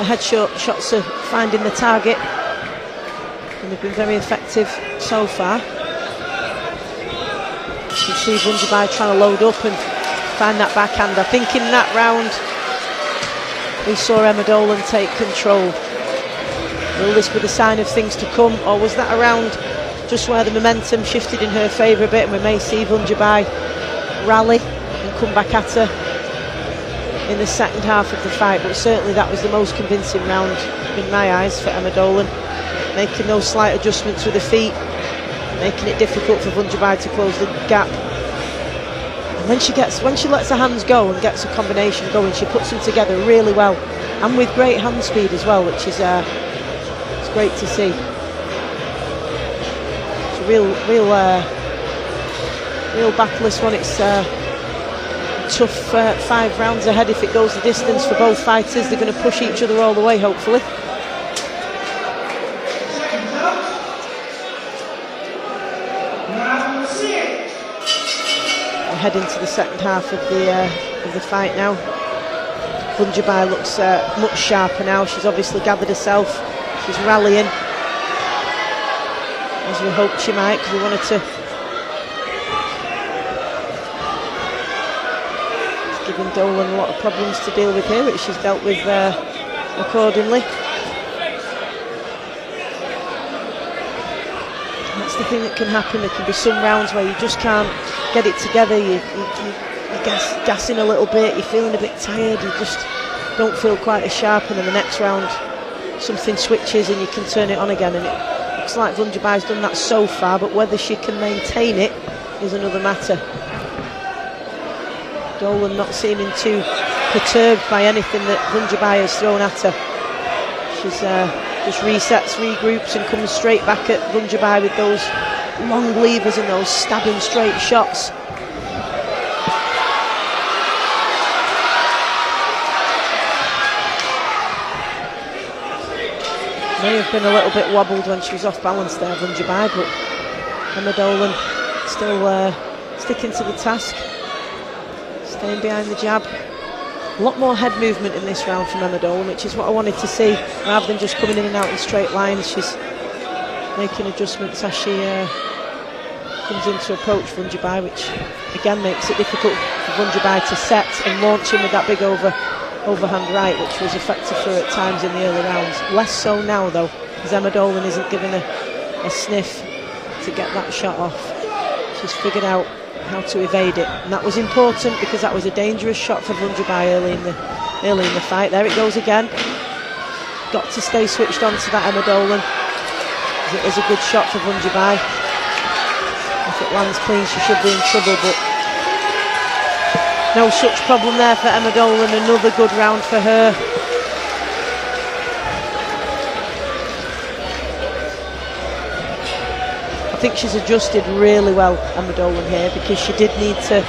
Speaker 1: headshot shots are finding the target, and they've been very effective so far. You can see Bunjabai trying to load up and find that backhand. I think in that round we saw Emma Dolan take control. Will this be the sign of things to come, or was that a round just where the momentum shifted in her favour a bit, and we may see Bunjabai rally and come back at her in the second half of the fight? But certainly that was the most convincing round in my eyes for Emma Dolan, making those slight adjustments with her feet, making it difficult for Bunjabai to close the gap. And when she lets her hands go and gets a combination going, she puts them together really well, and with great hand speed as well, which is it's great to see. It's a real battle, this one. It's tough 5 rounds ahead if it goes the distance for both fighters. They're going to push each other all the way, hopefully. We head into the second half of the fight now. Vunjabai looks much sharper now. She's obviously gathered herself. She's rallying, as we hoped she might, because we wanted to. It's giving Dolan a lot of problems to deal with here, which she's dealt with accordingly. That's the thing that can happen. There can be some rounds where you just can't get it together. You're gassing a little bit, you're feeling a bit tired, you just don't feel quite as sharp, and then the next round something switches and you can turn it on again, and it looks like Vunjabai's done that so far, but whether she can maintain it is another matter. Dolan not seeming too perturbed by anything that Vunjabai has thrown at her. She's just resets, regroups, and comes straight back at Vunjabai with those long levers and those stabbing straight shots. May have been a little bit wobbled when she was off balance there, Vunjabai, but Emma Dolan still sticking to the task, staying behind the jab. A lot more head movement in this round from Emma Dolan, which is what I wanted to see, rather than just coming in and out in straight lines. She's making adjustments as she comes in to approach Vunjabai, which again makes it difficult for Vunjabai to set and launch in with that big overhand right, which was effective for her at times in the early rounds. Less so now though, because Emma Dolan isn't giving a sniff to get that shot off. She's figured out how to evade it, and that was important because that was a dangerous shot for Vunjabai early in the fight. There it goes again. Got to stay switched on to that, Emma Dolan. It is a good shot for Vunjabai. If it lands clean, she should be in trouble, but no such problem there for Emma Dolan. Another good round for her. I think she's adjusted really well, Emma Dolan, here, because she did need to,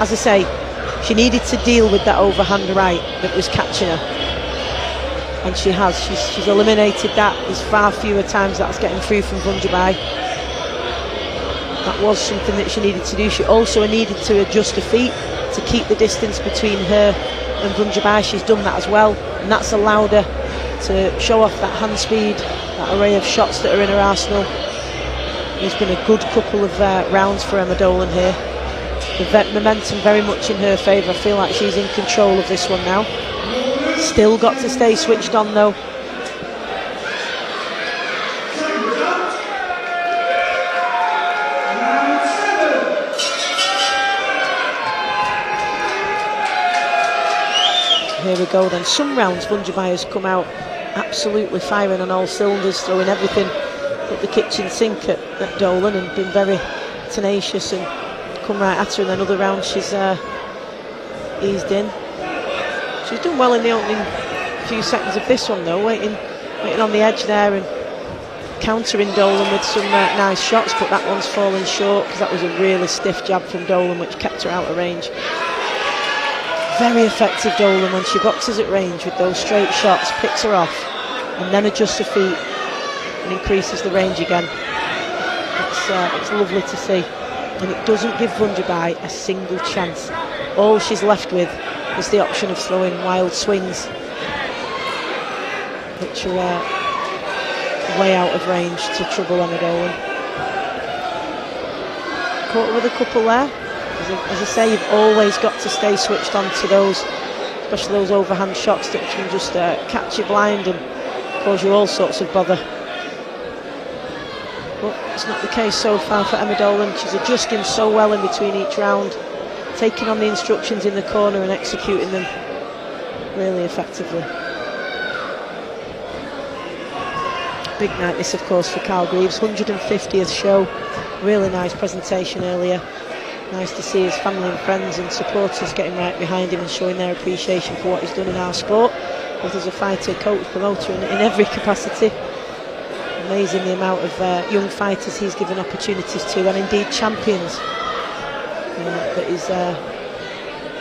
Speaker 1: as I say, she needed to deal with that overhand right that was catching her, and she has. She's eliminated that. There's far fewer times that's getting through from Vunjabai. That was something that she needed to do. She also needed to adjust her feet to keep the distance between her and Vunjabai. She's done that as well, and that's allowed her to show off that hand speed, that array of shots that are in her arsenal. It's been a good couple of rounds for Emma Dolan here. The momentum very much in her favour. I feel like she's in control of this one now. Still got to stay switched on though. Here we go then. Some rounds Vunjabai has come out absolutely firing on all cylinders, throwing everything at the kitchen sink at Dolan, and been very tenacious and come right at her. And then other rounds she's eased in. She's done well in the opening few seconds of this one though, waiting on the edge there and countering Dolan with some nice shots, but that one's fallen short because that was a really stiff jab from Dolan which kept her out of range. Very effective Dolan when she boxes at range with those straight shots, picks her off and then adjusts her feet and increases the range again. It's lovely to see, and it doesn't give Vunjabai a single chance. All she's left with is the option of throwing wild swings, which are way out of range to trouble Emma Dolan. Caught her with a couple there. As I say, you've always got to stay switched on to those, especially those overhand shots that can just catch you blind and cause you all sorts of bother. But it's not the case so far for Emma Dolan. She's adjusting so well in between each round, taking on the instructions in the corner and executing them really effectively. Big night this, of course, for Carl Greaves. 150th show. Really nice presentation earlier. Nice to see his family and friends and supporters getting right behind him and showing their appreciation for what he's done in our sport, both as a fighter, coach, promoter, and in every capacity. Amazing the amount of young fighters he's given opportunities to, and indeed champions that he's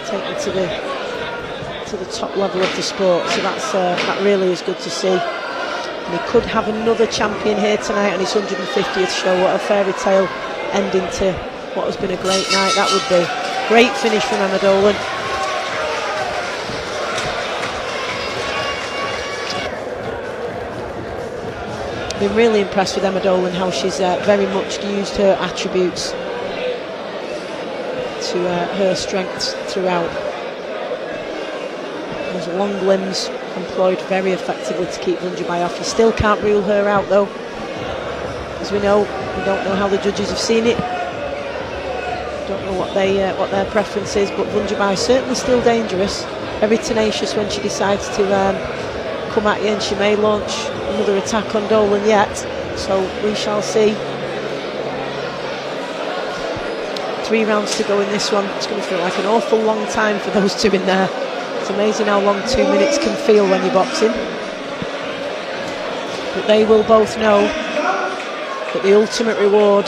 Speaker 1: taken to the top level of the sport. So that really is good to see. And he could have another champion here tonight on his 150th show. What a fairy tale ending to what has been a great night that would be. Great finish from Emma Dolan. Been really impressed with Emma Dolan, how she's very much used her attributes to her strengths throughout. Those long limbs employed very effectively to keep Vunjabai off. You still can't rule her out though. As we know, we don't know how the judges have seen it. Don't know what their preference is, but Vunjabai is certainly still dangerous. Very tenacious when she decides to come at you, and she may launch another attack on Dolan yet. So we shall see. 3 rounds to go in this one. It's going to feel like an awful long time for those two in there. It's amazing how long 2 minutes can feel when you're boxing. But they will both know that the ultimate reward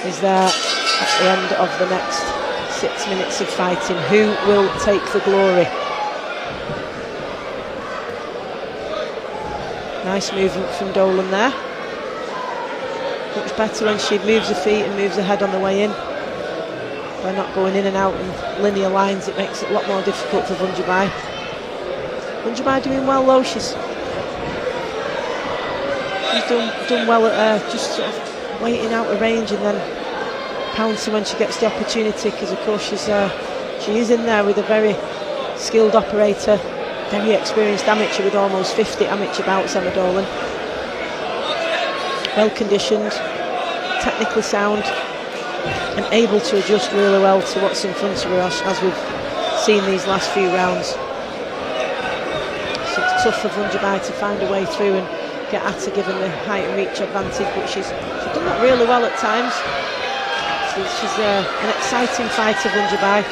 Speaker 1: is there at the end of the next 6 minutes of fighting. Who will take the glory? Nice movement from Dolan there. Much better when she moves her feet and moves her head on the way in. By not going in and out in linear lines, it makes it a lot more difficult for Vunjabai. Vunjabai doing well though. She's done well at just sort of waiting out of range and then pouncing when she gets the opportunity, because of course she is in there with a very skilled operator, very experienced amateur with almost 50 amateur bouts, Emma Dolan. Well conditioned, technically sound, and able to adjust really well to what's in front of her, as we've seen these last few rounds. So it's tough for Vunjabai to find a way through and get at her given the height and reach advantage, but she's done that really well at times. She's an exciting fighter, Vunjabai.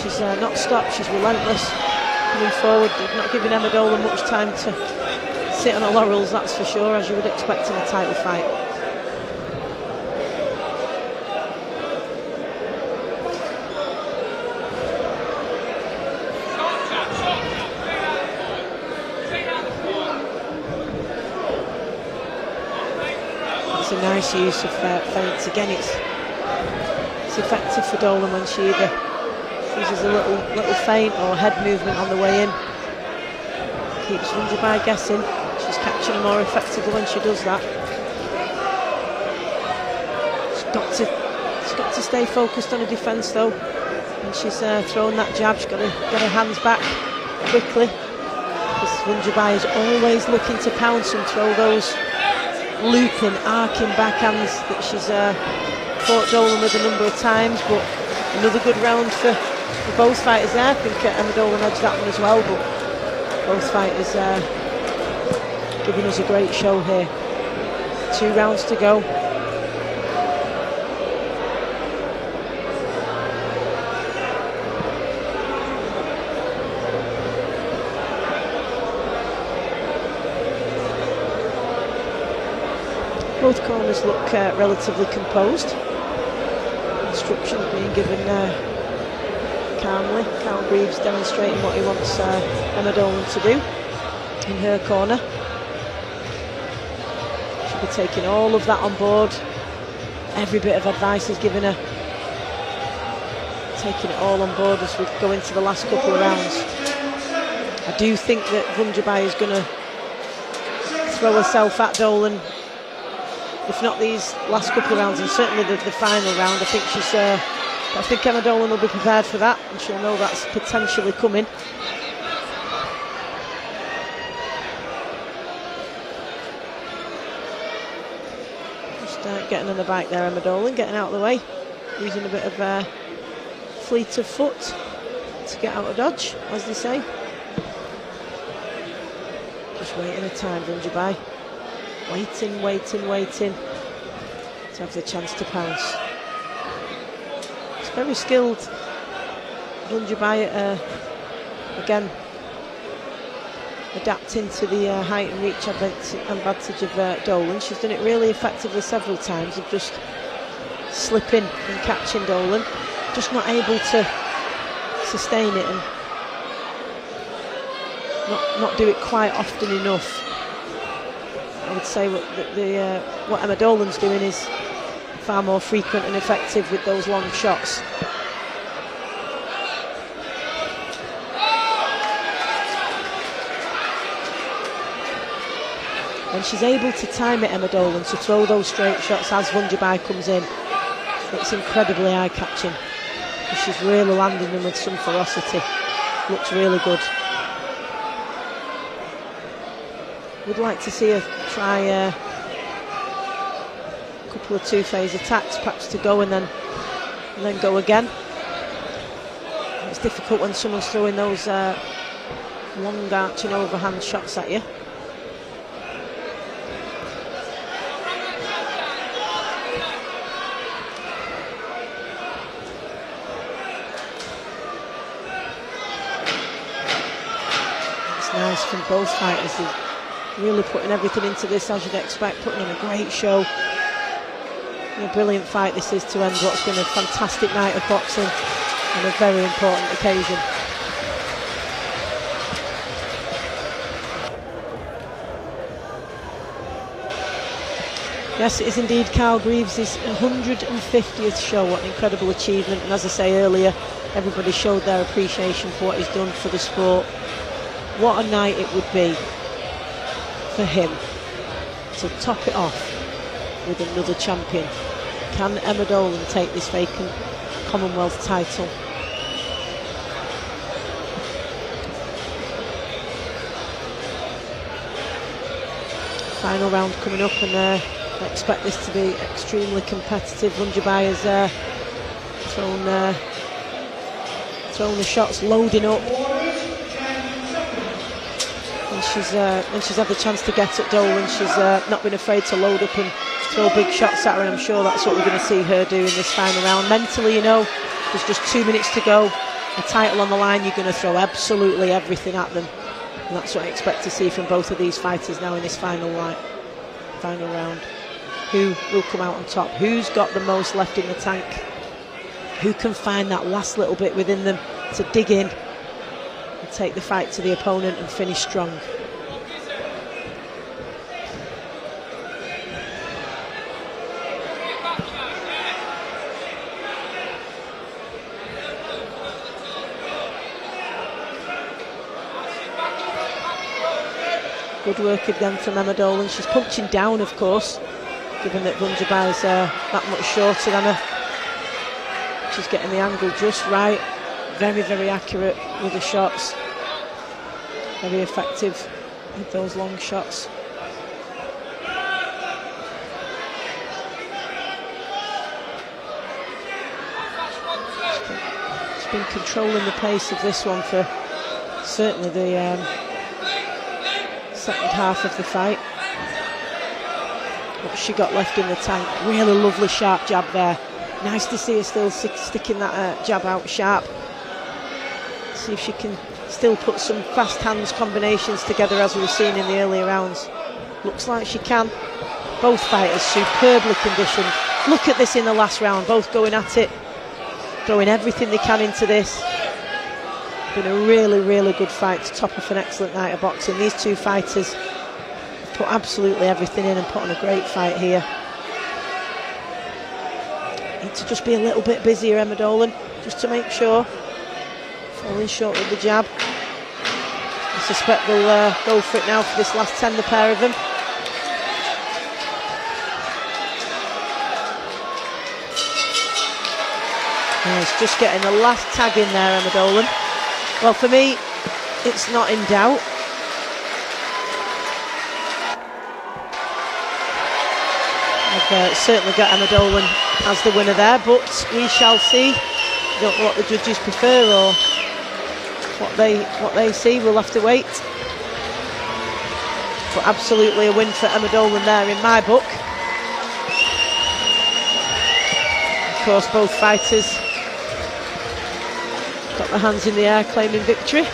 Speaker 1: She's not stopped, she's relentless, coming forward, not giving Emma Dolan much time to sit on her laurels, that's for sure, as you would expect in a title fight. It's a nice use of feints. Again, it's effective for Dolan when she either uses a little feint or head movement on the way in. Keeps Vunjabai guessing. She's catching her more effectively when she does that. She's got to stay focused on her defence though. When she's throwing that jab, she's got to get her hands back quickly, because Vunjabai is always looking to pounce and throw those looping, arcing backhands that she's fought Dolan with a number of times. But another good round for both fighters there. I think Emma Dolan edged that one as well, but both fighters giving us a great show here. 2 rounds to go. Both corners look relatively composed. Instructions being given calmly. Carl Greaves demonstrating what he wants Emma Dolan to do in her corner. She'll be taking all of that on board. Every bit of advice is given her. Taking it all on board as we go into the last couple of rounds. I do think that Vunjabai is going to throw herself at Dolan, if not these last couple of rounds, and certainly the final round. I think Emma Dolan will be prepared for that, and she'll know that's potentially coming. Just getting on the bike there, Emma Dolan, getting out of the way, using a bit of fleet of foot to get out of dodge, as they say. Just waiting a time, Vunjabai. Waiting to have the chance to pounce. It's very skilled. Vunjabai again adapting to the height and reach advantage of Dolan. She's done it really effectively several times of just slipping and catching Dolan, just not able to sustain it and not do it quite often enough. I would say what Emma Dolan's doing is far more frequent and effective with those long shots. When she's able to time it, Emma Dolan, to throw those straight shots as Vunjabai comes in, it's incredibly eye-catching. She's really landing them with some ferocity. Looks really good. Would like to see her try a couple of two-phase attacks, perhaps to go and then go again. It's difficult when someone's throwing those long arching overhand shots at you. It's nice from both fighters. They're really putting everything into this, as you'd expect, putting on a great show. And a brilliant fight this is to end what's been a fantastic night of boxing on a very important occasion. Yes, it is indeed Carl Greaves' 150th show. What an incredible achievement. And as I say earlier, everybody showed their appreciation for what he's done for the sport. What a night it would be for him to top it off with another champion. Can Emma Dolan take this vacant Commonwealth title? Final round coming up, and I expect this to be extremely competitive. Vunjabai has thrown the shots, loading up. When she's had the chance to get at Dolan, she's not been afraid to load up and throw big shots at her, and I'm sure that's what we're going to see her do in this final round. Mentally, you know, there's just 2 minutes to go, a title on the line, you're going to throw absolutely everything at them, and that's what I expect to see from both of these fighters now in this final round. Who will come out on top? Who's got the most left in the tank? Who can find that last little bit within them to dig in and take the fight to the opponent and finish strong? Good work again from Emma Dolan. She's punching down, of course, given that Vunjabai is that much shorter than her. She's getting the angle just right. Very, very accurate with the shots. Very effective with those long shots. She's been controlling the pace of this one for certainly the second half of the fight. What she got left in the tank. Really lovely sharp jab there. Nice to see her still sticking that jab out sharp. See if she can still put some fast hands combinations together as we were seeing in the earlier rounds. Looks like she can. Both fighters superbly conditioned. Look at this in the last round, both going at it, throwing everything they can into this. Been a really, really good fight to top off an excellent night of boxing. These two fighters have put absolutely everything in and put on a great fight here. Need to just be a little bit busier, Emma Dolan, just to make sure. Falling short with the jab. I suspect they'll go for it now for this last 10, the pair of them. It's just getting the last tag in there, Emma Dolan. Well, for me, it's not in doubt. I've certainly got Emma Dolan as the winner there, but we shall see. Don't know what the judges prefer or what they see. We'll have to wait. But absolutely a win for Emma Dolan there in my book. Of course, both fighters got their hands in the air claiming victory,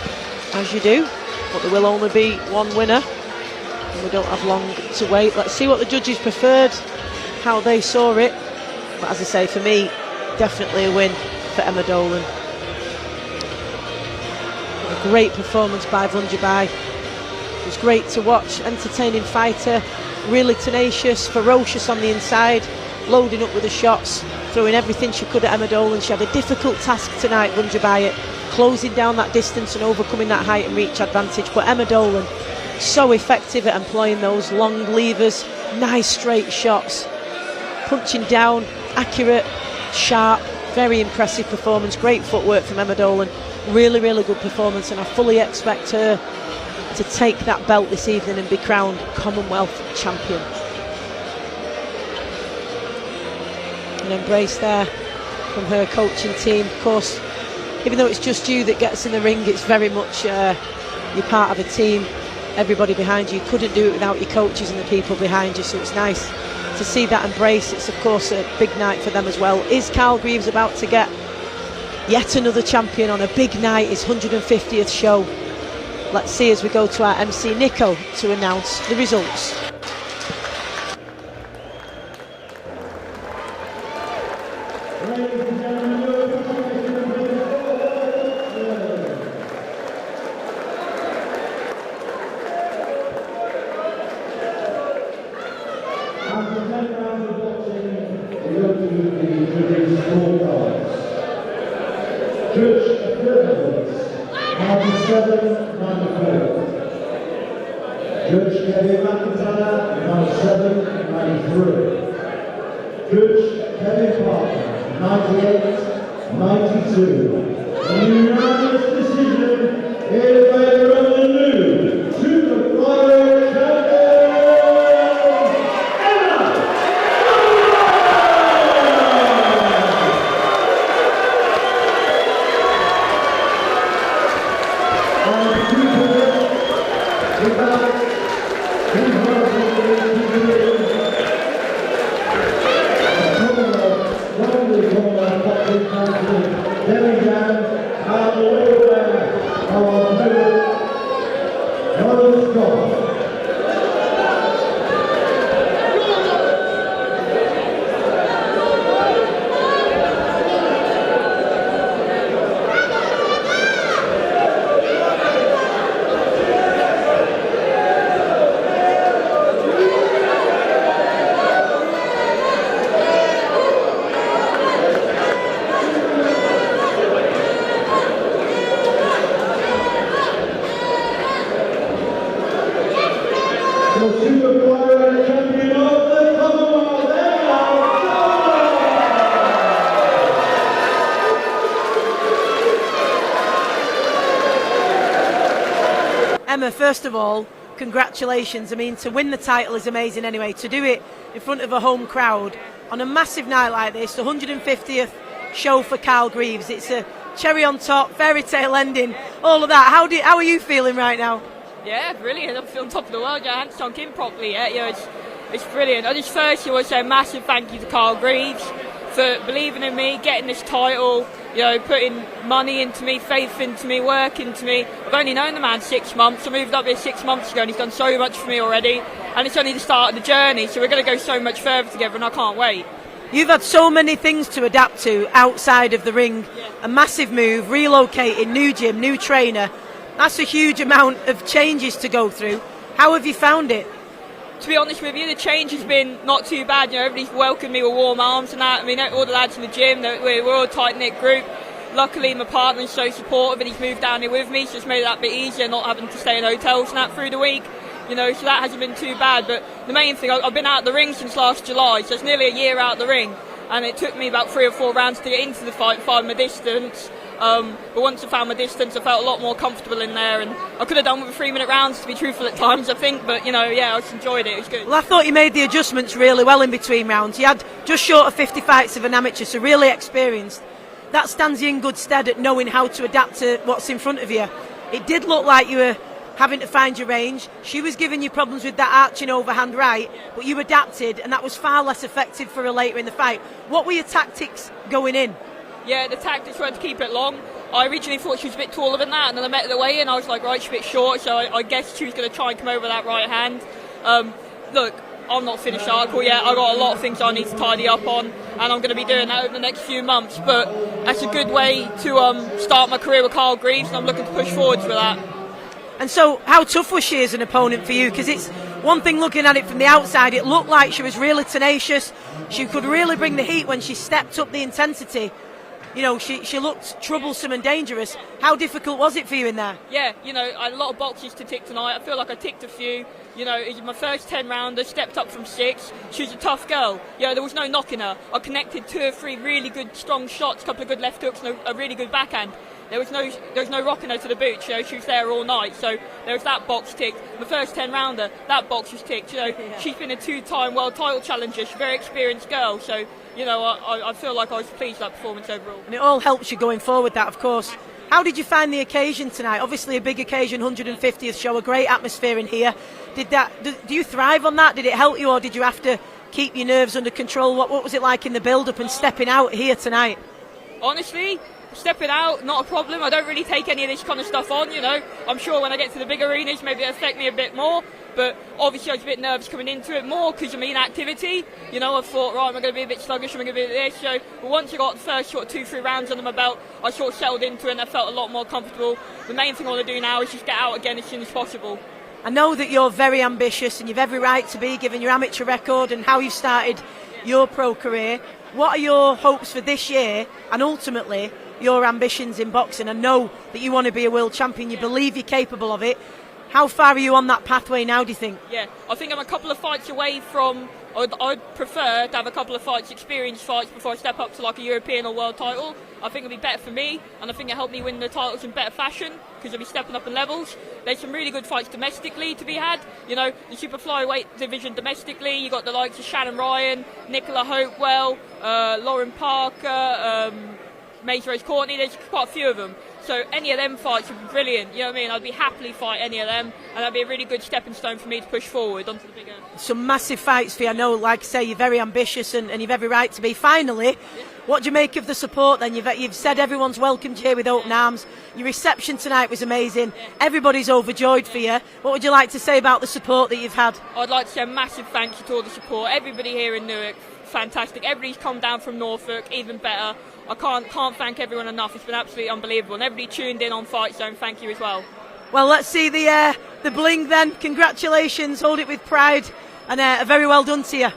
Speaker 1: as you do, but there will only be one winner and we don't have long to wait. Let's see what the judges preferred, how they saw it, but as I say, for me, definitely a win for Emma Dolan. A great performance by Vunjabai. It was great to watch, entertaining fighter, really tenacious, ferocious on the inside, loading up with the shots, throwing everything she could at Emma Dolan. She had a difficult task tonight, Vunjabai, at closing down that distance and overcoming that height and reach advantage. But Emma Dolan So effective at employing those long levers, nice straight shots, punching down, accurate, sharp, very impressive performance. Great footwork from Emma Dolan. Really, really good performance, and I fully expect her to take that belt this evening and be crowned Commonwealth champion. An embrace there from her coaching team. Of course, even though it's just you that gets in the ring, it's very much you're part of a team. Everybody behind you. You couldn't do it without your coaches and the people behind you, so it's nice to see that embrace. It's of course a big night for them as well. Is Carl Greaves about to get yet another champion on a big night, his 150th show? Let's see as we go to our MC Nico to announce the results. Emma, first of all, congratulations. I mean, to win the title is amazing anyway. To do it in front of a home crowd on a massive night like this, the 150th show for Carl Greaves, it's a cherry on top, fairy tale ending, all of that. How are you feeling right now?
Speaker 9: Yeah, brilliant. I'm feeling top of the world. I haven't sunk in properly yet. You know, it's brilliant. I just firstly want to say a massive thank you to Carl Greaves for believing in me, getting this title, you know, putting money into me, faith into me, work into me. I've only known the man 6 months. I moved up here 6 months ago and he's done so much for me already. And it's only the start of the journey, so we're going to go so much further together and I can't wait.
Speaker 1: You've had so many things to adapt to outside of the ring.
Speaker 9: Yeah.
Speaker 1: A massive move, relocating, new gym, new trainer. That's a huge amount of changes to go through. How have you found it?
Speaker 9: To be honest with you, the change has been not too bad. You know, everybody's welcomed me with warm arms and that. I mean, all the lads in the gym, we're all a tight-knit group. Luckily, my partner's so supportive and he's moved down here with me, so it's made it that bit easier, not having to stay in hotels and that through the week. You know, so that hasn't been too bad. But the main thing, I've been out of the ring since last July, so it's nearly a year out of the ring. And it took me about 3 or 4 rounds to get into the fight and find my distance. But once I found my distance, I felt a lot more comfortable in there, and I could have done with 3-minute rounds, to be truthful, at times, I think. But you know, yeah, I just enjoyed it. It was good.
Speaker 1: Well, I thought you made the adjustments really well in between rounds. You had just short of 50 fights of an amateur, so really experienced. That stands you in good stead at knowing how to adapt to what's in front of you. It did look like you were having to find your range. She was giving you problems with that arching overhand right, but you adapted, and that was far less effective for her later in the fight. What were your tactics going in?
Speaker 9: Yeah, the tactics were to keep it long. I originally thought she was a bit taller than that, and then I met her the way in, I was like, right, she's a bit short, so I guessed she was going to try and come over that right hand. Look, I'm not finished article yet. I've got a lot of things I need to tidy up on, and I'm going to be doing that over the next few months. But that's a good way to start my career with Carl Greaves, and I'm looking to push forwards with that.
Speaker 1: And so, how tough was she as an opponent for you? Because it's one thing looking at it from the outside, it looked like she was really tenacious. She could really bring the heat when she stepped up the intensity.
Speaker 5: you know, she looked troublesome and dangerous. How difficult was it for you in there?
Speaker 9: Yeah, you know, I had a lot of boxes to tick tonight. I feel like I ticked a few. You know, it was my first 10-rounder, stepped up from 6. She was a tough girl. You know, there was no knocking her. I connected 2 or 3 really good, strong shots, a couple of good left hooks, and a really good backhand. There was no rocking her to the boot. You know, she was there all night. So there was that box ticked. My first 10-rounder, that box was ticked. You know, she's been a 2-time world title challenger. She's a very experienced girl. So, you know, I feel like I was pleased with that performance overall.
Speaker 5: And it all helps you going forward, that, of course. How did you find the occasion tonight? Obviously a big occasion, 150th show, a great atmosphere in here. Do you thrive on that? Did it help you, or did you have to keep your nerves under control? What was it like in the build-up and stepping out here tonight?
Speaker 9: Honestly, stepping out, not a problem. I don't really take any of this kind of stuff on, you know. I'm sure when I get to the big arenas, maybe it'll affect me a bit more. But obviously I was a bit nervous coming into it more because of my inactivity. You know, I thought, right, am I going to be a bit sluggish? Am I going to be this? So, but once I got the first sort of 2-3 rounds under my belt, I sort of settled into it and I felt a lot more comfortable. The main thing I want to do now is just get out again as soon as possible.
Speaker 5: I know that you're very ambitious and you've every right to be, given your amateur record and how you've started your pro career. What are your hopes for this year and ultimately your ambitions in boxing? I know that you want to be a world champion, you believe you're capable of it. How far are you on that pathway now, do you think?
Speaker 9: Yeah, I think I'm a couple of fights away from... I'd prefer to have a couple of fights, experienced fights, before I step up to like a European or world title. I think it'll be better for me, and I think it'll help me win the titles in better fashion, because I'll be stepping up in levels. There's some really good fights domestically to be had. You know, the super flyweight division domestically, you got the likes of Shannon Ryan, Nicola Hopewell, Lauren Parker, Mazer Courtney. There's quite a few of them. So any of them fights would be brilliant, you know what I mean? I'd be happily fight any of them, and that'd be a really good stepping stone for me to push forward onto the bigger...
Speaker 5: Some massive fights for you. I know, like I say, you're very ambitious and you've every right to be. Finally, what do you make of the support then? You've said everyone's welcomed you here with open arms. Your reception tonight was amazing. Everybody's overjoyed for you. What would you like to say about the support that you've had?
Speaker 9: I'd like to say a massive thank you to all the support. Everybody here in Newark, fantastic. Everybody's come down from Norfolk, even better. I can't thank everyone enough. It's been absolutely unbelievable. And everybody tuned in on Fight Zone, thank you as well.
Speaker 5: Well, let's see the bling then. Congratulations, hold it with pride, and a very well done to you.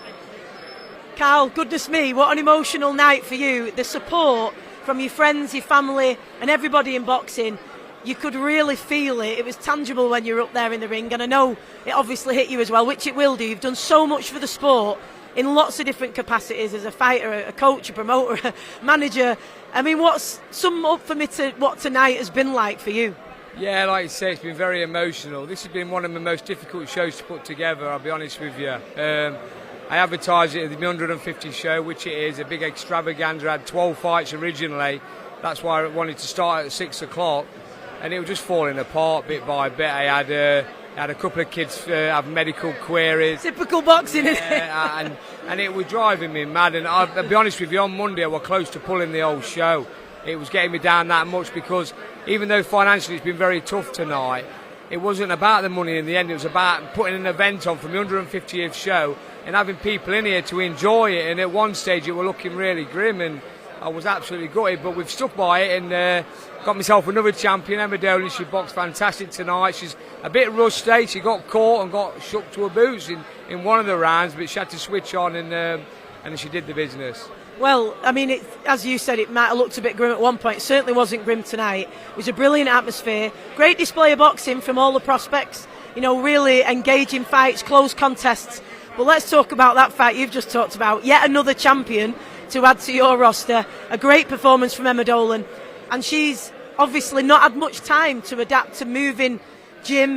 Speaker 5: Carl, goodness me, what an emotional night for you. The support from your friends, your family, and everybody in boxing. You could really feel it. It was tangible when you were up there in the ring, and I know it obviously hit you as well, which it will do. You've done so much for the sport in lots of different capacities, as a fighter, a coach, a promoter, a manager. I mean, sum up for me to what tonight has been like for you?
Speaker 10: Yeah, like you say, it's been very emotional. This has been one of the most difficult shows to put together, I'll be honest with you. I advertised it at the 150 show, which it is, a big extravaganza. I had 12 fights originally. That's why I wanted to start at 6 o'clock. And it was just falling apart bit by bit. I had a couple of kids have medical queries.
Speaker 5: Typical boxing, isn't it?
Speaker 10: And it was driving me mad. And I'll be honest with you, on Monday I was close to pulling the whole show. It was getting me down that much, because even though financially it's been very tough tonight, it wasn't about the money in the end. It was about putting an event on from the 150th show and having people in here to enjoy it. And at one stage it was looking really grim, and I was absolutely gutted, but we've stuck by it and got myself another champion, Emma Dolan. She boxed fantastic tonight. She's a bit rusty. She got caught and got shook to her boots in one of the rounds, but she had to switch on and she did the business.
Speaker 5: Well, I mean, as you said, it might have looked a bit grim at one point. It certainly wasn't grim tonight. It was a brilliant atmosphere. Great display of boxing from all the prospects. You know, really engaging fights, close contests. But let's talk about that fight you've just talked about. Yet another champion to add to your roster. A great performance from Emma Dolan. And she's obviously not had much time to adapt to moving to a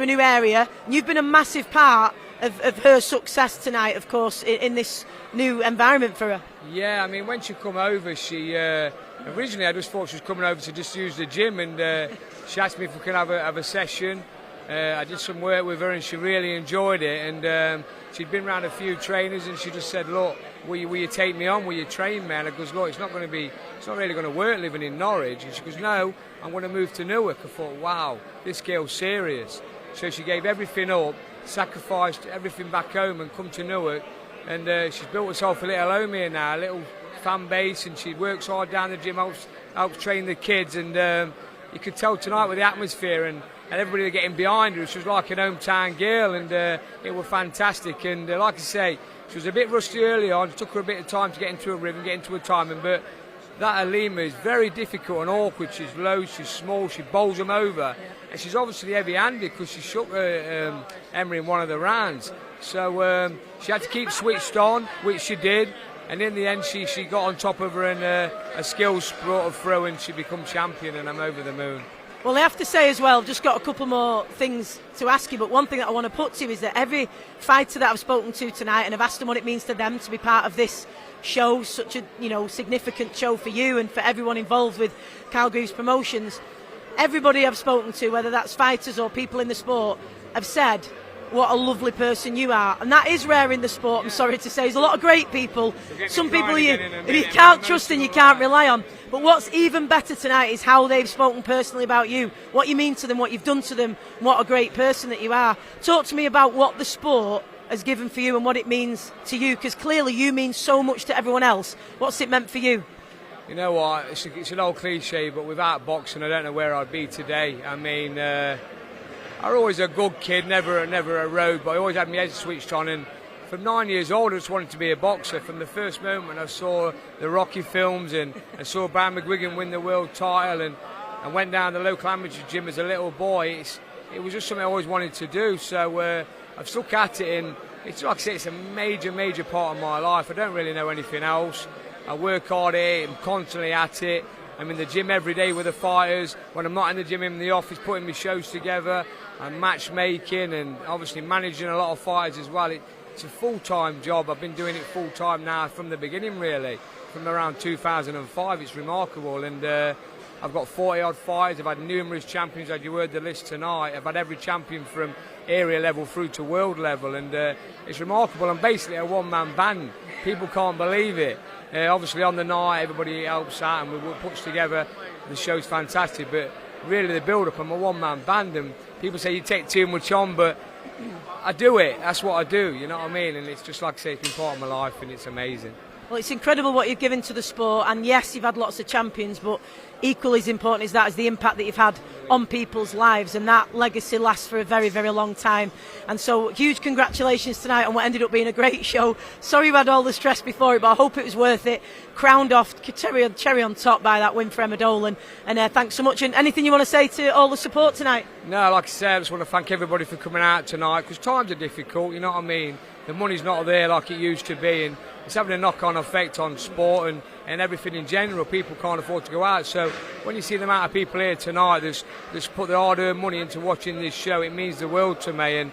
Speaker 5: new area. And you've been a massive part of her success tonight, of course, in this new environment for her.
Speaker 10: Yeah, I mean, when she come over, she originally I just thought she was coming over to just use the gym, and she asked me if we could have a session. I did some work with her and she really enjoyed it, and she'd been around a few trainers and she just said, look, will you take me on, will you train me? And I goes, look, it's not really going to work living in Norwich. And she goes, no, I'm going to move to Newark. I thought, wow, this girl's serious. So she gave everything up, sacrificed everything back home and come to Newark, and she's built herself a little home here now, a little fan base, and she works hard down the gym, helps train the kids, and you could tell tonight with the atmosphere and everybody getting behind her. She was like an hometown girl, and it was fantastic. And like I say, she was a bit rusty early on. It took her a bit of time to get into her rhythm, get into her timing, but that Alima is very difficult and awkward. She's low, she's small, she bowls them over. And she's obviously heavy-handed because she shook Emery in one of the rounds. So she had to keep switched on, which she did. And in the end, she got on top of her and her skills brought her through and she became champion, and I'm over the moon.
Speaker 5: Well, I have to say as well, I've just got a couple more things to ask you, but one thing that I want to put to you is that every fighter that I've spoken to tonight, and I've asked them what it means to them to be part of this show, such a significant show for you and for everyone involved with Carl Greaves Promotions, everybody I've spoken to, whether that's fighters or people in the sport, have said what a lovely person you are, and that is rare in the sport. I'm sorry to say, there's a lot of great people, some people you can't trust and you can't rely on, but what's even better tonight is how they've spoken personally about you, what you mean to them, what you've done to them, and what a great person that you are. Talk to me about what the sport has given for you and what it means to you, because clearly you mean so much to everyone else. What's it meant for you?
Speaker 10: You know what, it's an old cliche, but without boxing I don't know where I'd be today. I mean, I was always a good kid, never a rogue, but I always had my head switched on, and from 9 years old I just wanted to be a boxer. From the first moment I saw the Rocky films and I saw Brian McGuigan win the world title, and I went down the local amateur gym as a little boy. It was just something I always wanted to do, so I've stuck at it, and it's like I say, it's a major part of my life. I don't really know anything else. I work hard at it, I'm constantly at it. I'm in the gym every day with the fighters. When I'm not in the gym, I'm in the office putting my shows together. I'm matchmaking and obviously managing a lot of fighters as well. It's a full-time job. I've been doing it full-time now from the beginning, really. From around 2005, it's remarkable. And I've got 40-odd fighters. I've had numerous champions, as you heard the list tonight. I've had every champion from area level through to world level. And it's remarkable. I'm basically a one-man band. People can't believe it. Obviously on the night everybody helps out and we put together. The show's fantastic, but really the build-up, I'm a one-man band, and people say you take too much on, but I do it. That's what I do, you know what I mean? And it's just like I say, it's been part of my life and it's amazing.
Speaker 5: Well, it's incredible what you've given to the sport, and yes, you've had lots of champions, but equally as important as that is the impact that you've had on people's lives, and that legacy lasts for a very, very long time. And so huge congratulations tonight on what ended up being a great show. Sorry you had all the stress before it, but I hope it was worth it. Crowned off, cherry on top by that win for Emma Dolan, and thanks so much. And anything you want to say to all the support tonight?
Speaker 10: No, like I said, I just want to thank everybody for coming out tonight, because times are difficult, you know what I mean? The money's not there like it used to be, and it's having a knock-on effect on sport and everything in general. People can't afford to go out, so when you see the amount of people here tonight that's put their hard-earned money into watching this show, it means the world to me, and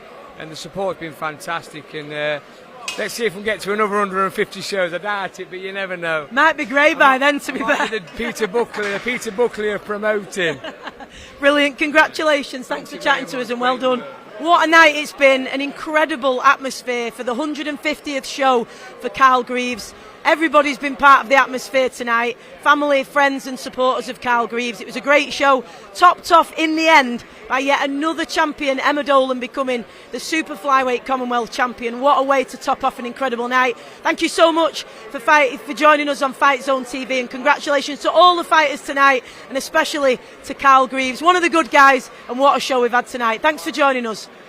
Speaker 10: the support's been fantastic. And let's see if we can get to another 150 shows. I doubt it, but you never know.
Speaker 5: Might be great by then, to be fair.
Speaker 10: The Peter Buckley are promoting.
Speaker 5: Brilliant, congratulations, thanks for chatting to us and well done. What a night it's been, an incredible atmosphere for the 150th show for Carl Greaves. Everybody's been part of the atmosphere tonight, family, friends and supporters of Carl Greaves. It was a great show, topped off in the end by yet another champion, Emma Dolan, becoming the super flyweight Commonwealth champion. What a way to top off an incredible night. Thank you so much for joining us on Fight Zone TV, and congratulations to all the fighters tonight, and especially to Carl Greaves, one of the good guys, and what a show we've had tonight. Thanks for joining us.